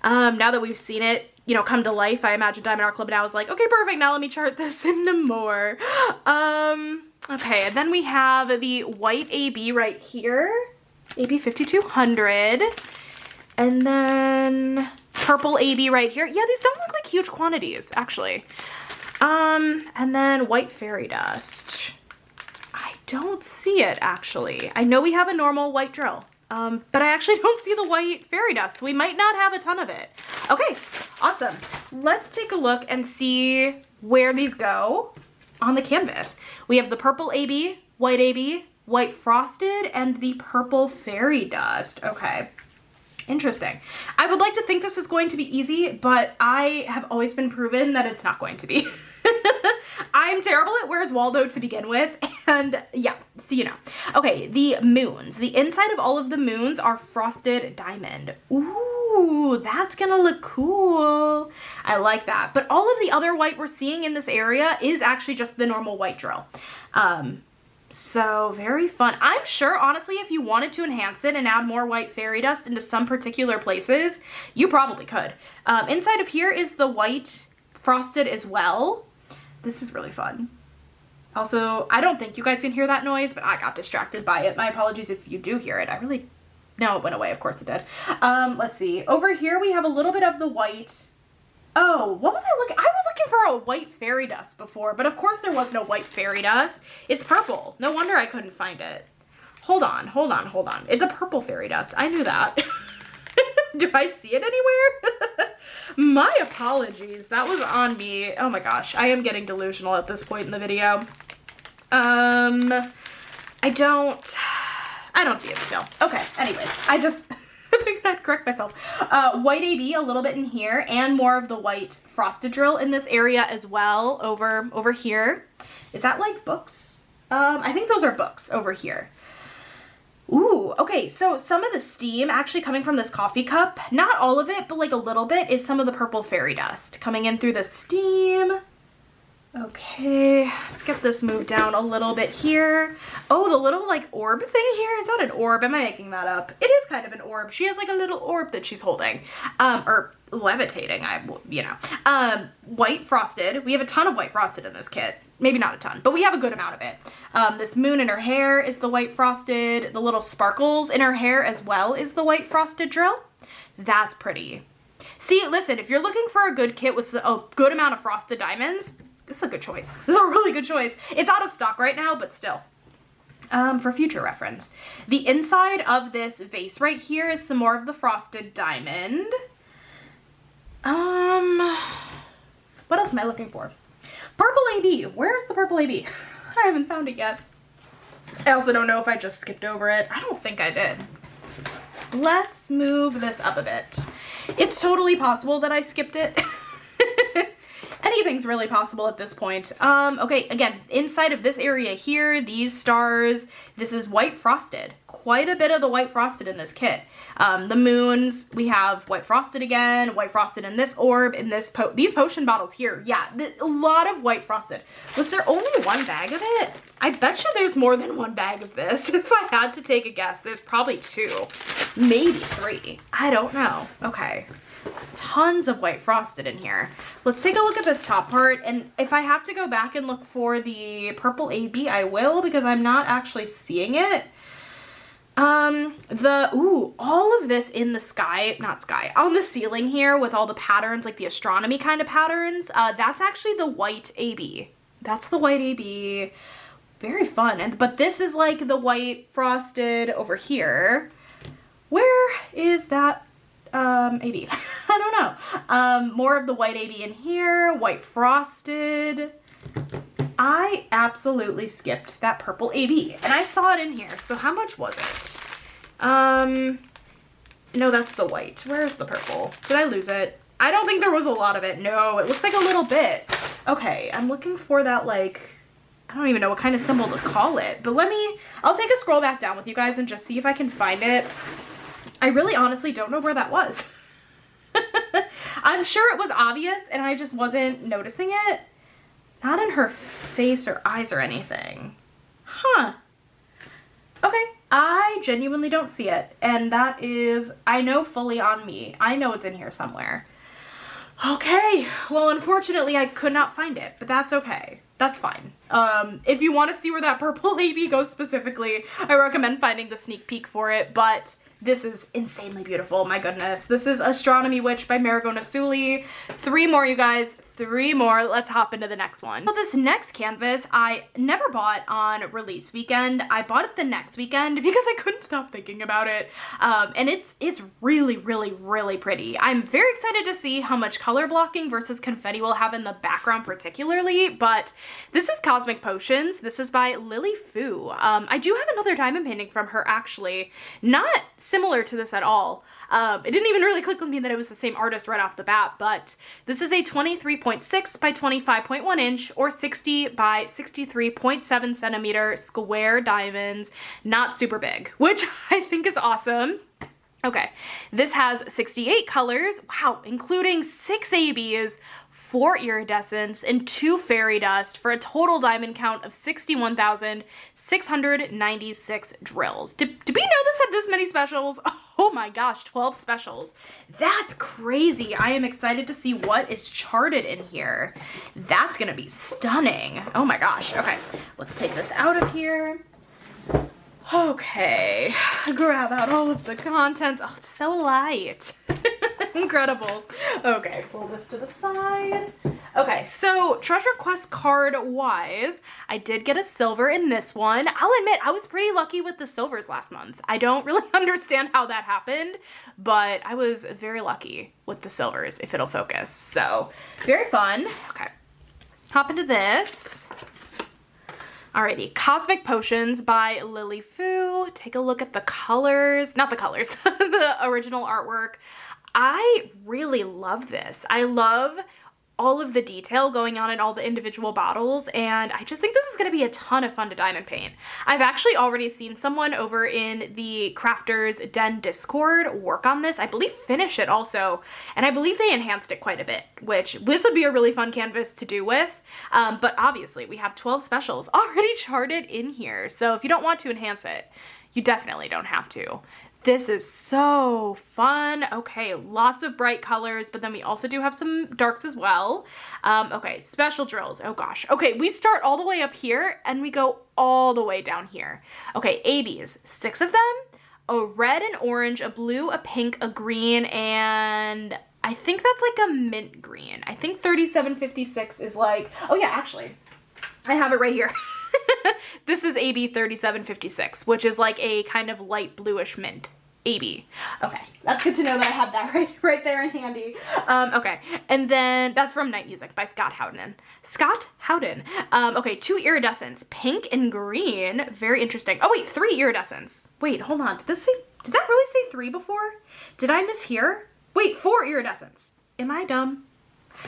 Now that we've seen it, you know, come to life, I imagine Diamond Art Club now is like, okay, perfect. Now let me chart this into more. Okay, and then we have the white AB right here. AB 5200. And then purple AB right here. Yeah, these don't look like huge quantities, actually. And then white fairy dust. I don't see it, actually. I know we have a normal white drill. but I actually don't see the white fairy dust. We might not have a ton of it. Okay, awesome. Let's take a look and see where these go on the canvas. We have the purple AB, white frosted, and the purple fairy dust. Okay, interesting. I would like to think this is going to be easy, but I have always been proven that it's not going to be. I'm terrible at Where's Waldo to begin with, and yeah, so you know. Okay, the moons. The inside of all of the moons are frosted diamond. Ooh, that's gonna look cool. I like that. But all of the other white we're seeing in this area is actually just the normal white drill. So very fun. I'm sure, honestly, if you wanted to enhance it and add more white fairy dust into some particular places, you probably could. Inside of here is the white frosted as well. This is really fun. Also, I don't think you guys can hear that noise, but I got distracted by it. My apologies if you do hear it. No, it went away. Of course it did. Let's see. Over here we have a little bit of the white. Oh, what was I looking? I was looking for a white fairy dust before, but of course there was no white fairy dust. It's purple. No wonder I couldn't find it. Hold on. It's a purple fairy dust. I knew that. Do I see it anywhere? My apologies. That was on me. Oh my gosh. I am getting delusional at this point in the video. I don't see it still. Okay. Anyways, I just figured I'd correct myself. White AB a little bit in here, and more of the white frosted drill in this area as well over here. Is that like books? I think those are books over here. Ooh, okay, so some of the steam actually coming from this coffee cup, not all of it, but like a little bit, is some of the purple fairy dust coming in through the steam. Okay, let's get this moved down a little bit here. Oh, the little like orb thing here, is that an orb? Am I making that up? It is kind of an orb. She has like a little orb that she's holding, or levitating, white frosted. We have a ton of white frosted in this kit. Maybe not a ton, but we have a good amount of it. This moon in her hair is the white frosted. The little sparkles in her hair as well is the white frosted drill. That's pretty. See, listen, if you're looking for a good kit with a good amount of frosted diamonds, this is a good choice. This is a really good choice. It's out of stock right now, but still. For future reference. The inside of this vase right here is some more of the frosted diamond. What else am I looking for? Purple AB. Where's the purple AB? I haven't found it yet. I also don't know if I just skipped over it. I don't think I did. Let's move this up a bit. It's totally possible that I skipped it. Anything's really possible at this point. Okay, again, inside of this area here, these stars, this is white frosted. Quite a bit of the white frosted in this kit. The moons, we have white frosted again, white frosted in this orb, in this these potion bottles here. Yeah, a lot of white frosted. Was there only one bag of it? I bet you there's more than one bag of this. If I had to take a guess, there's probably 2, maybe 3. I don't know. Okay. Tons of white frosted in here. Let's take a look at this top part, and if I have to go back and look for the purple AB, I will, because I'm not actually seeing it. All of this in the sky, not sky, on the ceiling here with all the patterns, like the astronomy kind of patterns, that's actually the white AB. That's the white AB. Very fun. But this is like the white frosted over here. Where is that AB? I don't know. More of the white AB in here, white frosted. I absolutely skipped that purple AB, and I saw it in here. So how much was it? No, that's the white. Where's the purple? Did I lose it? I don't think there was a lot of it. No, it looks like a little bit. Okay, I'm looking for that, like, I don't even know what kind of symbol to call it, but I'll take a scroll back down with you guys and just see if I can find it. I really honestly don't know where that was. I'm sure it was obvious and I just wasn't noticing it. Not in her face or eyes or anything. Huh. Okay, I genuinely don't see it. And that is, I know, fully on me. I know it's in here somewhere. Okay, well, unfortunately I could not find it, but that's okay. That's fine. If you want to see where that purple AB goes specifically, I recommend finding the sneak peek for it, but this is insanely beautiful, my goodness. This is Astronomy Witch by Marigo Nasuli. 3 more, you guys. 3 more. Let's hop into the next one. So this next canvas I never bought on release weekend. I bought it the next weekend because I couldn't stop thinking about it. And it's really, really, really pretty. I'm very excited to see how much color blocking versus confetti we'll have in the background particularly, but this is Cosmic Potions. This is by Lily Fu. I do have another diamond painting from her actually, not similar to this at all. It didn't even really click with me that it was the same artist right off the bat, but this is a 23.6 by 25.1 inch or 60 by 63.7 centimeter square diamonds, not super big, which I think is awesome. Okay, this has 68 colors, wow, including 6 ABs, 4 iridescents, and 2 fairy dust for a total diamond count of 61,696 drills. Did we know this had this many specials? Oh my gosh, 12 specials. That's crazy. I am excited to see what is charted in here. That's gonna be stunning. Oh my gosh, okay, let's take this out of here. Okay, grab out all of the contents. Oh, it's so light. Incredible. Okay, pull this to the side. Okay, so Treasure Quest card wise, I did get a silver in this one. I'll admit, I was pretty lucky with the silvers last month. I don't really understand how that happened, but I was very lucky with the silvers, if it'll focus. So, very fun. Okay, hop into this. Alrighty, Cosmic Potions by Lily Fu. Take a look at the colors, not the colors, the original artwork. I really love this. I love all of the detail going on in all the individual bottles, and I just think this is going to be a ton of fun to diamond paint. I've actually already seen someone over in the Crafters Den Discord work on this. I believe finish it also, and I believe they enhanced it quite a bit, which this would be a really fun canvas to do with, but obviously we have 12 specials already charted in here, so if you don't want to enhance it, you definitely don't have to. This is so fun. Okay, lots of bright colors, but then we also do have some darks as well. Okay, special drills. Oh gosh. Okay, we start all the way up here and we go all the way down here. Okay, ABs, 6 of them. A red and orange, a blue, a pink, a green, and I think that's like a mint green. I think 3756 is like, oh yeah, actually, I have it right here. This is AB 3756, which is like a kind of light bluish mint AB. Okay, that's good to know that I have that right there in handy. Okay, and then that's from Night Music by Scott Howden. Scott Howden. Okay, 2 iridescents, pink and green. Very interesting. Oh wait, 3 iridescents. Wait, hold on. Did that really say 3 before? Did I mishear? Wait, 4 iridescents. Am I dumb?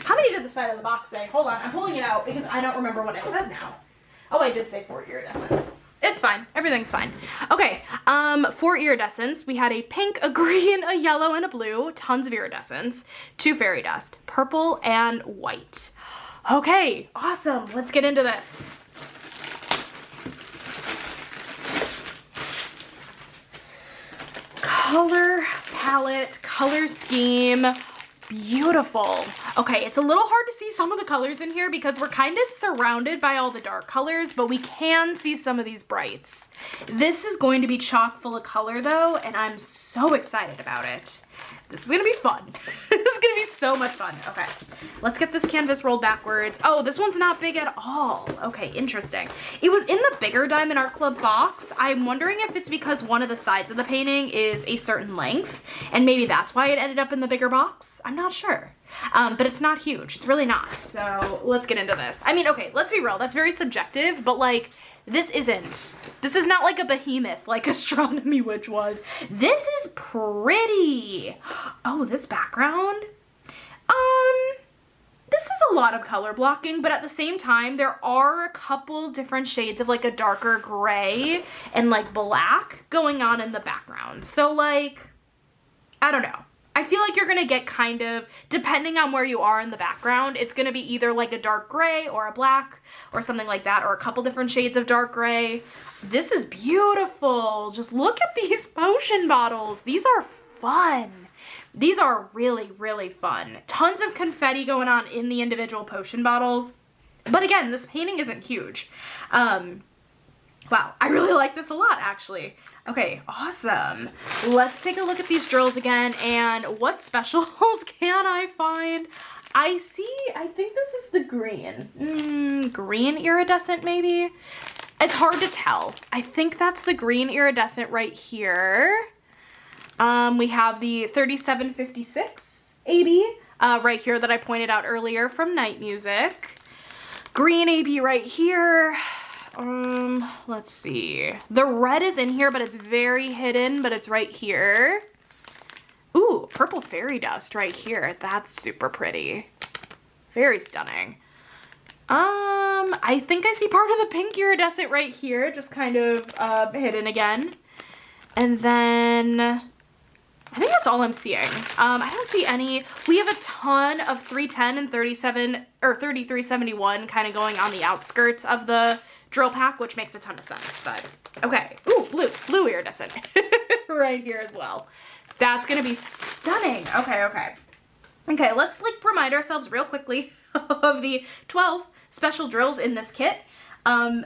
How many did the side of the box say? Hold on, I'm pulling it out because I don't remember what I said now. Oh, I did say 4 iridescents. It's fine. Everything's fine. Okay, 4 iridescents. We had a pink, a green, a yellow, and a blue. Tons of iridescents. 2 fairy dust. Purple and white. Okay, awesome. Let's get into this. Color palette, color scheme. Beautiful. Okay, it's a little hard to see some of the colors in here because we're kind of surrounded by all the dark colors, but we can see some of these brights. This is going to be chock full of color though, and I'm so excited about it. This is gonna be fun. This is gonna be so much fun. Okay, let's get this canvas rolled backwards. Oh, this one's not big at all. Okay, interesting. It was in the bigger Diamond Art Club box. I'm wondering if it's because one of the sides of the painting is a certain length, and maybe that's why it ended up in the bigger box. I'm not sure. But it's not huge. It's really not. So let's get into this. I mean, okay, let's be real. That's very subjective, but like, this is not like a behemoth like Astronomy, which was. This is pretty. Oh, this background. This is a lot of color blocking, but at the same time, there are a couple different shades of like a darker gray and like black going on in the background. So like, I don't know. I feel like you're gonna get kind of, depending on where you are in the background, it's gonna be either like a dark gray or a black or something like that, or a couple different shades of dark gray. This is beautiful. Just look at these potion bottles. These are fun. These are really, really fun. Tons of confetti going on in the individual potion bottles. But again, this painting isn't huge. Wow, I really like this a lot, actually. Okay, awesome. Let's take a look at these drills again, and what specials can I find? I think this is the green. Green iridescent, maybe? It's hard to tell. I think that's the green iridescent right here. We have the 3756 AB right here that I pointed out earlier from Night Music. Green AB right here. Let's see. The red is in here, but it's very hidden, but it's right here. Ooh, purple fairy dust right here. That's super pretty. Very stunning. I think I see part of the pink iridescent right here, just kind of hidden again. And then I think that's all I'm seeing. I don't see any. We have a ton of 310 and 37 or 3371 kind of going on the outskirts of the drill pack, which makes a ton of sense. But okay. Ooh, blue iridescent right here as well. That's gonna be stunning. Okay, let's like remind ourselves real quickly of the 12 special drills in this kit.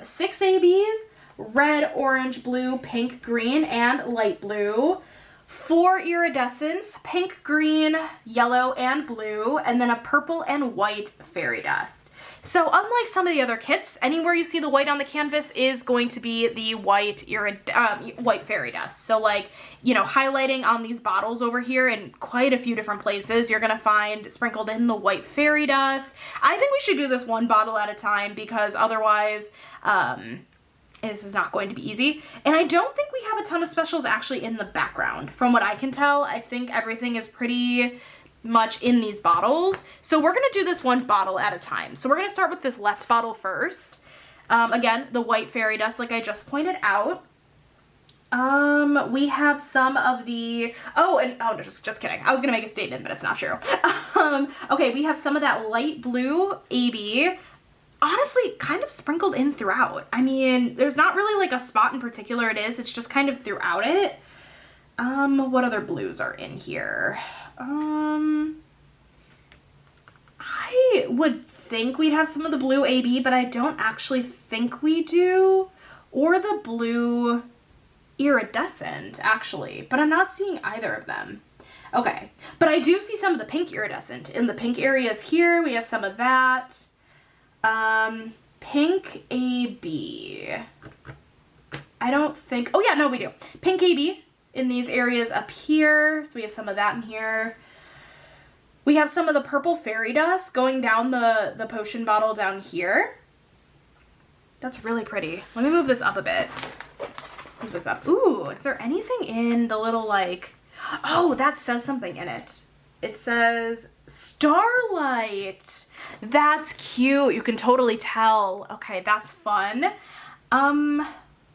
6 ABs, red, orange, blue, pink, green, and light blue. 4 iridescents, pink, green, yellow, and blue, and then a purple and white fairy dust. So unlike some of the other kits, anywhere you see the white on the canvas is going to be the white fairy dust. So like, you know, highlighting on these bottles over here in quite a few different places, you're gonna find sprinkled in the white fairy dust. I think we should do this one bottle at a time because otherwise, this is not going to be easy. And I don't think we have a ton of specials actually in the background. From what I can tell, I think everything is pretty much in these bottles. So we're gonna do this one bottle at a time. So we're gonna start with this left bottle first. Again, the white fairy dust, like I just pointed out. We have some of the, no, just kidding. I was gonna make a statement, but it's not true. Okay, we have some of that light blue AB. Honestly, kind of sprinkled in throughout. I mean, there's not really like a spot in particular it is. It's just kind of throughout it. What other blues are in here? I would think we'd have some of the blue AB, but I don't actually think we do. Or the blue iridescent, actually. But I'm not seeing either of them. Okay, but I do see some of the pink iridescent. In the pink areas here, we have some of that. Pink AB. I don't think, oh yeah, no, we do. Pink AB in these areas up here. So we have some of that in here. We have some of the purple fairy dust going down the potion bottle down here. That's really pretty. Let me move this up a bit. Move this up. Ooh, is there anything in the little like, oh, that says something in it. It says Starlight. That's cute. You can totally tell. Okay, that's fun.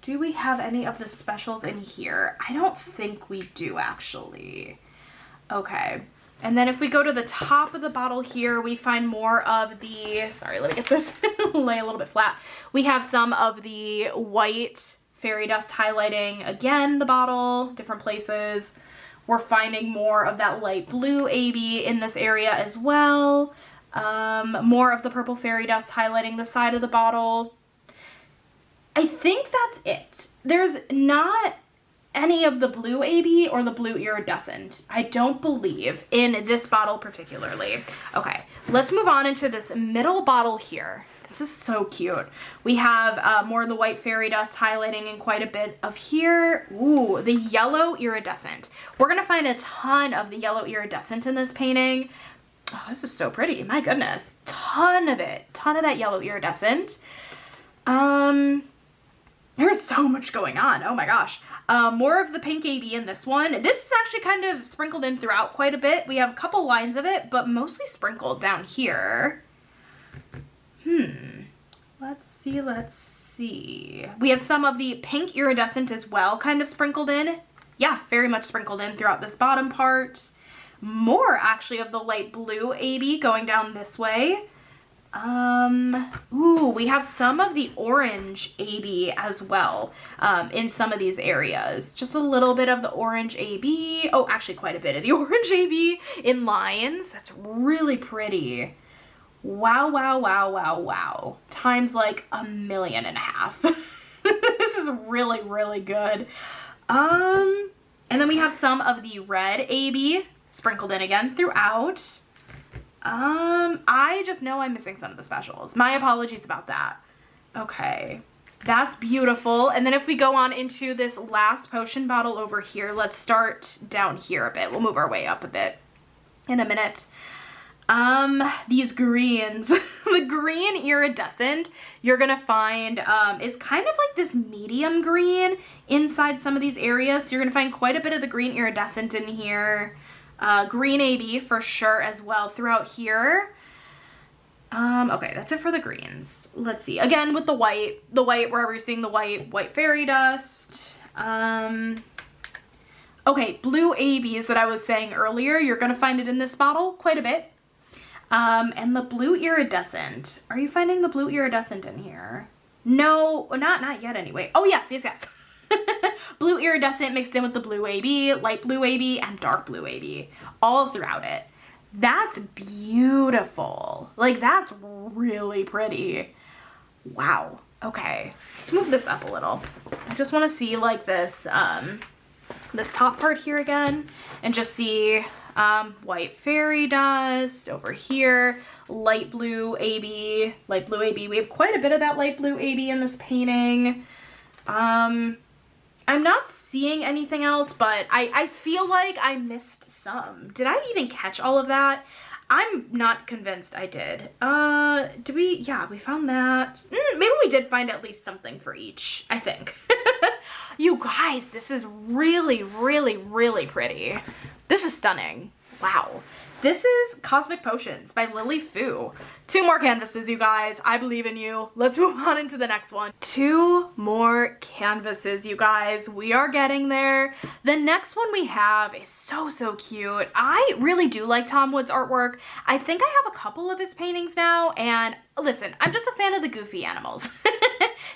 Do we have any of the specials in here? I don't think we do, actually. Okay. And then if we go to the top of the bottle here, we find more of the, sorry, let me get this lay a little bit flat. We have some of the white fairy dust highlighting, again, the bottle, different places. We're finding more of that light blue AB in this area as well. More of the purple fairy dust highlighting the side of the bottle. I think that's it. There's not any of the blue AB or the blue iridescent, I don't believe, in this bottle particularly. Okay, let's move on into this middle bottle here. This is so cute. We have more of the white fairy dust highlighting in quite a bit of here. Ooh, the yellow iridescent. We're gonna find a ton of the yellow iridescent in this painting. Oh, this is so pretty, my goodness. Ton of it, ton of that yellow iridescent. There's so much going on, oh my gosh. More of the pink AB in this one. This is actually kind of sprinkled in throughout quite a bit. We have a couple lines of it, but mostly sprinkled down here. Let's see. We have some of the pink iridescent as well, kind of sprinkled in. Yeah, very much sprinkled in throughout this bottom part. More actually of the light blue AB going down this way. Ooh, we have some of the orange AB as well, in some of these areas. Just a little bit of the orange AB. Oh, actually quite a bit of the orange AB in lines. That's really pretty. Wow, wow, wow, wow, wow. Times like 1.5 million. This is is really, really good. And then we have some of the red AB sprinkled in again throughout. I just know I'm missing some of the specials. My apologies about that. Okay, that's beautiful. And then if we go on into this last potion bottle over here, let's start down here a bit. We'll move our way up a bit in a minute. These greens, the green iridescent, you're gonna find, is kind of like this medium green inside some of these areas. So you're gonna find quite a bit of the green iridescent in here. Green AB for sure as well throughout here. Okay, that's it for the greens. Let's see, again with the white, wherever you're seeing the white fairy dust. Okay, blue ABs that I was saying earlier, you're gonna find it in this bottle quite a bit. And the blue iridescent. Are you finding the blue iridescent in here? No, not yet anyway. Oh yes. Blue iridescent mixed in with the blue AB, light blue AB, and dark blue AB all throughout it. That's beautiful. Like, that's really pretty. Wow. Okay, let's move this up a little. I just want to see like this, this top part here again, and just see white fairy dust over here, light blue AB. We have quite a bit of that light blue AB in this painting. I'm not seeing anything else, but I feel like I missed some. Did I even catch all of that? I'm not convinced I did. Did we? Yeah, we found that. Maybe we did find at least something for each, I think. You guys, this is really, really, really pretty. This is stunning. Wow. This is Cosmic Potions by Lily Fu. 2 more canvases, you guys. I believe in you. Let's move on into the next one. 2 more canvases, you guys. We are getting there. The next one we have is so, so cute. I really do like Tom Wood's artwork. I think I have a couple of his paintings now, and listen, I'm just a fan of the goofy animals.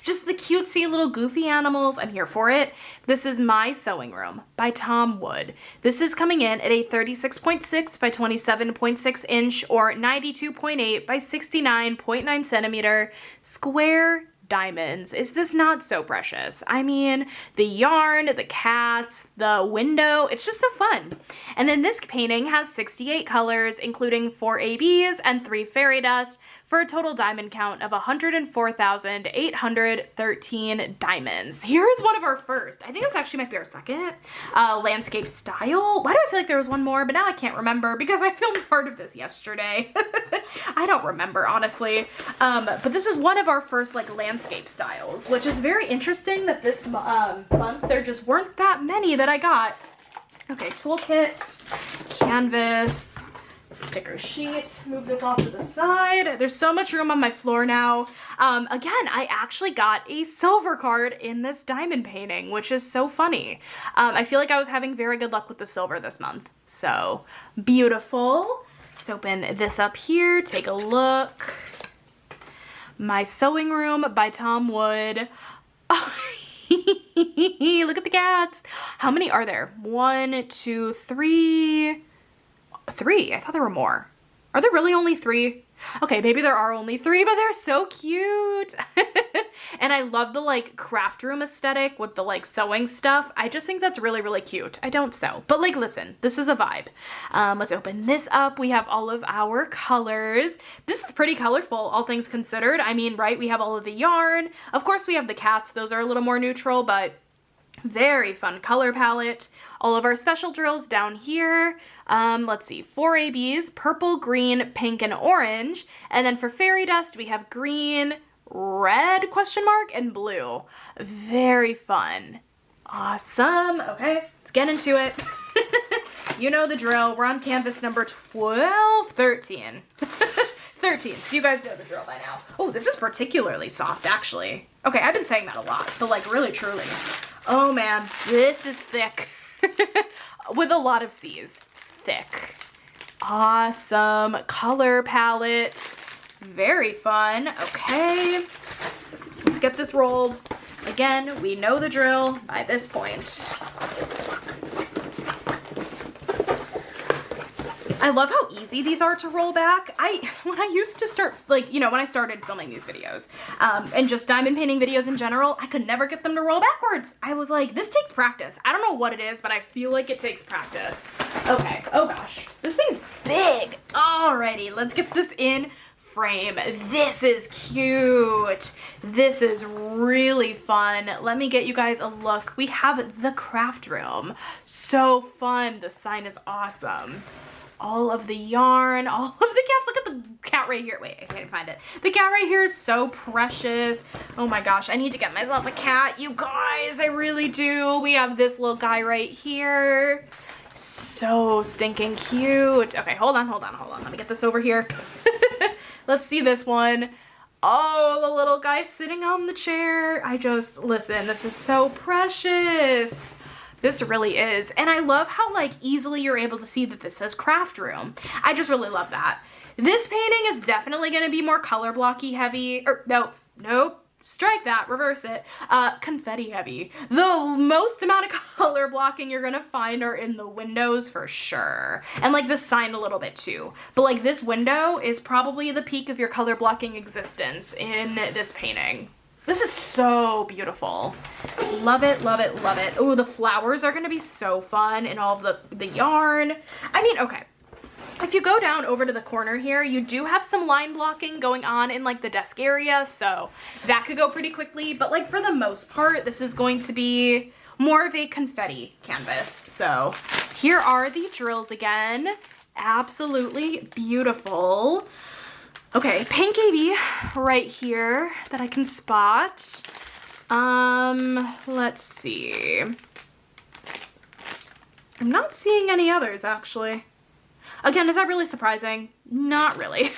Just the cutesy little goofy animals. I'm here for it. This is My Sewing Room by Tom Wood. This is coming in at a 36.6 by 27.6 inch or 92.8 by 69.9 centimeter square diamonds. Is this not so precious? I mean, the yarn, the cats, the window, it's just so fun. And then this painting has 68 colors, including 4 ABs and 3 fairy dust, for a total diamond count of 104,813 diamonds. Here's one of our first. I think this actually might be our second landscape style. Why do I feel like there was one more, but now I can't remember because I filmed part of this yesterday. I don't remember, honestly. But this is one of our first like landscape styles, which is very interesting that this month there just weren't that many that I got. Okay, toolkit, canvas, sticker sheet, move this off to the side. There's so much room on my floor now. Again, I actually got a silver card in this diamond painting, which is so funny. I feel like I was having very good luck with the silver this month. So beautiful. Let's open this up here, take a look. My Sewing Room by Tom Wood. Look at the cats. How many are there? 1, 2, 3. 3. I thought there were more. Are there really only 3? Okay, maybe there are only 3, but they're so cute. And I love the like craft room aesthetic with the like sewing stuff. I just think that's really, really cute. I don't sew, but like, listen, this is a vibe. Let's open this up. We have all of our colors. This is pretty colorful, all things considered. I mean, right, we have all of the yarn. Of course, we have the cats. Those are a little more neutral, but very fun color palette. All of our special drills down here. Let's see, 4 ABs, purple, green, pink, and orange. And then for fairy dust, we have green, red, question mark, and blue. Very fun. Awesome. Okay, let's get into it. You know the drill. We're on canvas number 12, 13. 13, so you guys know the drill by now. Oh, this is particularly soft, actually. Okay, I've been saying that a lot, but like really, truly. Oh man, this is thick. With a lot of C's. Thick. Awesome. Color palette. Very fun. Okay, let's get this rolled. Again, we know the drill by this point. I love how easy these are to roll back. When I used to start, like, you know, when I started filming these videos, and just diamond painting videos in general, I could never get them to roll backwards. I was like, this takes practice. I don't know what it is, but I feel like it takes practice. Okay, oh gosh, this thing's big. Alrighty, let's get this in frame. This is cute. This is really fun. Let me get you guys a look. We have the craft room. So fun. The sign is awesome. All of the yarn, all of the cats. Look at the cat right here. Wait, I can't find it. The cat right here is so precious. Oh my gosh, I need to get myself a cat, you guys. I really do. We have this little guy right here. So stinking cute. Okay, hold on. Let me get this over here. Let's see this one. Oh, the little guy sitting on the chair. Listen, this is so precious. This really is. And I love how like easily you're able to see that this says craft room. I just really love that. This painting is definitely going to be more color blocky heavy, or nope, strike that, reverse it, confetti heavy. The most amount of color blocking you're gonna find are in the windows for sure. And like this sign a little bit too. But like this window is probably the peak of your color blocking existence in this painting. This is so beautiful. Love it, love it, love it. Oh, the flowers are gonna be so fun and all of the yarn. I mean, okay. If you go down over to the corner here, you do have some line blocking going on in like the desk area, so that could go pretty quickly. But like for the most part, this is going to be more of a confetti canvas. So here are the drills again. Absolutely beautiful. Okay, pink AB right here that I can spot. Let's see. I'm not seeing any others actually. Again, is that really surprising? Not really.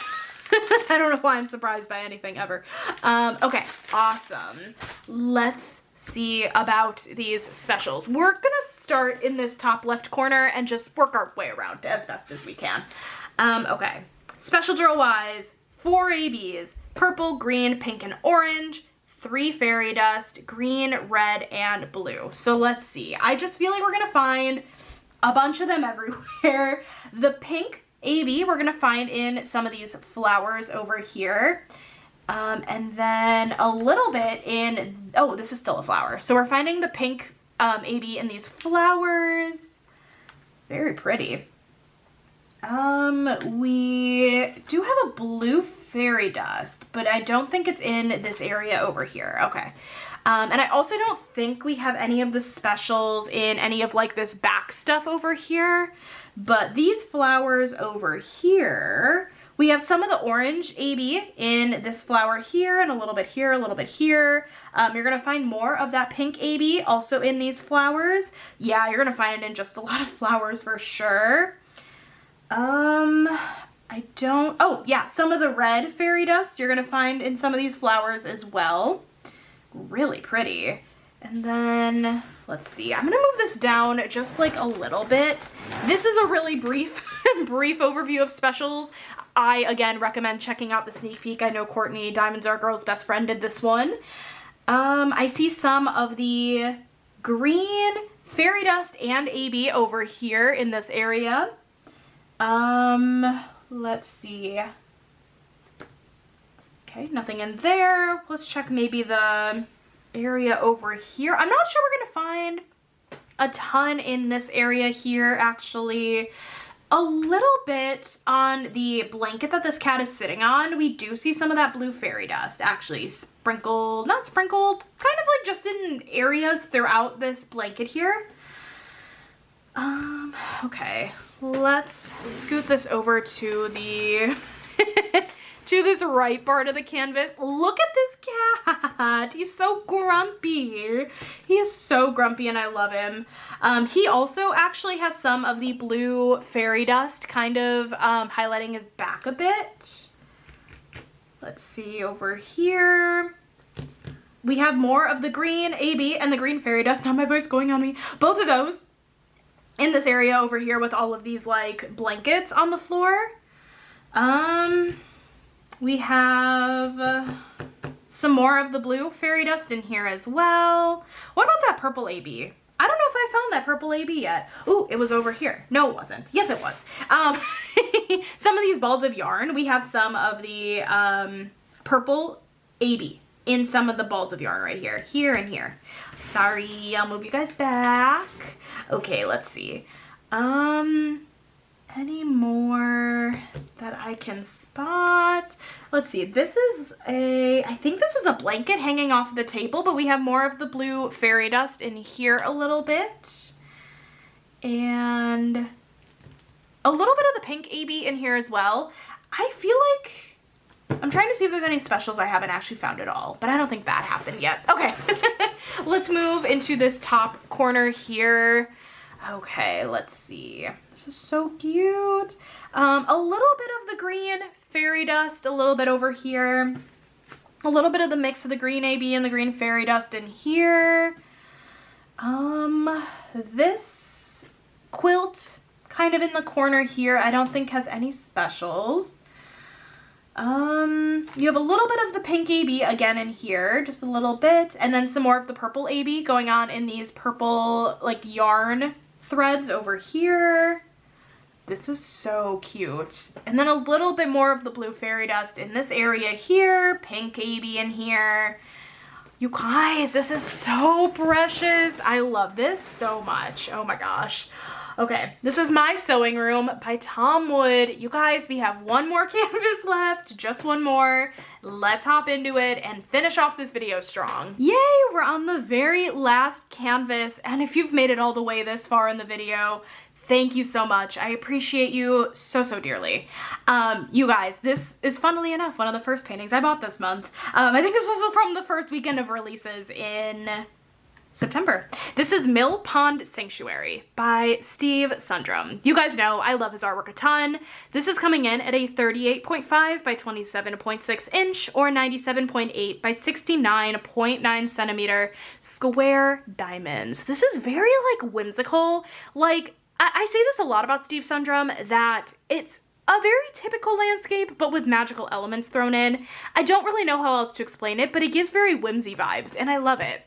I don't know why I'm surprised by anything ever. Okay, awesome. Let's see about these specials. We're gonna start in this top left corner and just work our way around as best as we can. Okay, special drill wise, 4 ABs, purple, green, pink, and orange, 3 fairy dust, green, red, and blue. So let's see. I just feel like we're gonna find a bunch of them everywhere. The pink AB we're gonna find in some of these flowers over here. And then a little bit in, oh, this is still a flower. So we're finding the pink AB in these flowers. Very pretty. We do have a blue fairy dust, but I don't think it's in this area over here. Okay. And I also don't think we have any of the specials in any of like this back stuff over here, but these flowers over here, we have some of the orange AB in this flower here and a little bit here, a little bit here. You're gonna find more of that pink AB also in these flowers. Yeah, you're gonna find it in just a lot of flowers for sure. Oh yeah, some of the red fairy dust you're gonna find in some of these flowers as well. Really pretty. And then let's see, I'm gonna move this down just like a little bit. This is a really brief overview of specials. I again recommend checking out the sneak peek. I know Courtney, Diamonds Are a Girl's best friend, did this one. I see some of the green fairy dust and AB over here in this area. Let's see. Okay, nothing in there. Let's check maybe the area over here. I'm not sure we're gonna find a ton in this area here, actually. A little bit on the blanket that this cat is sitting on. We do see some of that blue fairy dust actually sprinkled, not sprinkled, kind of like just in areas throughout this blanket here. Okay, let's scoot this over to the to this right part of the canvas. Look at this cat. He's so grumpy. He is so grumpy and I love him. He also actually has some of the blue fairy dust kind of highlighting his back a bit. Let's see over here. We have more of the green AB and the green fairy dust. Now my voice going on me. Both of those in this area over here with all of these like blankets on the floor. We have some more of the blue fairy dust in here as well. What about that purple AB? I don't know if I found that purple AB yet. Ooh, it was over here. No, it wasn't. Yes, it was. Some of these balls of yarn, we have some of the purple AB in some of the balls of yarn right here. Here and here. Sorry, I'll move you guys back. Okay, let's see. Any more that I can spot? Let's see, this is I think this is a blanket hanging off the table, but we have more of the blue fairy dust in here a little bit. And a little bit of the pink AB in here as well. I feel like, I'm trying to see if there's any specials I haven't actually found at all, but I don't think that happened yet. Okay, let's move into this top corner here. Okay, let's see. This is so cute. A little bit of the green fairy dust, a little bit over here. A little bit of the mix of the green AB and the green fairy dust in here. This quilt kind of in the corner here, I don't think has any specials. You have a little bit of the pink AB again in here, just a little bit, and then some more of the purple AB going on in these purple like yarn threads over here. This is so cute. And then a little bit more of the blue fairy dust in this area here, pink AB in here. You guys, this is so precious. I love this so much. Oh my gosh. Okay, this is My Sewing Room by Tom Wood. You guys, we have one more canvas left, just one more. Let's hop into it and finish off this video strong. Yay, we're on the very last canvas, and if you've made it all the way this far in the video, thank you so much. I appreciate you so, so dearly. You guys, this is funnily enough one of the first paintings I bought this month. I think this was from the first weekend of releases in September. This is Mill Pond Sanctuary by Steve Sundrum. You guys know I love his artwork a ton. This is coming in at a 38.5 by 27.6 inch or 97.8 by 69.9 centimeter square diamonds. This is very like whimsical. Like I say this a lot about Steve Sundrum, that it's a very typical landscape, but with magical elements thrown in. I don't really know how else to explain it, but it gives very whimsy vibes, and I love it.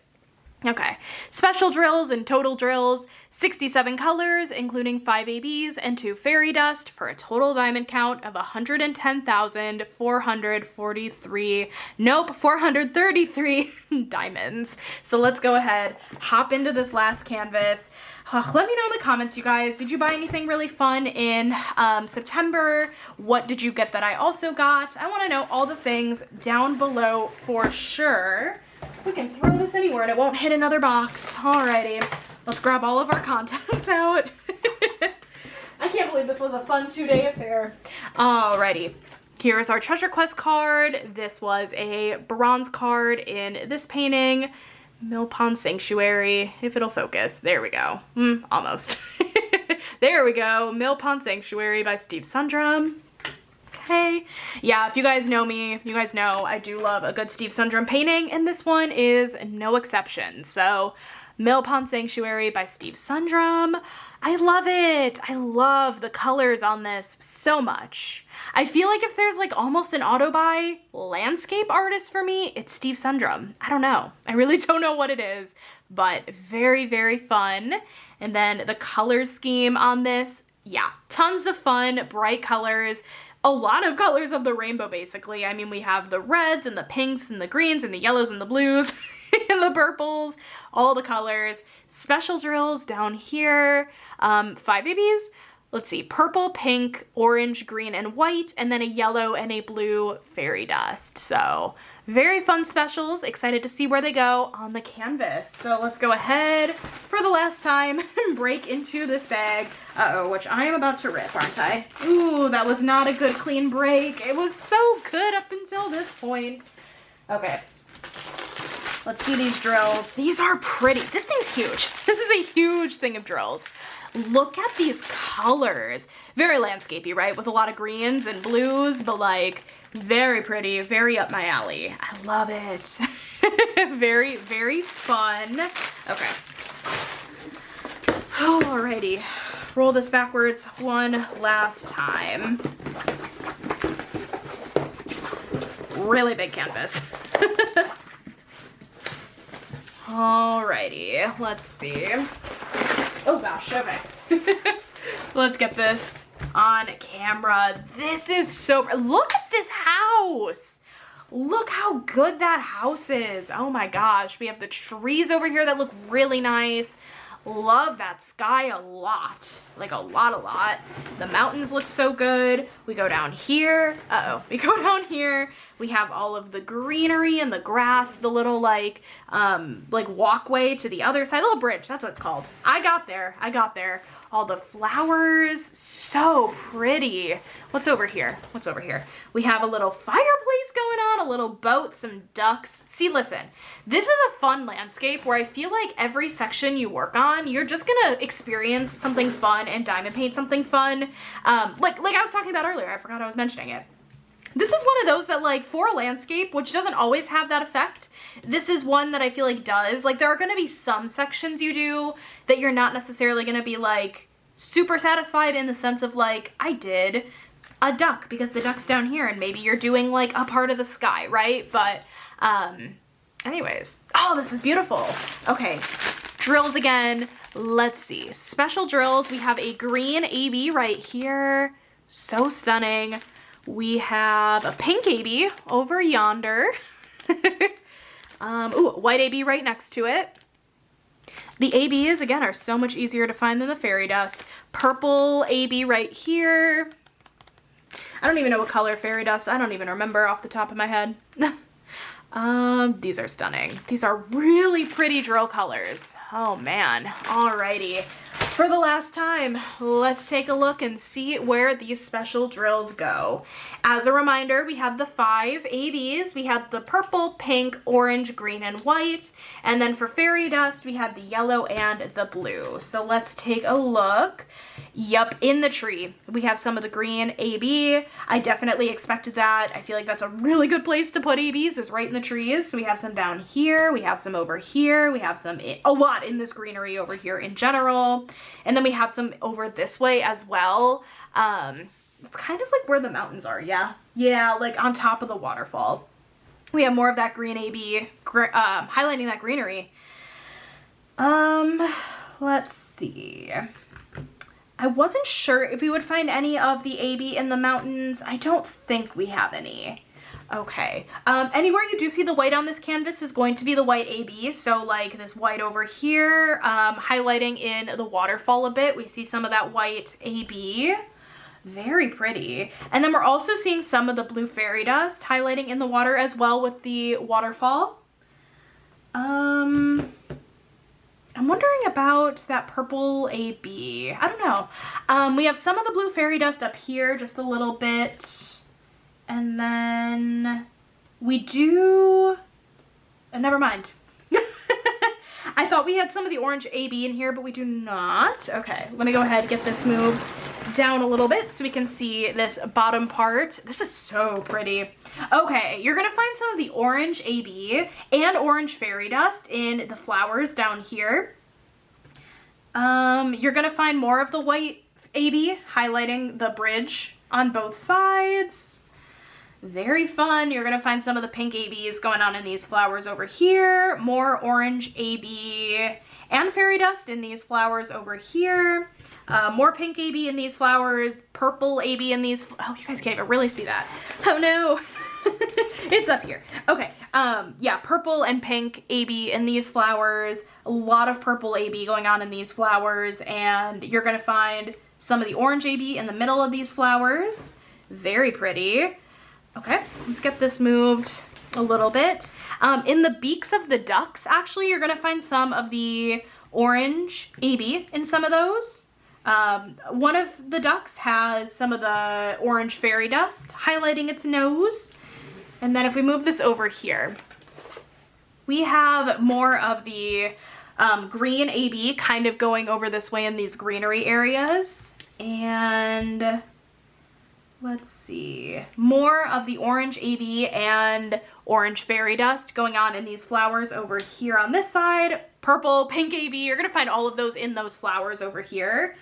Okay, special drills and total drills, 67 colors, including 5 ABs and 2 fairy dust, for a total diamond count of 433 diamonds. So let's go ahead, hop into this last canvas. Let me know in the comments, you guys, did you buy anything really fun in September? What did you get that I also got? I want to know all the things down below for sure. We can throw this anywhere and it won't hit another box. Alrighty, let's grab all of our contents out. I can't believe this was a fun 2-day affair. Alrighty, here is our treasure quest card. This was a bronze card in this painting. Mill Pond Sanctuary, if it'll focus. There we go. Almost. There we go. Mill Pond Sanctuary by Steve Sundrum. Okay. Yeah, if you guys know me, you guys know I do love a good Steve Sundrum painting, and this one is no exception. So, Mill Pond Sanctuary by Steve Sundrum. I love it. I love the colors on this so much. I feel like if there's like almost an auto-buy landscape artist for me, it's Steve Sundrum. I don't know. I really don't know what it is, but very, very fun. And then the color scheme on this, yeah, tons of fun, bright colors. A lot of colors of the rainbow, basically. I mean, we have the reds and the pinks and the greens and the yellows and the blues and the purples, all the colors. Special drills down here, 5 ABs. Let's see, purple, pink, orange, green, and white, and then a yellow and a blue fairy dust. So very fun specials. Excited to see where they go on the canvas. So let's go ahead for the last time and break into this bag. Uh-oh, which I am about to rip, aren't I? Ooh, that was not a good clean break. It was so good up until this point. Okay. Let's see these drills. These are pretty. This thing's huge. This is a huge thing of drills. Look at these colors. Very landscapey, right? With a lot of greens and blues, but like very pretty, very up my alley. I love it. Very, very fun. Okay. Alrighty. Roll this backwards one last time. Really big canvas. Alrighty, let's see. Oh gosh, okay. Let's get this on camera. This is so, look at this house. Look how good that house is. Oh my gosh. We have the trees over here that look really nice. Love that sky a lot. Like a lot. The mountains look so good. We go down here. We go down here. We have all of the greenery and the grass, the little like walkway to the other side, little bridge, that's what it's called. I got there. All the flowers, so pretty. What's over here? We have a little fireplace going on, a little boat, some ducks. See, listen, this is a fun landscape where I feel like every section you work on, you're just gonna experience something fun and diamond paint something fun. Like I was talking about earlier, I forgot I was mentioning it. This is one of those that, like, for a landscape, which doesn't always have that effect, this is one that I feel like does. Like, there are gonna be some sections you do that you're not necessarily gonna be, like, super satisfied in the sense of, like, I did a duck because the duck's down here, and maybe you're doing, like, a part of the sky, right? But, anyways. Oh, this is beautiful. Okay, drills again. Let's see. Special drills. We have a green AB right here. So stunning. We have a pink AB over yonder. Ooh, white AB right next to it. The ABs, again, are so much easier to find than the fairy dust. Purple AB right here. I don't even know what color fairy dust. I don't even remember off the top of my head. These are stunning. These are really pretty drill colors. Oh man. Alrighty. For the last time, let's take a look and see where these special drills go. As a reminder, we had the 5 ABs. We had the purple, pink, orange, green, and white. And then for fairy dust, we had the yellow and the blue. So let's take a look. Yep, in the tree, we have some of the green AB. I definitely expected that. I feel like that's a really good place to put ABs, is right in the trees. So we have some down here, we have some over here, we have some, a lot in this greenery over here in general. And then we have some over this way as well. It's kind of like where the mountains are, yeah? Yeah, like on top of the waterfall. We have more of that green AB, highlighting that greenery. Let's see. I wasn't sure if we would find any of the AB in the mountains. I don't think we have any. Okay. Anywhere you do see the white on this canvas is going to be the white AB. So like this white over here, highlighting in the waterfall a bit. We see some of that white AB. Very pretty. And then we're also seeing some of the blue fairy dust highlighting in the water as well with the waterfall. I'm wondering about that purple AB. I don't know. We have some of the blue fairy dust up here, just a little bit. And then we do, never mind. I thought we had some of the orange AB in here, but we do not. Okay, let me go ahead and get this moved down a little bit so we can see this bottom part. This is so pretty. Okay, you're gonna find some of the orange AB and orange fairy dust in the flowers down here. You're gonna find more of the white AB highlighting the bridge on both sides. Very fun. You're gonna find some of the pink ABs going on in these flowers over here. More orange AB and fairy dust in these flowers over here. More pink AB in these flowers. Purple AB in these. Oh, you guys can't even really see that. Oh no. It's up here. Okay. Yeah, purple and pink AB in these flowers. A lot of purple AB going on in these flowers. And you're gonna find some of the orange AB in the middle of these flowers. Very pretty. Okay, let's get this moved a little bit. In the beaks of the ducks, actually, you're gonna find some of the orange AB in some of those. One of the ducks has some of the orange fairy dust highlighting its nose. And then if we move this over here, we have more of the green AB kind of going over this way in these greenery areas. And let's see, more of the orange AB and orange fairy dust going on in these flowers over here on this side. Purple, pink AB, you're gonna find all of those in those flowers over here.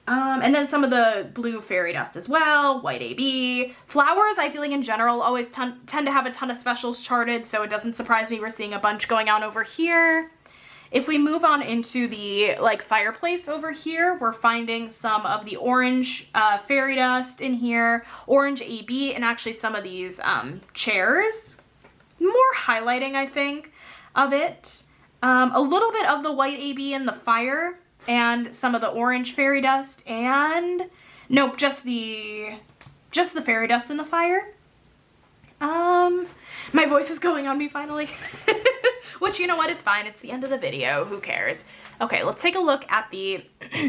And then some of the blue fairy dust as well, white AB. Flowers, I feel like in general, always tend to have a ton of specials charted, so it doesn't surprise me we're seeing a bunch going on over here. If we move on into the like fireplace over here, we're finding some of the orange fairy dust in here, orange AB, and actually some of these chairs. More highlighting, I think, of it. A little bit of the white AB in the fire, and some of the orange fairy dust, and nope, just the fairy dust in the fire. My voice is going on me finally. Which, you know what, it's fine. It's the end of the video. Who cares? Okay, let's take a look at the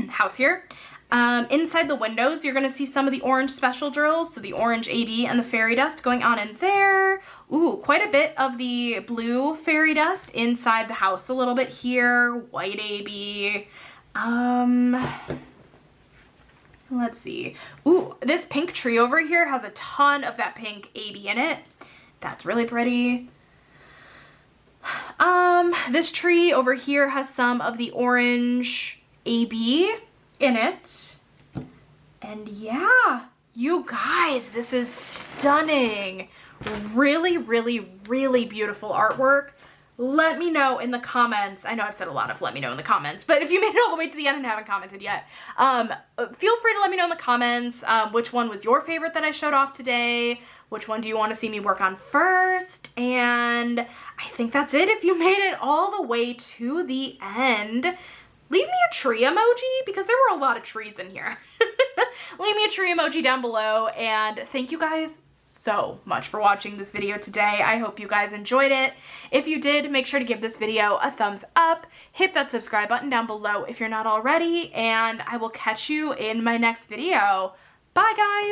house here. Inside the windows, you're going to see some of the orange special drills. So the orange AB and the fairy dust going on in there. Ooh, quite a bit of the blue fairy dust inside the house. A little bit here. White AB. Let's see. Ooh, this pink tree over here has a ton of that pink AB in it. That's really pretty. This tree over here has some of the orange AB in it. And yeah, you guys, this is stunning. Really, really, really beautiful artwork. Let me know in the comments. I know I've said a lot of let me know in the comments, but if you made it all the way to the end and haven't commented yet, feel free to let me know in the comments which one was your favorite that I showed off today. Which one do you want to see me work on first? And I think that's it. If you made it all the way to the end, leave me a tree emoji because there were a lot of trees in here. Leave me a tree emoji down below, and thank you guys so much for watching this video today. I hope you guys enjoyed it. If you did, make sure to give this video a thumbs up, hit that subscribe button down below if you're not already, and I will catch you in my next video. Bye guys!